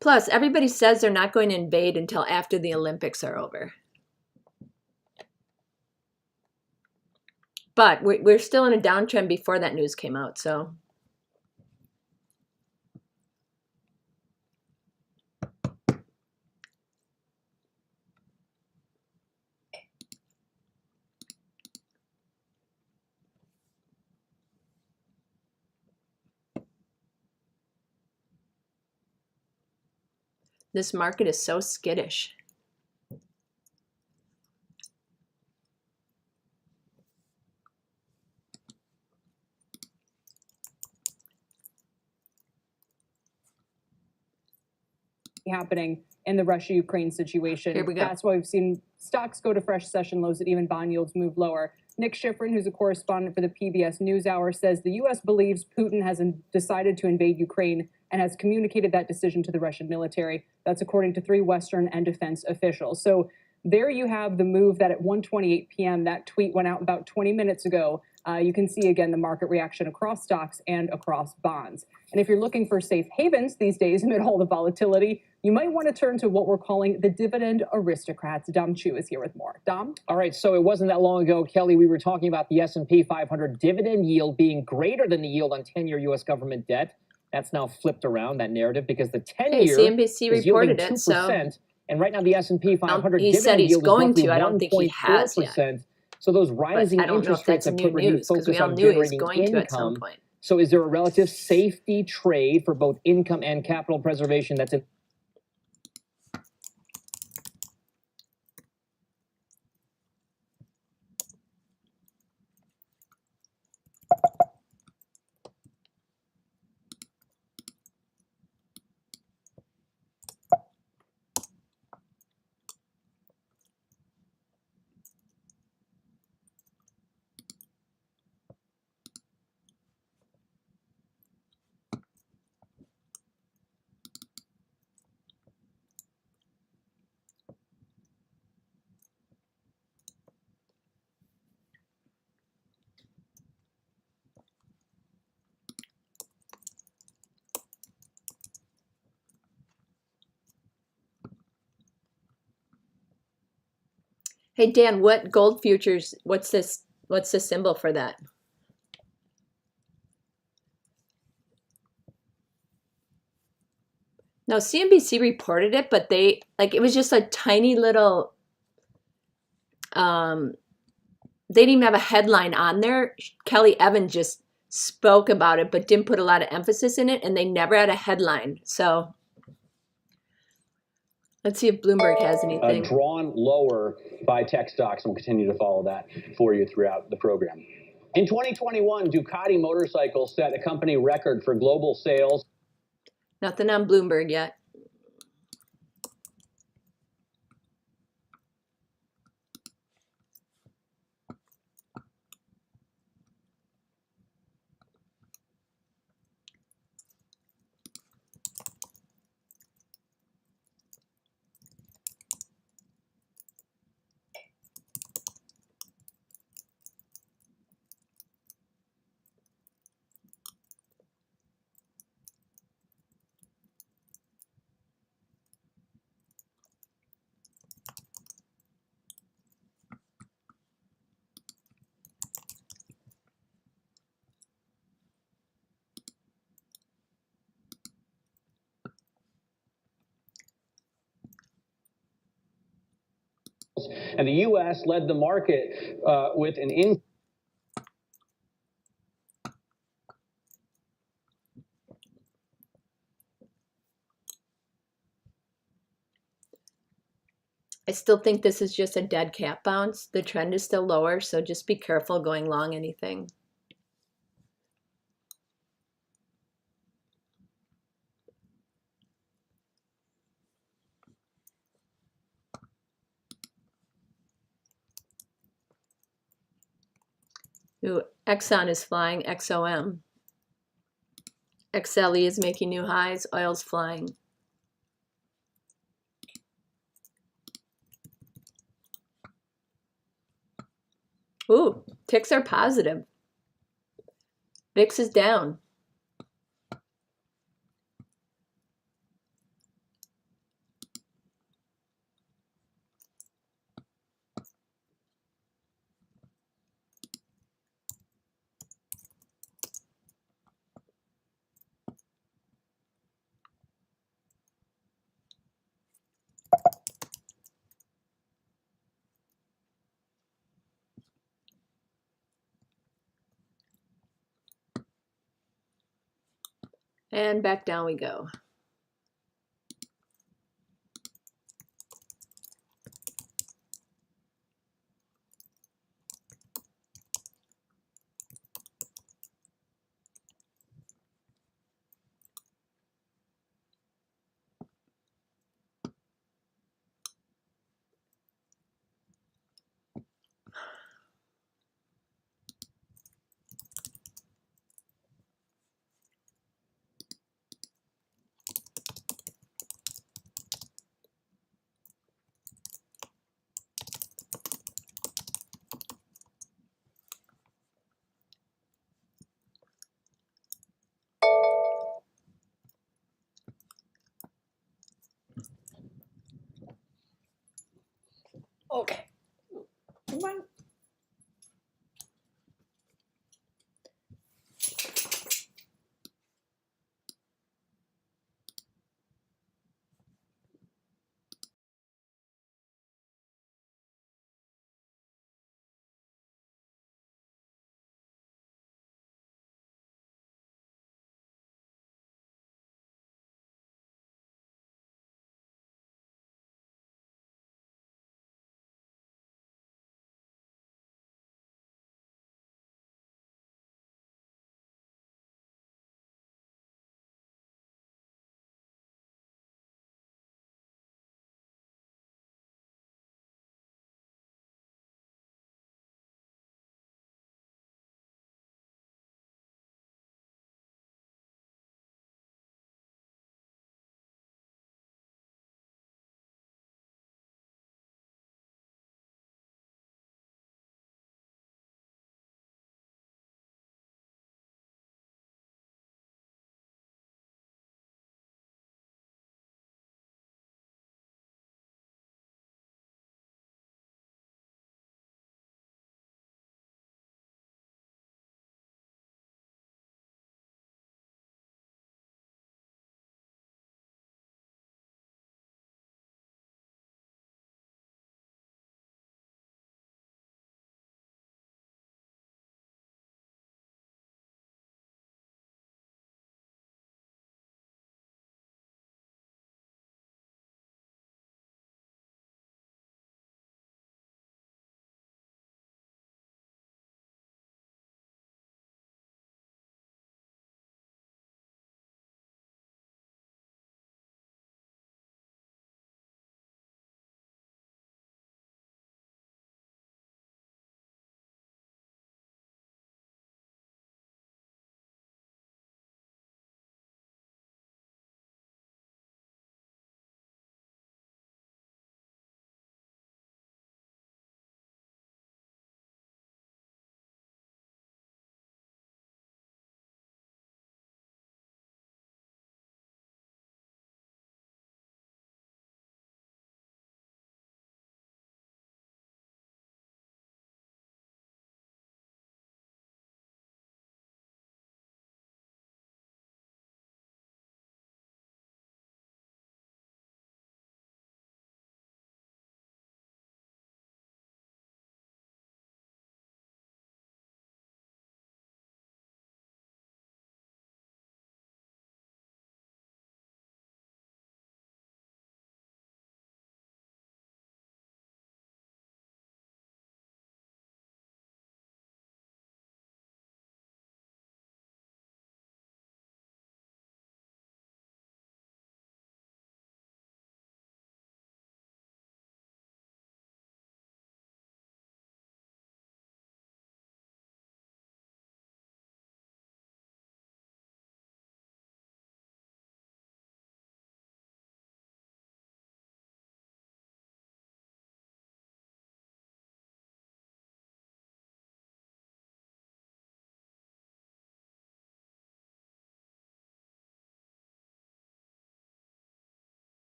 Plus, everybody says they're not going to invade until after the Olympics are over. But we're still in a downtrend before that news came out, so. This market is so skittish. Happening in the Russia-Ukraine situation. Here we go. That's why we've seen stocks go to fresh session lows and even bond yields move lower. Nick Schifrin, who's a correspondent for the PBS NewsHour, says the U.S. believes Putin has decided to invade Ukraine and has communicated that decision to the Russian military. That's according to 3 Western and defense officials. So there you have the move that at 1:28 p.m., that tweet went out about 20 minutes ago. You can see, again, the market reaction across stocks and across bonds. And if you're looking for safe havens these days amid all the volatility, you might want to turn to what we're calling the dividend aristocrats. Dom Chu is here with more. Dom? All right, so it wasn't that long ago, Kelly, we were talking about the S&P 500 dividend yield being greater than the yield on 10-year U.S. government debt. That's now flipped around, that narrative, because the 10-year CNBC is yielding reported 2%, it, so and right now the S&P 500 he dividend said he's yield going is roughly to. I don't think he has yet. 1.4%. So those rising I don't know if interest rates that's have new put renewed news because we focus all on knew he was generating going to at some income. point. So is there a relative safety trade for both income and capital preservation that's in Hey Dan, what gold futures? What's this? What's the symbol for that? No, CNBC reported it, but they it was just a tiny little. They didn't even have a headline on there. Kelly Evans just spoke about it, but didn't put a lot of emphasis in it, and they never had a headline. So let's see if Bloomberg has anything. Drawn lower by tech stocks, and we'll continue to follow that for you throughout the program. In 2021, Ducati motorcycles set a company record for global sales. Nothing on Bloomberg yet. And the U.S. led the market with an increase. I still think this is just a dead cat bounce. The trend is still lower, so just be careful going long anything. Ooh, Exxon is flying, XOM. XLE is making new highs, oil's flying. Ooh, ticks are positive. VIX is down. And back down we go. Okay. Come on.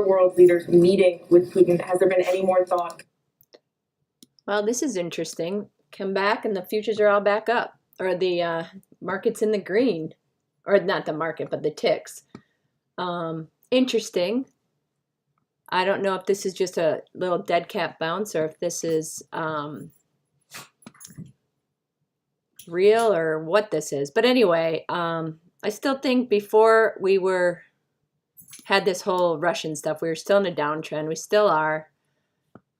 world leaders meeting with Putin? Has there been any more thought? Well, this is interesting. Come back and the futures are all back up, or the market's in the green, or not the market, but the ticks. Interesting. I don't know if this is just a little dead cat bounce or if this is real or what this is. But anyway, I still think before we had this whole Russian stuff, we were still in a downtrend. We still are.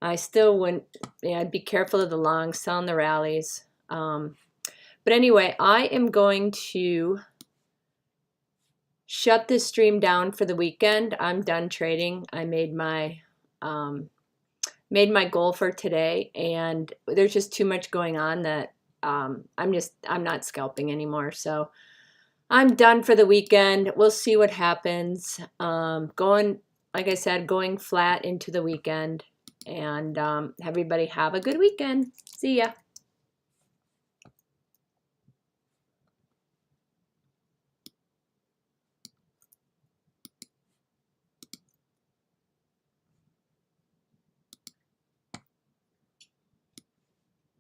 I still wouldn't, I'd be careful of the longs, selling the rallies. But anyway, I am going to shut this stream down for the weekend. I'm done trading. I made my goal for today, and there's just too much going on that I'm not scalping anymore. So I'm done for the weekend. We'll see what happens. Going, like I said, going flat into the weekend. And everybody have a good weekend. See ya.